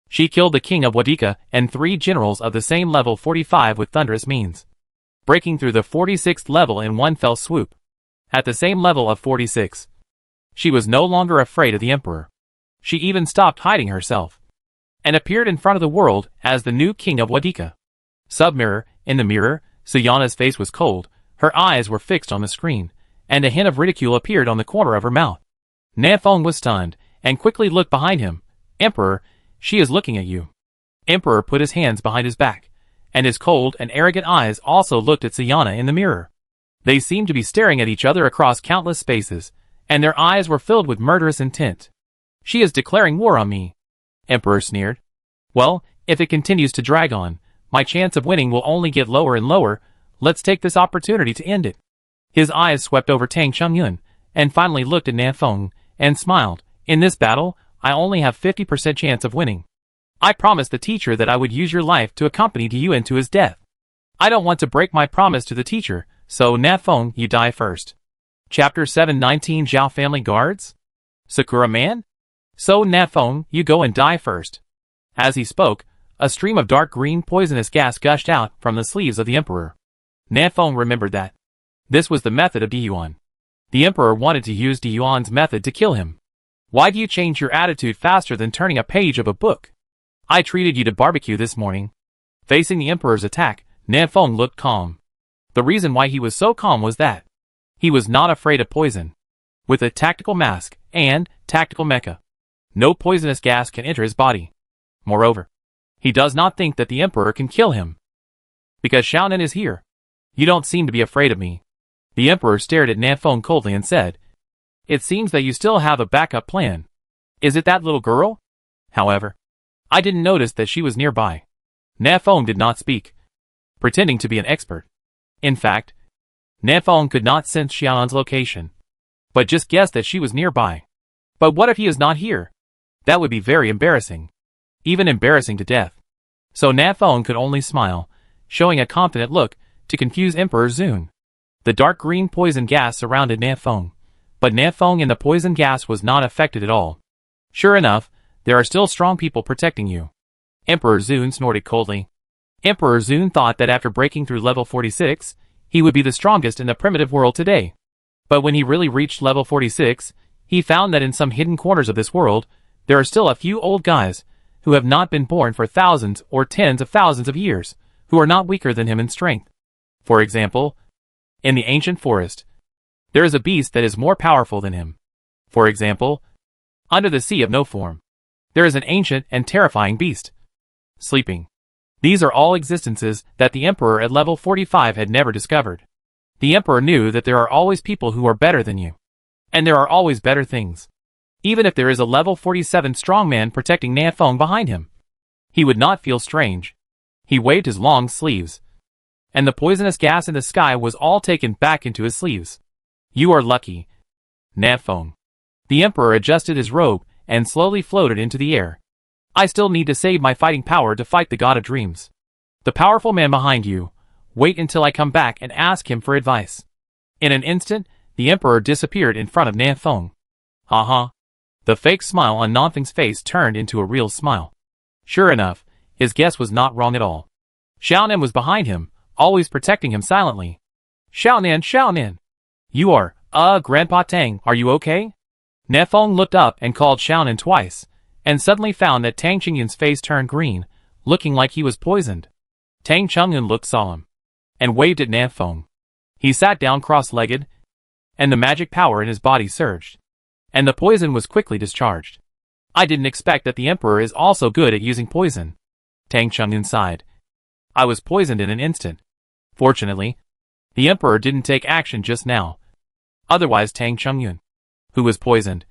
She killed the king of Wadika and 3 generals of the same level 45 with thunderous means, breaking through the 46th level in one fell swoop. At the same level of 46, she was no longer afraid of the emperor. She even stopped hiding herself, and appeared in front of the world as the new king of Wadika. Sub-mirror, in the mirror, Sayana's face was cold, her eyes were fixed on the screen, and a hint of ridicule appeared on the corner of her mouth. Na Feng was stunned, and quickly looked behind him. Emperor, she is looking at you. Emperor put his hands behind his back, and his cold and arrogant eyes also looked at Sayana in the mirror. They seemed to be staring at each other across countless spaces, and their eyes were filled with murderous intent. She is declaring war on me. Emperor sneered. Well, if it continues to drag on, my chance of winning will only get lower and lower. Let's take this opportunity to end it. His eyes swept over Tang Chungyun, and finally looked at Na Feng, and smiled. In this battle, I only have 50% chance of winning. I promised the teacher that I would use your life to accompany you into his death. I don't want to break my promise to the teacher, so Na Feng, you die first. Chapter 719 Zhao Family Guards? Sakura man? So Natfong, you go and die first. As he spoke, a stream of dark green poisonous gas gushed out from the sleeves of the Emperor. Natfong remembered that. This was the method of Diyuan. The Emperor wanted to use Diyuan's method to kill him. Why do you change your attitude faster than turning a page of a book? I treated you to barbecue this morning. Facing the Emperor's attack, Natfong looked calm. The reason why he was so calm was that he was not afraid of poison. With a tactical mask and tactical mecha, no poisonous gas can enter his body. Moreover, he does not think that the Emperor can kill him. Because Xiaonan is here. You don't seem to be afraid of me. The Emperor stared at Natfong coldly and said, It seems that you still have a backup plan. Is it that little girl? However, I didn't notice that she was nearby. Natfong did not speak, pretending to be an expert. In fact, Natfong could not sense Xiaonan's location, but just guessed that she was nearby. But what if he is not here? That would be very embarrassing. Even embarrassing to death. So Natfong could only smile, showing a confident look, to confuse Emperor Zun. The dark green poison gas surrounded Natfong, but Natfong and the poison gas was not affected at all. Sure enough, there are still strong people protecting you. Emperor Zun snorted coldly. Emperor Zun thought that after breaking through level 46, he would be the strongest in the primitive world today. But when he really reached level 46, he found that in some hidden corners of this world, there are still a few old guys who have not been born for thousands or tens of thousands of years, who are not weaker than him in strength. For example, in the ancient forest, there is a beast that is more powerful than him. For example, under the sea of no form, there is an ancient and terrifying beast. Sleeping. These are all existences that the Emperor at level 45 had never discovered. The Emperor knew that there are always people who are better than you. And there are always better things. Even if there is a level 47 strongman protecting Natfong behind him, he would not feel strange. He waved his long sleeves, and the poisonous gas in the sky was all taken back into his sleeves. You are lucky, Natfong. The Emperor adjusted his robe and slowly floated into the air. I still need to save my fighting power to fight the God of Dreams. The powerful man behind you, wait until I come back and ask him for advice. In an instant, the Emperor disappeared in front of Natfong. Ha. The fake smile on Natfong's face turned into a real smile. Sure enough, his guess was not wrong at all. Xiaonan was behind him, always protecting him silently. Xiaonan. You are, Grandpa Tang, are you okay? Natfong looked up and called Xiaonan twice, and suddenly found that Tang Qingyun's face turned green, looking like he was poisoned. Tang Qingyun looked solemn, and waved at Natfong. He sat down cross-legged, and the magic power in his body surged, and the poison was quickly discharged. I didn't expect that the Emperor is also good at using poison. Tang Qingyun sighed. I was poisoned in an instant. Fortunately, the Emperor didn't take action just now. Otherwise Tang Qingyun, who was poisoned,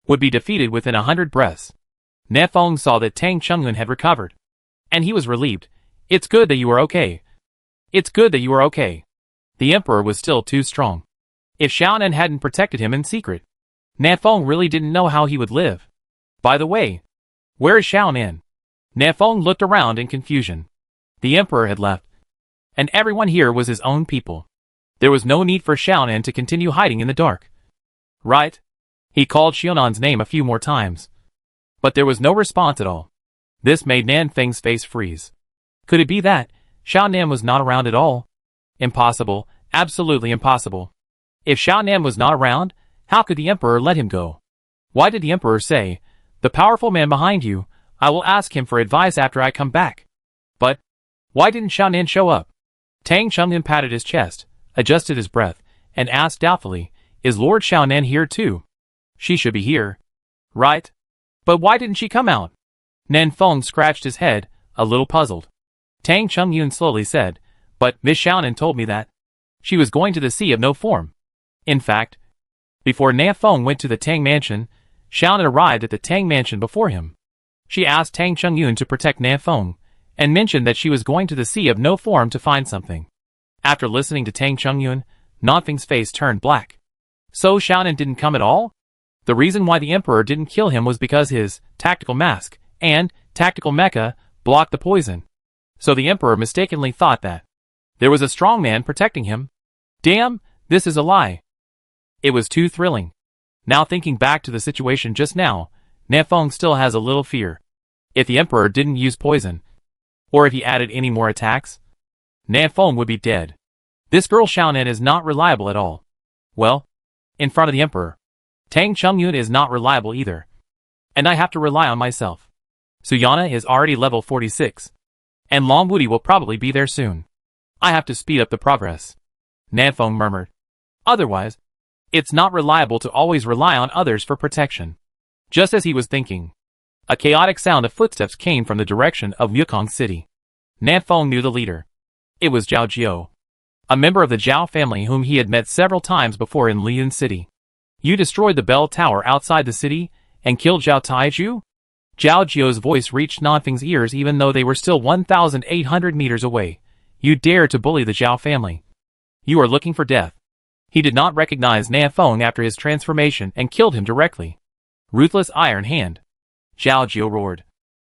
would be defeated within 100 breaths. Natfong saw that Tang Qingyun had recovered, and he was relieved. It's good that you are okay. The Emperor was still too strong. If Xiaonan hadn't protected him in secret, Natfong really didn't know how he would live. By the way, where is Xiaonan? Natfong looked around in confusion. The Emperor had left, and everyone here was his own people. There was no need for Xiaonan to continue hiding in the dark. Right? He called Xiaonan's name a few more times, but there was no response at all. This made Nanfeng's face freeze. Could it be that Xiaonan was not around at all? Impossible, absolutely impossible. If Xiaonan was not around, how could the Emperor let him go? Why did the Emperor say, the powerful man behind you, I will ask him for advice after I come back? But why didn't Xiaonan show up? Tang Qingyun patted his chest, adjusted his breath, and asked doubtfully, is Lord Xiaonan here too? She should be here, right? But why didn't she come out? Nanfeng scratched his head, a little puzzled. Tang Qingyun slowly said, but Miss Xiaonan told me that she was going to the Sea of No Form. In fact, before Nanfeng went to the Tang Mansion, Xiaonan arrived at the Tang Mansion before him. She asked Tang Qingyun to protect Nanfeng, and mentioned that she was going to the Sea of No Form to find something. After listening to Tang Qingyun, Nanfeng's face turned black. So Xiaonan didn't come at all? The reason why the Emperor didn't kill him was because his tactical mask and tactical mecha blocked the poison. So the Emperor mistakenly thought that there was a strong man protecting him. Damn, this is a lie. It was too thrilling. Now thinking back to the situation just now, Nanfeng still has a little fear. If the Emperor didn't use poison, or if he added any more attacks, Nanfeng would be dead. This girl Xiaonan is not reliable at all. Well, in front of the Emperor, Tang Chungyun is not reliable either. And I have to rely on myself. Suyana is already level 46. And Long Wudi will probably be there soon. I have to speed up the progress. Nanfeng murmured. Otherwise, it's not reliable to always rely on others for protection. Just as he was thinking, a chaotic sound of footsteps came from the direction of Yukong City. Nanfeng knew the leader. It was Zhao Jiao, a member of the Zhao family whom he had met several times before in Liyun City. You destroyed the bell tower outside the city and killed Zhao Taiju? Zhao Jiao's voice reached Nanfeng's ears even though they were still 1,800 meters away. You dare to bully the Zhao family. You are looking for death. He did not recognize Nanfeng after his transformation and killed him directly. Ruthless iron hand. Zhao Jiao roared,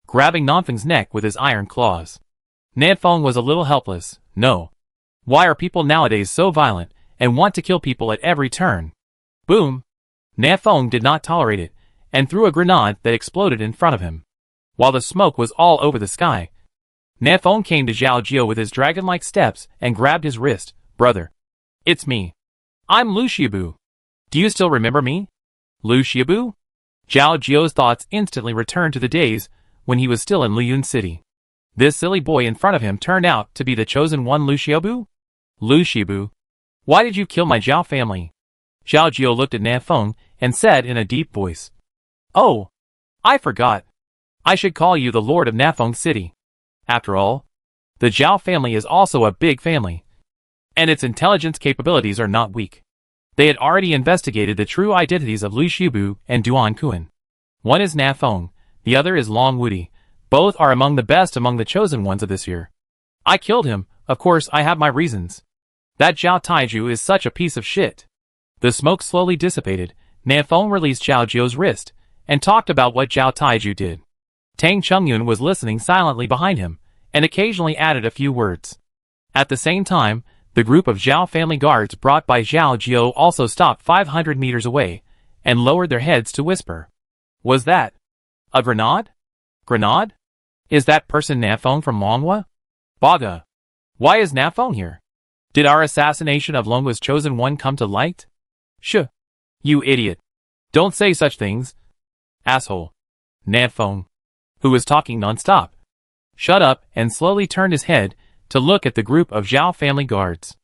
grabbing Nanfeng's neck with his iron claws. Nanfeng was a little helpless. No. Why are people nowadays so violent and want to kill people at every turn? Boom! Nanfeng did not tolerate it, and threw a grenade that exploded in front of him. While the smoke was all over the sky, Nanfeng came to Zhao Jiao with his dragon-like steps and grabbed his wrist. Brother. It's me. I'm Lu Xiaobu. Do you still remember me? Lu Xiaobu? Zhao Jiao's thoughts instantly returned to the days when he was still in Liyun City. This silly boy in front of him turned out to be the chosen one Lu Xiaobu? Lu Xiaobu, why did you kill my Zhao family? Zhao Jiao looked at Nanfeng and said in a deep voice. Oh, I forgot. I should call you the Lord of Nanfeng City. After all, the Zhao family is also a big family, and its intelligence capabilities are not weak. They had already investigated the true identities of Lu Xiaobu and Duan Kuan. One is Nanfeng, the other is Long Wudi. Both are among the best among the chosen ones of this year. I killed him, of course I have my reasons. That Zhao Taiju is such a piece of shit. The smoke slowly dissipated. Nanfeng released Zhao Jiao's wrist, and talked about what Zhao Taiju did. Tang Chungyun was listening silently behind him, and occasionally added a few words. At the same time, the group of Zhao family guards brought by Zhao Jiao also stopped 500 meters away, and lowered their heads to whisper. Was that a grenade? Grenade? Is that person Nanfeng from Longhua? Baga. Why is Nanfeng here? Did our assassination of Longhua's chosen one come to light? Shh. You idiot. Don't say such things. Asshole. Nanfeng, who was talking non-stop, shut up and slowly turned his head to look at the group of Zhao family guards.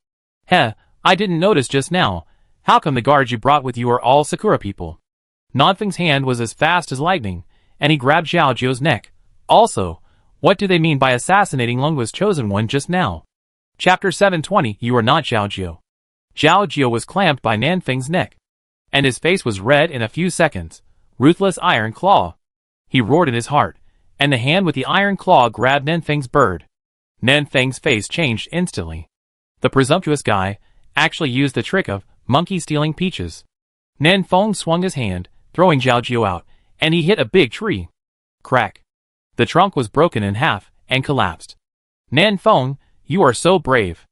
Heh, I didn't notice just now. How come the guards you brought with you are all Sakura people? Nanfeng's hand was as fast as lightning, and he grabbed Zhao Jiao's neck. Also, what do they mean by assassinating Longhua's chosen one just now? Chapter 720. You are not Zhao Jiao. Zhao Jiao was clamped by Nanfeng's neck, and his face was red in a few seconds. Ruthless iron claw. He roared in his heart, and the hand with the iron claw grabbed Nanfeng's bird. Nanfeng's face changed instantly. The presumptuous guy actually used the trick of monkey stealing peaches. Nanfeng swung his hand, throwing Zhao Jiao out, and he hit a big tree. Crack. The trunk was broken in half and collapsed. Nanfeng, you are so brave.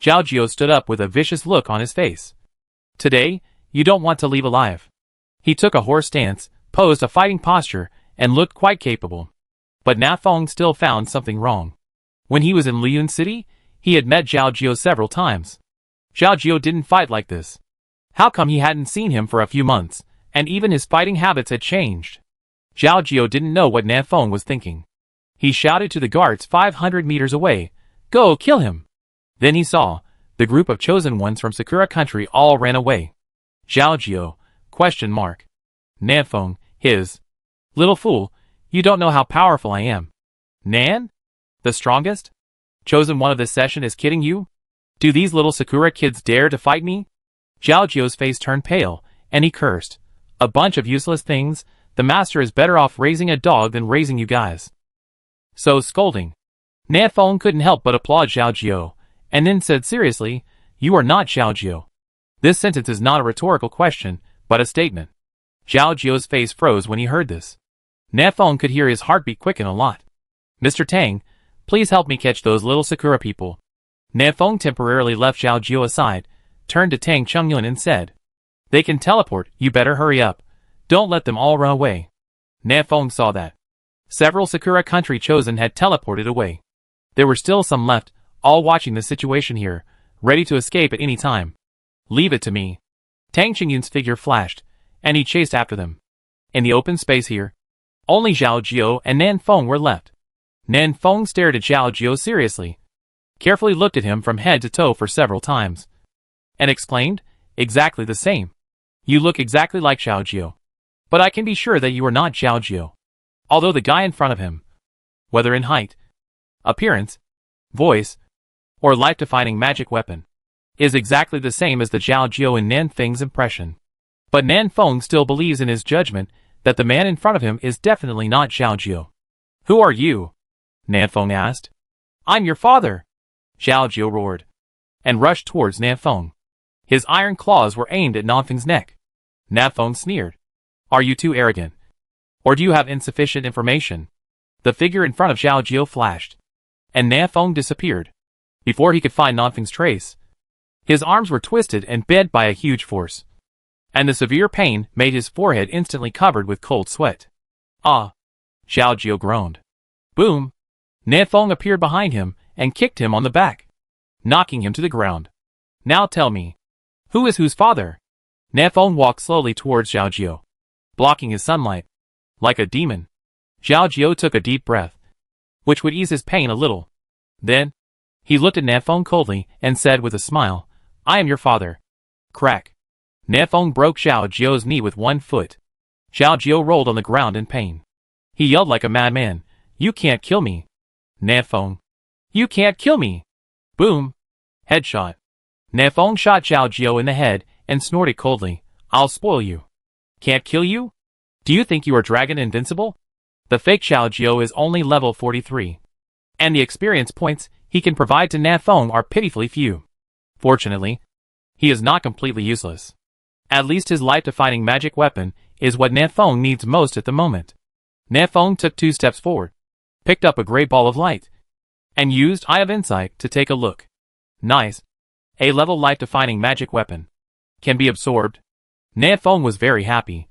Zhao Jiao stood up with a vicious look on his face. Today, you don't want to leave alive. He took a horse stance, posed a fighting posture, and looked quite capable. But Nanfeng still found something wrong. When he was in Liyun City, he had met Zhao Jiao several times. Zhao Jiao didn't fight like this. How come he hadn't seen him for a few months, and even his fighting habits had changed? Zhao Jiao didn't know what Nanfeng was thinking. He shouted to the guards 500 meters away, "Go kill him!" Then he saw, the group of chosen ones from Sakura country all ran away. Zhao Jiao, ? Nanfeng, his. Little fool, you don't know how powerful I am. Nan? The strongest? Chosen one of this session is kidding you? Do these little Sakura kids dare to fight me? Zhao Jiao's face turned pale, and he cursed. A bunch of useless things. The master is better off raising a dog than raising you guys. So scolding. Nanfeng couldn't help but applaud Zhao Jiao, and then said seriously, "You are not Zhao Jiao." This sentence is not a rhetorical question, but a statement. Zhao Jiao's face froze when he heard this. Nanfeng could hear his heartbeat quicken a lot. "Mr. Tang, please help me catch those little Sakura people." Nanfeng temporarily left Zhao Jiao aside, turned to Tang Chungyun and said, They can teleport, you better hurry up. Don't let them all run away. Nanfeng saw that. Several Sakura country chosen had teleported away. There were still some left, all watching the situation here, ready to escape at any time. Leave it to me. Tang Qingyun's figure flashed, and he chased after them. In the open space here, only Zhao Jiao and Nanfeng were left. Nanfeng stared at Zhao Jiao seriously, carefully looked at him from head to toe for several times, and exclaimed, "Exactly the same. You look exactly like Zhao Jiao. But I can be sure that you are not Zhao Jiao." Although the guy in front of him, whether in height, appearance, voice, or life-defining magic weapon, is exactly the same as the Zhao Jiao in Nanfeng's impression. But Nanfeng still believes in his judgment that the man in front of him is definitely not Zhao Jiao. "Who are you?" Nanfeng asked. "I'm your father," Zhao Jiao roared, and rushed towards Nanfeng. His iron claws were aimed at Nanfeng's neck. Nanfeng sneered. "Are you too arrogant? Or do you have insufficient information?" The figure in front of Zhao Jiao flashed, and Nanfeng disappeared. Before he could find Nanfeng's trace, his arms were twisted and bent by a huge force, and the severe pain made his forehead instantly covered with cold sweat. "Ah!" Zhao Jiao groaned. Boom! Nanfeng appeared behind him and kicked him on the back, knocking him to the ground. "Now tell me, who is whose father?" Nanfeng walked slowly towards Zhao Jiao, blocking his sunlight, like a demon. Zhao Jiao took a deep breath, which would ease his pain a little. Then, he looked at Nanfeng coldly and said with a smile, "I am your father." Crack! Nanfeng broke Zhao Jiao's knee with one foot. Zhao Jiao rolled on the ground in pain. He yelled like a madman, "You can't kill me, Nanfeng! You can't kill me!" Boom! Headshot. Nanfeng shot Zhao Jiao in the head and snorted coldly, "I'll spoil you." "Can't kill you? Do you think you are dragon invincible?" The fake Zhao Jiao is only level 43, and the experience points he can provide to Nanfeng are pitifully few. Fortunately, he is not completely useless. At least his life-defining magic weapon is what Nanfeng needs most at the moment. Nanfeng took 2 steps forward, picked up a gray ball of light, and used Eye of Insight to take a look. Nice. A-level life-defining magic weapon. Can be absorbed. Nanfeng was very happy.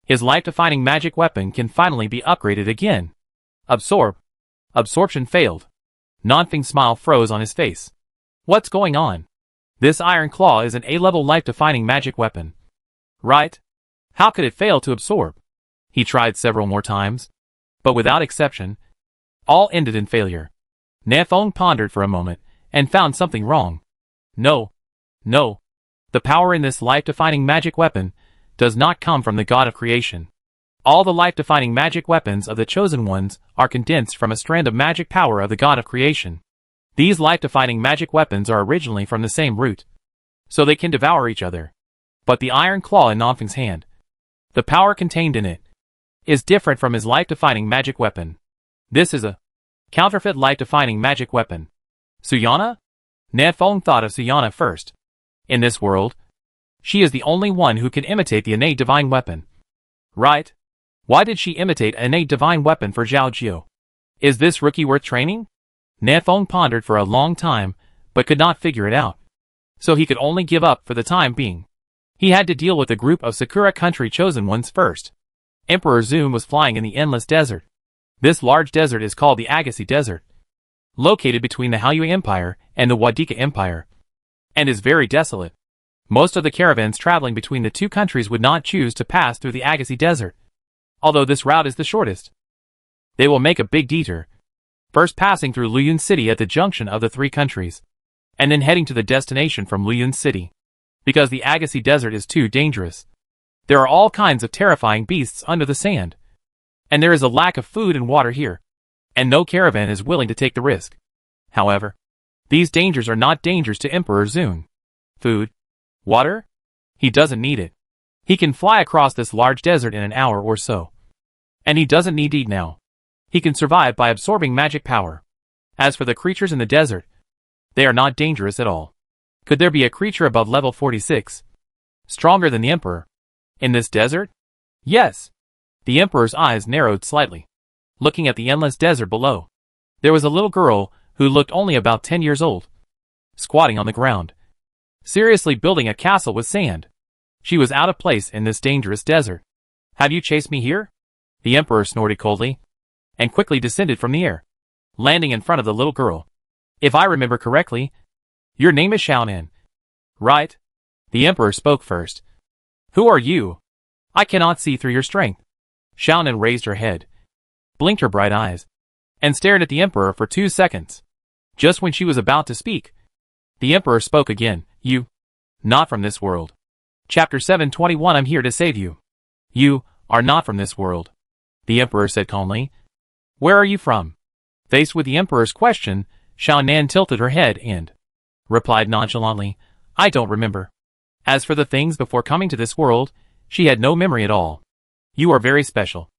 His life-defining magic weapon can finally be upgraded again. Absorb. Absorption failed. Nanfeng's smile froze on his face. What's going on? This iron claw is an A-level life-defining magic weapon. Right? How could it fail to absorb? He tried several more times, but without exception, all ended in failure. Nanfeng pondered for a moment and found something wrong. No. The power in this life-defining magic weapon does not come from the god of creation. All the life-defining magic weapons of the chosen ones are condensed from a strand of magic power of the god of creation. These life-defining magic weapons are originally from the same root, so they can devour each other. But the iron claw in Nanfeng's hand, the power contained in it, is different from his life-defining magic weapon. This is a counterfeit life-defining magic weapon. Suyana? Nanfeng thought of Suyana first. In this world, she is the only one who can imitate the innate divine weapon. Right? Why did she imitate an innate divine weapon for Zhao Jiao? Is this rookie worth training? Nanfeng pondered for a long time, but could not figure it out. So he could only give up for the time being. He had to deal with a group of Sakura country chosen ones first. Emperor Zoom was flying in the endless desert. This large desert is called the Agassi Desert, located between the Haoyue Empire and the Wadika Empire, and is very desolate. Most of the caravans traveling between the two countries would not choose to pass through the Agassi Desert, although this route is the shortest. They will make a big detour, first passing through Luyun City at the junction of the 3 countries, and then heading to the destination from Luyun City. Because the Agassi Desert is too dangerous. There are all kinds of terrifying beasts under the sand, and there is a lack of food and water here, and no caravan is willing to take the risk. However, these dangers are not dangers to Emperor Zoom. Food? Water? He doesn't need it. He can fly across this large desert in an hour or so. And he doesn't need to eat now. He can survive by absorbing magic power. As for the creatures in the desert, they are not dangerous at all. Could there be a creature above level 46, stronger than the Emperor, in this desert? Yes. The Emperor's eyes narrowed slightly, looking at the endless desert below. There was a little girl who looked only about 10 years old, squatting on the ground, seriously building a castle with sand. She was out of place in this dangerous desert. Have you chased me here? The emperor snorted coldly, and quickly descended from the air, landing in front of the little girl. If I remember correctly, your name is Xiaonan. Right? The emperor spoke first. Who are you? I cannot see through your strength. Xiaonan raised her head, blinked her bright eyes, and stared at the emperor for 2 seconds. Just when she was about to speak, the emperor spoke again. You? Not from this world. Chapter 721. I'm here to save you. You are not from this world, the emperor said calmly. Where are you from? Faced with the emperor's question, Xiaonan tilted her head and replied nonchalantly, I don't remember. As for the things before coming to this world, she had no memory at all. You are very special.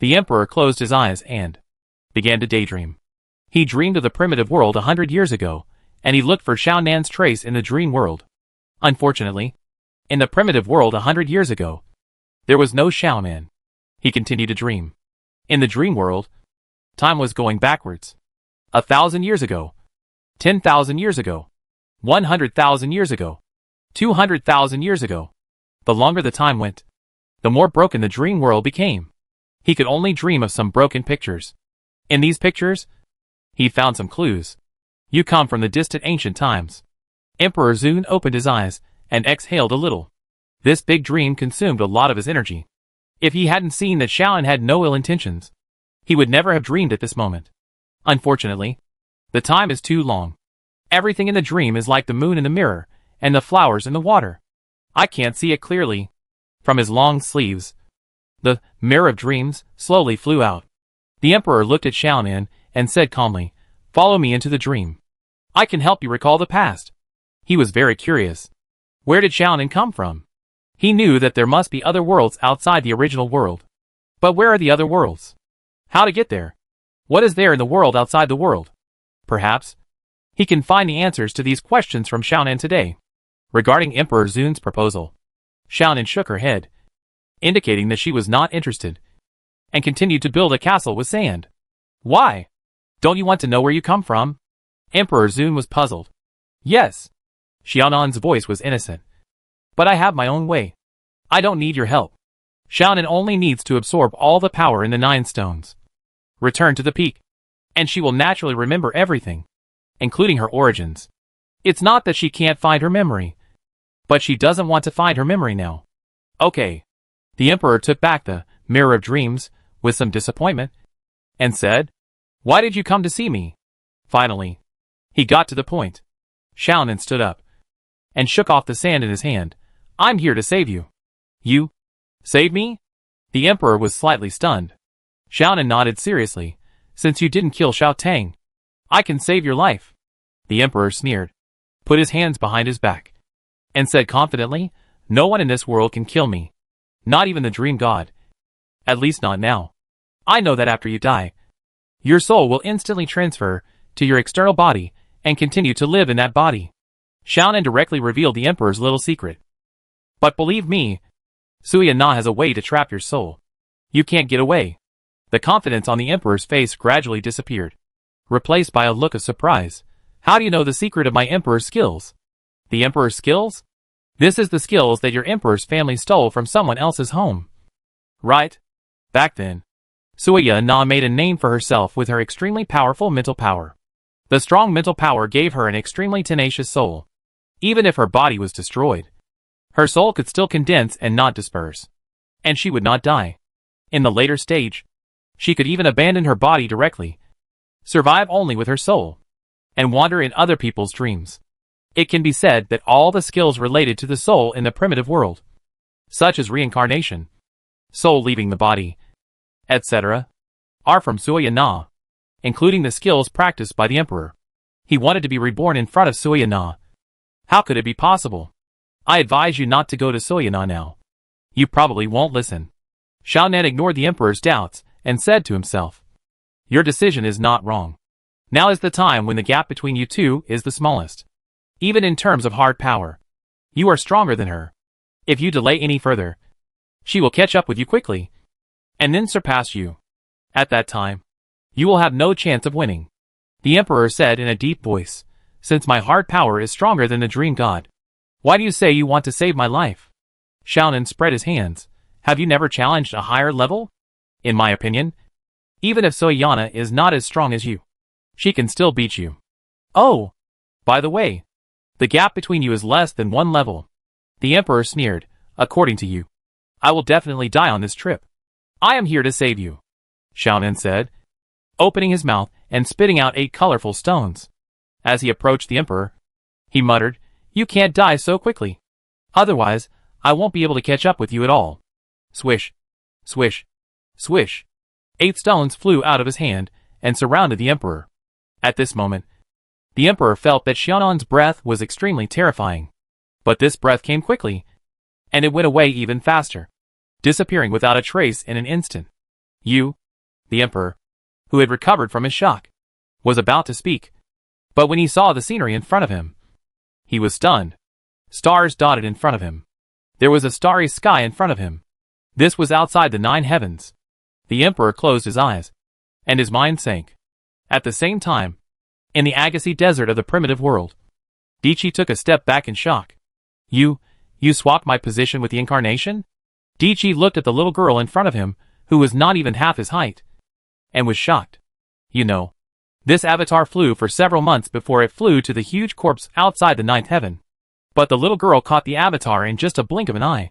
The emperor closed his eyes and began to daydream. He dreamed of the primitive world 100 years ago, and he looked for Xiaonan's trace in the dream world. Unfortunately, in the primitive world 100 years ago, there was no Xiaonan. He continued to dream. In the dream world, time was going backwards. 1,000 years ago, 10,000 years ago, 100,000 years ago, 200,000 years ago. The longer the time went, the more broken the dream world became. He could only dream of some broken pictures. In these pictures, he found some clues. You come from the distant ancient times. Emperor Zun opened his eyes and exhaled a little. This big dream consumed a lot of his energy. If he hadn't seen that Xiaonan had no ill intentions, he would never have dreamed at this moment. Unfortunately, the time is too long. Everything in the dream is like the moon in the mirror, and the flowers in the water. I can't see it clearly. From his long sleeves, the mirror of dreams slowly flew out. The emperor looked at Xiaonan and said calmly, Follow me into the dream. I can help you recall the past. He was very curious. Where did Xiaonan come from? He knew that there must be other worlds outside the original world. But where are the other worlds? How to get there? What is there in the world outside the world? Perhaps he can find the answers to these questions from Xiaonan today. Regarding Emperor Zun's proposal, Xiaonan shook her head, indicating that she was not interested, and continued to build a castle with sand. Why? Don't you want to know where you come from? Emperor Zun was puzzled. Yes. Xiaonan's voice was innocent. But I have my own way. I don't need your help. Xiaonan only needs to absorb all the power in the 9 stones. Return to the peak, and she will naturally remember everything, including her origins. It's not that she can't find her memory, but she doesn't want to find her memory now. Okay. The emperor took back the mirror of dreams with some disappointment and said, Why did you come to see me? Finally, he got to the point. Xiaonan stood up and shook off the sand in his hand. I'm here to save you. You? Save me? The emperor was slightly stunned. Xiaonan nodded seriously. Since you didn't kill Xiao Tang, I can save your life. The emperor sneered, put his hands behind his back, and said confidently, No one in this world can kill me. Not even the dream god. At least not now. I know that after you die, your soul will instantly transfer to your external body and continue to live in that body. Xiaonan directly revealed the emperor's little secret. But believe me, Suya Na has a way to trap your soul. You can't get away. The confidence on the emperor's face gradually disappeared, replaced by a look of surprise. How do you know the secret of my emperor's skills? The emperor's skills? This is the skills that your emperor's family stole from someone else's home. Right? Back then, Suya Na made a name for herself with her extremely powerful mental power. The strong mental power gave her an extremely tenacious soul. Even if her body was destroyed, her soul could still condense and not disperse. And she would not die. In the later stage, she could even abandon her body directly, survive only with her soul, and wander in other people's dreams. It can be said that all the skills related to the soul in the primitive world, such as reincarnation, soul leaving the body, etc., are from Suya Na, including the skills practiced by the emperor. He wanted to be reborn in front of Suya Na. How could it be possible? I advise you not to go to Suya Na now. You probably won't listen. Xiaonan ignored the emperor's doubts and said to himself, Your decision is not wrong. Now is the time when the gap between you two is the smallest. Even in terms of hard power, you are stronger than her. If you delay any further, she will catch up with you quickly, and then surpass you. At that time, you will have no chance of winning. The emperor said in a deep voice, Since my hard power is stronger than the dream god, why do you say you want to save my life? Xiaonan spread his hands. Have you never challenged a higher level? In my opinion, even if Soyana is not as strong as you, she can still beat you. Oh! By the way, the gap between you is less than 1 level. The Emperor sneered. According to you, I will definitely die on this trip. I am here to save you, Xiaonan said, opening his mouth and spitting out 8 colorful stones. As he approached the Emperor, he muttered, You can't die so quickly. Otherwise, I won't be able to catch up with you at all. Swish, swish, swish. 8 stones flew out of his hand and surrounded the Emperor. At this moment, the Emperor felt that Xiaonan's breath was extremely terrifying. But this breath came quickly, and it went away even faster, disappearing without a trace in an instant. You, the Emperor, who had recovered from his shock, was about to speak. But when he saw the scenery in front of him, he was stunned. Stars dotted in front of him. There was a starry sky in front of him. This was outside the 9 heavens. The Emperor closed his eyes, and his mind sank. At the same time, in the Agassi desert of the primitive world, Dichi took a step back in shock. You swapped my position with the incarnation? Dichi looked at the little girl in front of him, who was not even half his height, and was shocked. You know, this avatar flew for several months before it flew to the huge corpse outside the 9th heaven. But the little girl caught the avatar in just a blink of an eye,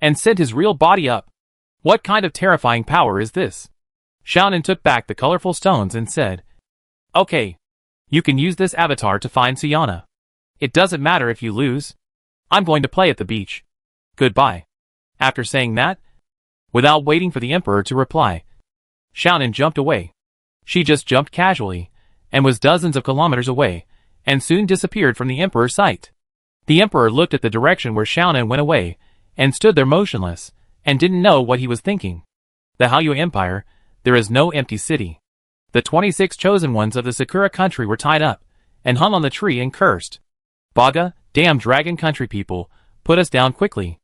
and sent his real body up. What kind of terrifying power is this? Xiaonan took back the colorful stones and said, Okay, you can use this avatar to find Suyana. It doesn't matter if you lose. I'm going to play at the beach. Goodbye. After saying that, without waiting for the Emperor to reply, Xiaonan jumped away. She just jumped casually, and was dozens of kilometers away, and soon disappeared from the Emperor's sight. The Emperor looked at the direction where Xiaonan went away, and stood there motionless, and didn't know what he was thinking. The Haoyu Empire, there is no empty city. The 26 chosen ones of the Sakura country were tied up, and hung on the tree and cursed. Baga, damn dragon country people, put us down quickly.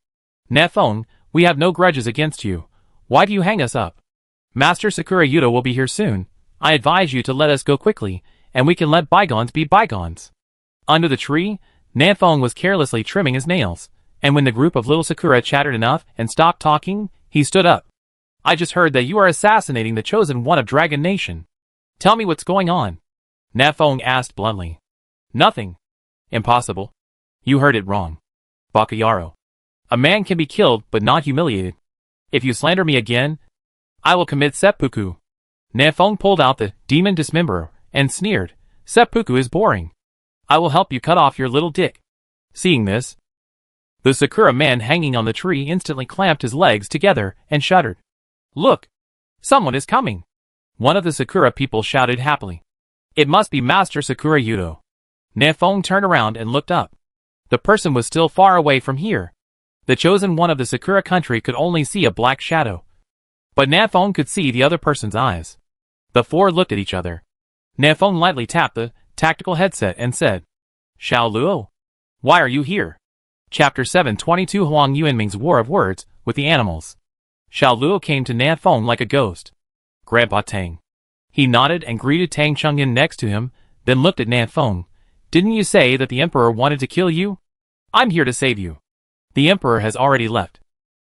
Nefeng, we have no grudges against you. Why do you hang us up? Master Sakura Yuta will be here soon. I advise you to let us go quickly, and we can let bygones be bygones. Under the tree, Nefeng was carelessly trimming his nails, and when the group of little Sakura chattered enough and stopped talking, he stood up. I just heard that you are assassinating the chosen one of Dragon Nation. Tell me what's going on. Nefeng asked bluntly. Nothing. Impossible. You heard it wrong. Bakayaro. A man can be killed but not humiliated. If you slander me again, I will commit seppuku. Nefeng pulled out the demon dismemberer and sneered. Seppuku is boring. I will help you cut off your little dick. Seeing this, the Sakura man hanging on the tree instantly clamped his legs together and shuddered. Look! Someone is coming! One of the Sakura people shouted happily. It must be Master Sakura Yuto. Nefeng turned around and looked up. The person was still far away from here. The chosen one of the Sakura country could only see a black shadow. But Nefeng could see the other person's eyes. The 4 looked at each other. Nefeng lightly tapped the tactical headset and said, Xiao Luo, why are you here? Chapter 722 Huang Yuanming's War of Words with the Animals. Xiao Luo came to Nefeng like a ghost. Grandpa Tang. He nodded and greeted Tang Chengyan next to him, then looked at Nefeng. Didn't you say that the Emperor wanted to kill you? I'm here to save you. The Emperor has already left.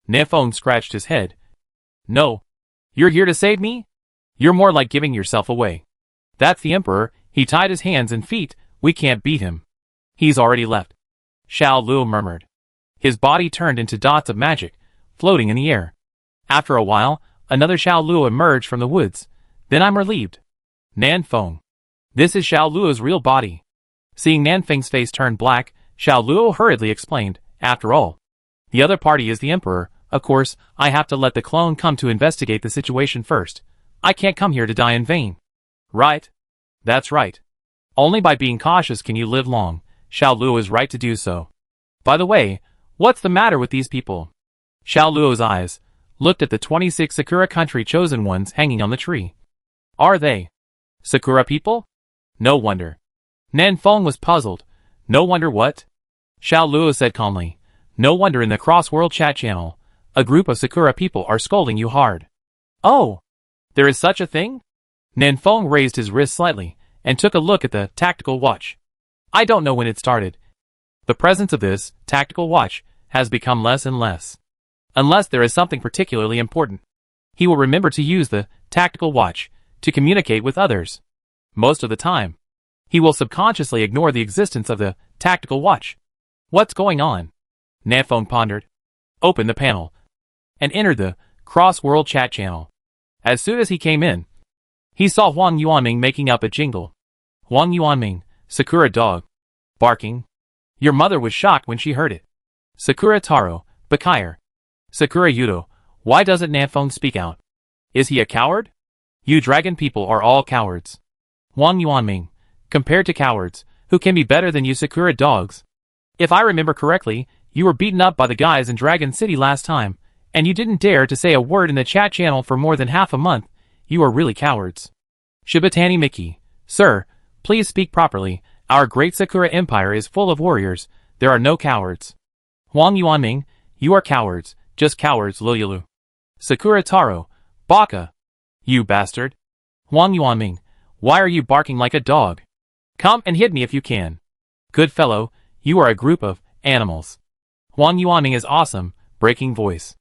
Nefeng scratched his head. No. You're here to save me? You're more like giving yourself away. That's the Emperor. He tied his hands and feet. We can't beat him. He's already left. Xiao Luo murmured. His body turned into dots of magic, floating in the air. After a while, another Xiao Luo emerged from the woods. Then I'm relieved. Nanfeng. This is Xiao Luo's real body. Seeing Nanfeng's face turn black, Xiao Luo hurriedly explained, After all, the other party is the Emperor. Of course, I have to let the clone come to investigate the situation first. I can't come here to die in vain. Right? That's right. Only by being cautious can you live long. Xiao Luo is right to do so. By the way, what's the matter with these people? Xiao Luo's eyes looked at the 26 Sakura country chosen ones hanging on the tree. Are they Sakura people? No wonder. Nanfeng was puzzled. No wonder what? Xiao Luo said calmly. No wonder in the cross-world chat channel, a group of Sakura people are scolding you hard. Oh! There is such a thing? Nanfeng raised his wrist slightly, and took a look at the tactical watch. I don't know when it started. The presence of this tactical watch has become less and less. Unless there is something particularly important. He will remember to use the tactical watch to communicate with others. Most of the time, he will subconsciously ignore the existence of the tactical watch. What's going on? Nanfeng pondered. Opened the panel and entered the cross-world chat channel. As soon as he came in, he saw Huang Yuanming making up a jingle. Huang Yuanming, Sakura dog. Barking. Your mother was shocked when she heard it. Sakura Taro, Bakire. Sakura Yudo, why doesn't Nanfeng speak out? Is he a coward? You dragon people are all cowards. Huang Yuanming, compared to cowards, who can be better than you Sakura dogs? If I remember correctly, you were beaten up by the guys in Dragon City last time, and you didn't dare to say a word in the chat channel for more than half a month. You are really cowards. Shibatani Miki, sir, please speak properly. Our great Sakura Empire is full of warriors. There are no cowards. Huang Yuanming, you are cowards, just cowards Lululu. Sakura Taro, Baka. You bastard. Huang Yuanming, why are you barking like a dog? Come and hit me if you can. Good fellow, you are a group of animals. Huang Yuanming is awesome, breaking voice.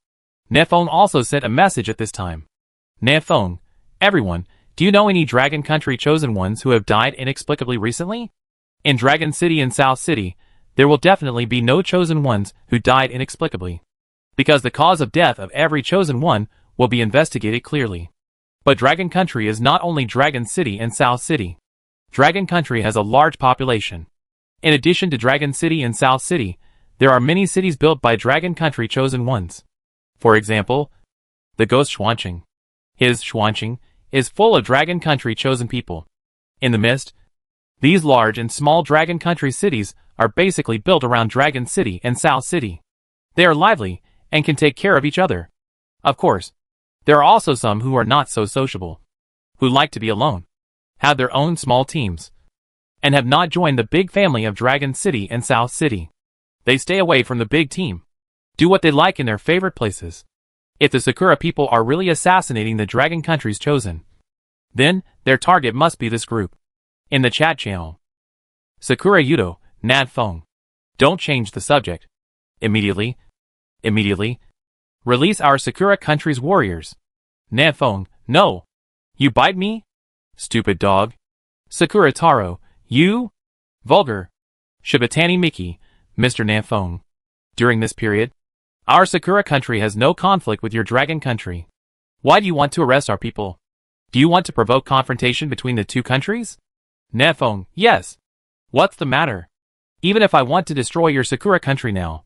Nanfeng also sent a message at this time. Nanfeng, everyone, do you know any Dragon Country chosen ones who have died inexplicably recently? In Dragon City and South City, there will definitely be no chosen ones who died inexplicably. Because the cause of death of every chosen one will be investigated clearly. But Dragon Country is not only Dragon City and South City. Dragon Country has a large population. In addition to Dragon City and South City, there are many cities built by Dragon Country chosen ones. For example, the Ghost Xuanqing. His Xuanqing is full of Dragon Country chosen people. In the mist, these large and small Dragon Country cities are basically built around Dragon City and South City. They are lively and can take care of each other. Of course, there are also some who are not so sociable, who like to be alone, have their own small teams, and have not joined the big family of Dragon City and South City. They stay away from the big team, do what they like in their favorite places. If the Sakura people are really assassinating the Dragon Country's chosen, then their target must be this group. In the chat channel, Sakura Yudo, Nanfeng, don't change the subject. Immediately, release our Sakura Country's warriors. Nanfeng, no. You bite me? Stupid dog. Sakura Taro, you? Vulgar. Shibatani Miki, Mr. Nanfeng. During this period, our Sakura Country has no conflict with your Dragon Country. Why do you want to arrest our people? Do you want to provoke confrontation between the two countries? Nanfeng, yes. What's the matter? Even if I want to destroy your Sakura Country now,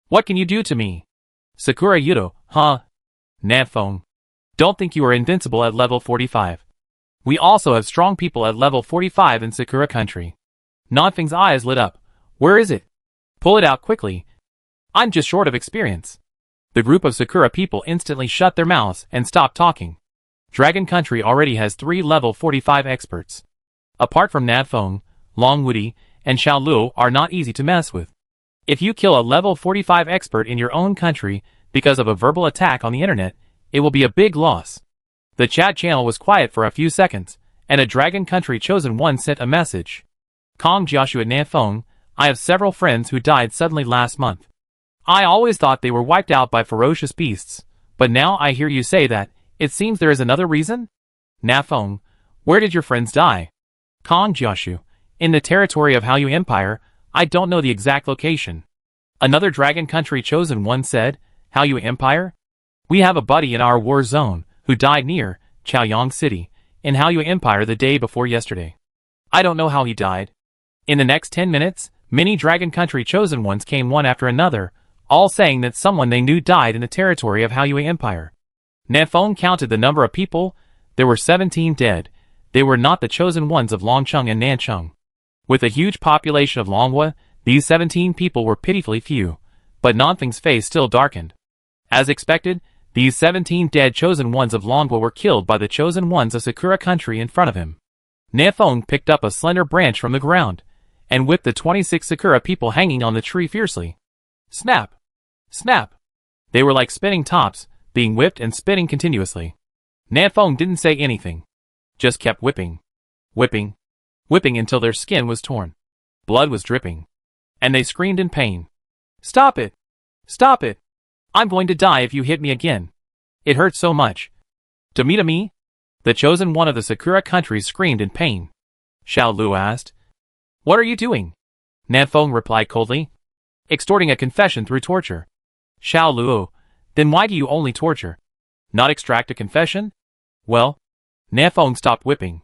what can you do to me? Sakura Yudo, huh? Nanfeng, don't think you are invincible at level 45. We also have strong people at level 45 in Sakura Country. Nanfeng's eyes lit up. Where is it? Pull it out quickly. I'm just short of experience. The group of Sakura people instantly shut their mouths and stopped talking. Dragon Country already has 3 level 45 experts. Apart from Nanfeng, Long Woody, and Xiao Luo are not easy to mess with. If you kill a level 45 expert in your own country because of a verbal attack on the internet, it will be a big loss. The chat channel was quiet for a few seconds, and a Dragon Country chosen one sent a message. Kong Joshua Nanfeng, I have several friends who died suddenly last month. I always thought they were wiped out by ferocious beasts, but now I hear you say that. It seems there is another reason? Nanfeng, where did your friends die? Kong Jiaoshu, in the territory of Haoyu Empire. I don't know the exact location. Another Dragon Country chosen one said, Haoyu Empire? We have a buddy in our war zone who died near Chaoyang City in Haoyu Empire the day before yesterday. I don't know how he died. In the next 10 minutes, many Dragon Country chosen ones came one after another, all saying that someone they knew died in the territory of Haoyu Empire. Nanfeng counted the number of people. There were 17 dead. They were not the chosen ones of Longcheng and Nancheng. With a huge population of Longhua, these 17 people were pitifully few, but Nanfeng's face still darkened. As expected, these 17 dead chosen ones of Longhua were killed by the chosen ones of Sakura Country in front of him. Nanfeng picked up a slender branch from the ground, and whipped the 26 Sakura people hanging on the tree fiercely. Snap! Snap! They were like spinning tops, being whipped and spinning continuously. Nanfeng didn't say anything, just kept whipping, whipping, whipping until their skin was torn. Blood was dripping, and they screamed in pain. Stop it! Stop it! I'm going to die if you hit me again. It hurts so much. To me? The chosen one of the Sakura countries screamed in pain. Xiao Luo asked. What are you doing? Nanfeng replied coldly. Extorting a confession through torture. Xiao Luo, then why do you only torture? Not extract a confession? Well, Nanfeng stopped whipping,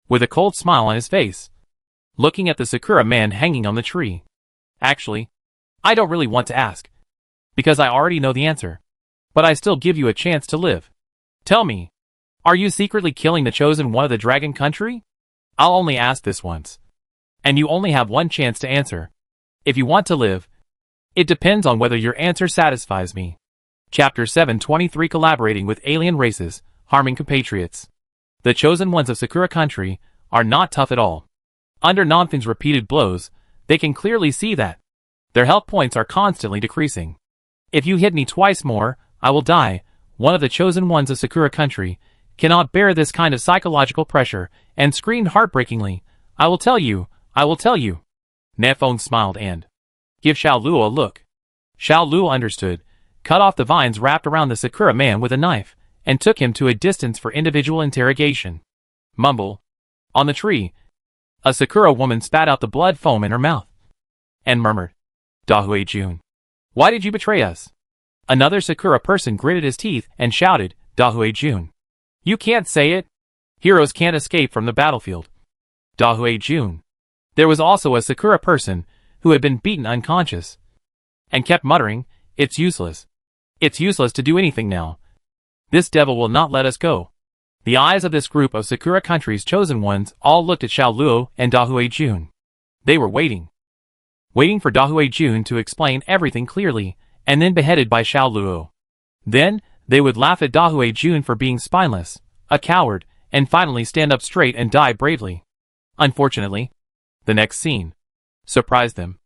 with a cold smile on his face, looking at the Sakura man hanging on the tree. Actually, I don't really want to ask, because I already know the answer. But I still give you a chance to live. Tell me, are you secretly killing the chosen one of the dragon country? I'll only ask this once. And you only have one chance to answer. If you want to live, it depends on whether your answer satisfies me. Chapter 723 Collaborating with Alien Races, Harming Compatriots. The chosen ones of Sakura country are not tough at all. Under Nanfeng's repeated blows, they can clearly see that their health points are constantly decreasing. If you hit me twice more, I will die. One of the chosen ones of Sakura country cannot bear this kind of psychological pressure and screamed heartbreakingly, I will tell you. Nanfeng smiled and give Xiao Luo a look. Xiao Luo understood, cut off the vines wrapped around the Sakura man with a knife, and took him to a distance for individual interrogation. Mumble. On the tree, a Sakura woman spat out the blood foam in her mouth, and murmured, Dahui Jun, why did you betray us? Another Sakura person gritted his teeth and shouted, Dahui Jun. You can't say it. Heroes can't escape from the battlefield. Dahui Jun. There was also a Sakura person who had been beaten unconscious, and kept muttering, It's useless. It's useless to do anything now. This devil will not let us go. The eyes of this group of Sakura country's chosen ones all looked at Xiao Luo and Dahui Jun. They were waiting for Dahui Jun to explain everything clearly, and then beheaded by Xiao Luo. Then, they would laugh at Dahui Jun for being spineless, a coward, and finally stand up straight and die bravely. Unfortunately, the next scene surprised them.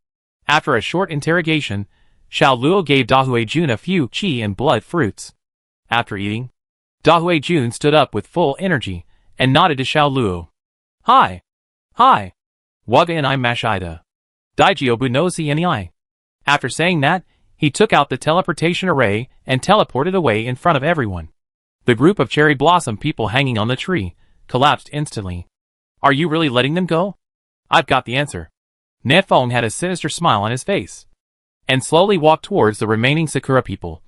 After a short interrogation, Xiao Luo gave Dahui Jun a few qi and blood fruits. After eating, Dahui Jun stood up with full energy and nodded to Xiao Luo. Hi. Waga and I Mashida. Daijiobu no CNEI. After saying that, he took out the teleportation array and teleported away in front of everyone. The group of cherry blossom people hanging on the tree collapsed instantly. Are you really letting them go? I've got the answer. Nanfeng had a sinister smile on his face, and slowly walked towards the remaining Sakura people.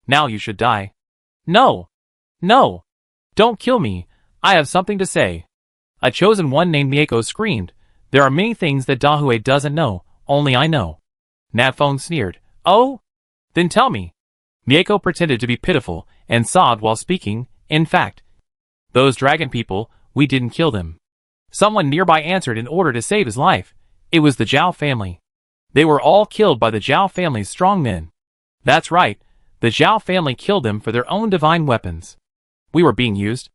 Now you should die. No! Don't kill me, I have something to say. A chosen one named Mieko screamed, There are many things that Dahui doesn't know, only I know. Nanfeng sneered, Oh? Then tell me. Mieko pretended to be pitiful, and sobbed while speaking, In fact, those dragon people, we didn't kill them. Someone nearby answered in order to save his life. It was the Zhao family. They were all killed by the Zhao family's strong men. That's right, the Zhao family killed them for their own divine weapons. We were being used.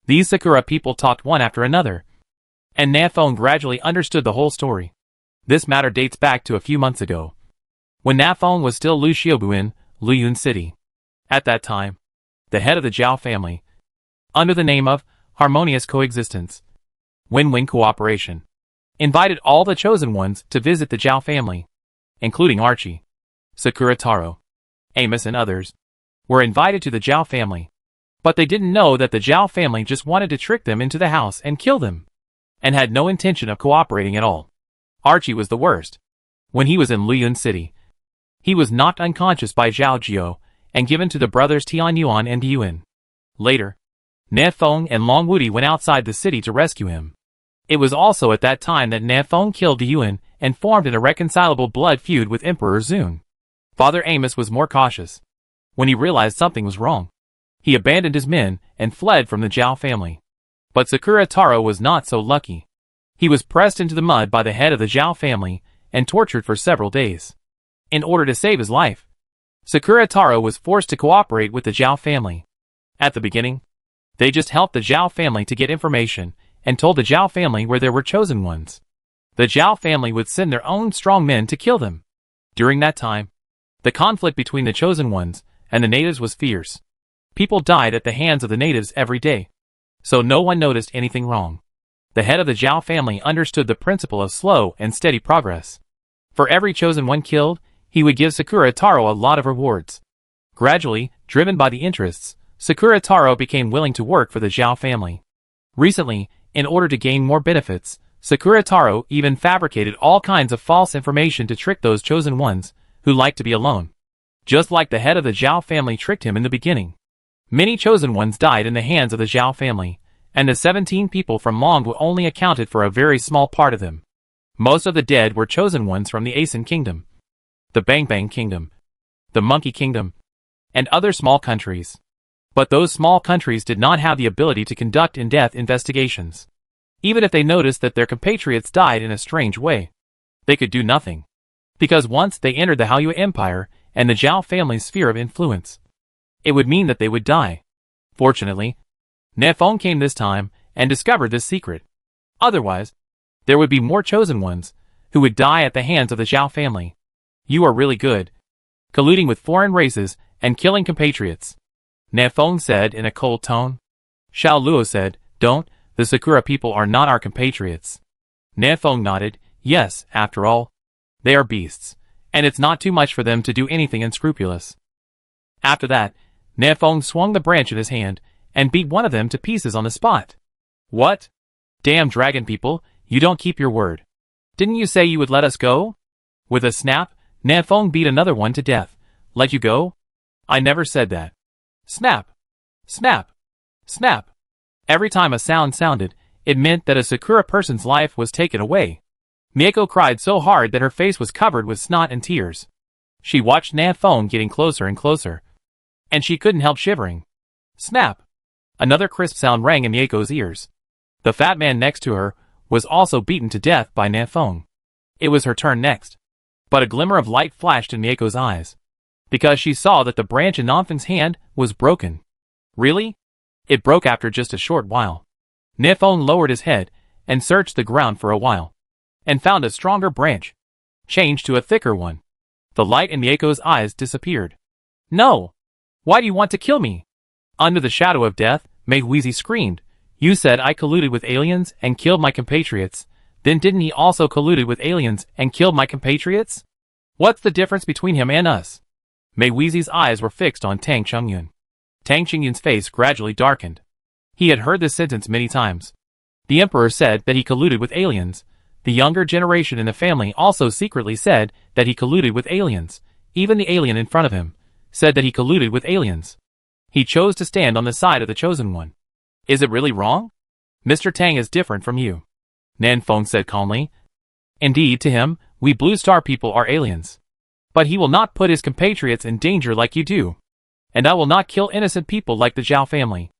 These Sakura people talked one after another, and Nanfeng gradually understood the whole story. This matter dates back to a few months ago, when Nanfeng was still Lu Xiaobu in Luyun City. At that time, the head of the Zhao family, under the name of Harmonious Coexistence, Win-Win Cooperation, invited all the chosen ones to visit the Zhao family, including Archie, Sakura Taro, Amos and others, were invited to the Zhao family. But they didn't know that the Zhao family just wanted to trick them into the house and kill them, and had no intention of cooperating at all. Archie was the worst. When he was in Luyun City, he was knocked unconscious by Zhao Jiao and given to the brothers Tian Yuan and Yuan. Later, Nanfeng and Long Wudi went outside the city to rescue him. It was also at that time that Nanfeng killed Yuan and formed an irreconcilable blood feud with Emperor Zun. Father Amos was more cautious. When he realized something was wrong, he abandoned his men and fled from the Zhao family. But Sakura Taro was not so lucky. He was pressed into the mud by the head of the Zhao family and tortured for several days. In order to save his life, Sakura Taro was forced to cooperate with the Zhao family. At the beginning, they just helped the Zhao family to get information and told the Zhao family where there were chosen ones. The Zhao family would send their own strong men to kill them. During that time, the conflict between the chosen ones and the natives was fierce. People died at the hands of the natives every day, so no one noticed anything wrong. The head of the Zhao family understood the principle of slow and steady progress. For every chosen one killed, he would give Sakura Taro a lot of rewards. Gradually, driven by the interests, Sakura Taro became willing to work for the Zhao family. Recently, in order to gain more benefits, Sakura Taro even fabricated all kinds of false information to trick those chosen ones who liked to be alone. Just like the head of the Zhao family tricked him in the beginning. Many chosen ones died in the hands of the Zhao family, and the 17 people from Longwu only accounted for a very small part of them. Most of the dead were chosen ones from the Asen Kingdom, the Bang Bang Kingdom, the Monkey Kingdom, and other small countries. But those small countries did not have the ability to conduct in-depth investigations. Even if they noticed that their compatriots died in a strange way, they could do nothing. Because once they entered the Haoyue Empire and the Zhao family's sphere of influence, it would mean that they would die. Fortunately, Nefeng came this time and discovered this secret. Otherwise, there would be more chosen ones who would die at the hands of the Zhao family. You are really good, colluding with foreign races and killing compatriots, Nefeng said in a cold tone. Xiao Luo said, don't, the Sakura people are not our compatriots. Nefeng nodded, yes, after all, they are beasts, and it's not too much for them to do anything unscrupulous. After that, Nefeng swung the branch in his hand and beat one of them to pieces on the spot. What? Damn dragon people, you don't keep your word. Didn't you say you would let us go? With a snap, Nefeng beat another one to death. Let you go? I never said that. Snap! Snap! Snap! Every time a sound sounded, it meant that a Sakura person's life was taken away. Mieko cried so hard that her face was covered with snot and tears. She watched Nefeng getting closer and closer, and she couldn't help shivering. Snap! Another crisp sound rang in Mieko's ears. The fat man next to her was also beaten to death by Nefeng. It was her turn next. But a glimmer of light flashed in Mieko's eyes, because she saw that the branch in Nefeng's hand was broken. Really? It broke after just a short while. Nefeng lowered his head and searched the ground for a while, and found a stronger branch, changed to a thicker one. The light in Mieko's eyes disappeared. No! Why do you want to kill me? Under the shadow of death, Mei Huizi screamed. You said I colluded with aliens and killed my compatriots. Then didn't he also colluded with aliens and killed my compatriots? What's the difference between him and us? Mei Huizi's eyes were fixed on Tang Chengyun. Tang Chengyun's face gradually darkened. He had heard this sentence many times. The emperor said that he colluded with aliens. The younger generation in the family also secretly said that he colluded with aliens. Even the alien in front of him said that he colluded with aliens. He chose to stand on the side of the chosen one. Is it really wrong? Mr. Tang is different from you, Nefeng said calmly. Indeed, to him, we Blue Star people are aliens. But he will not put his compatriots in danger like you do. And I will not kill innocent people like the Zhao family.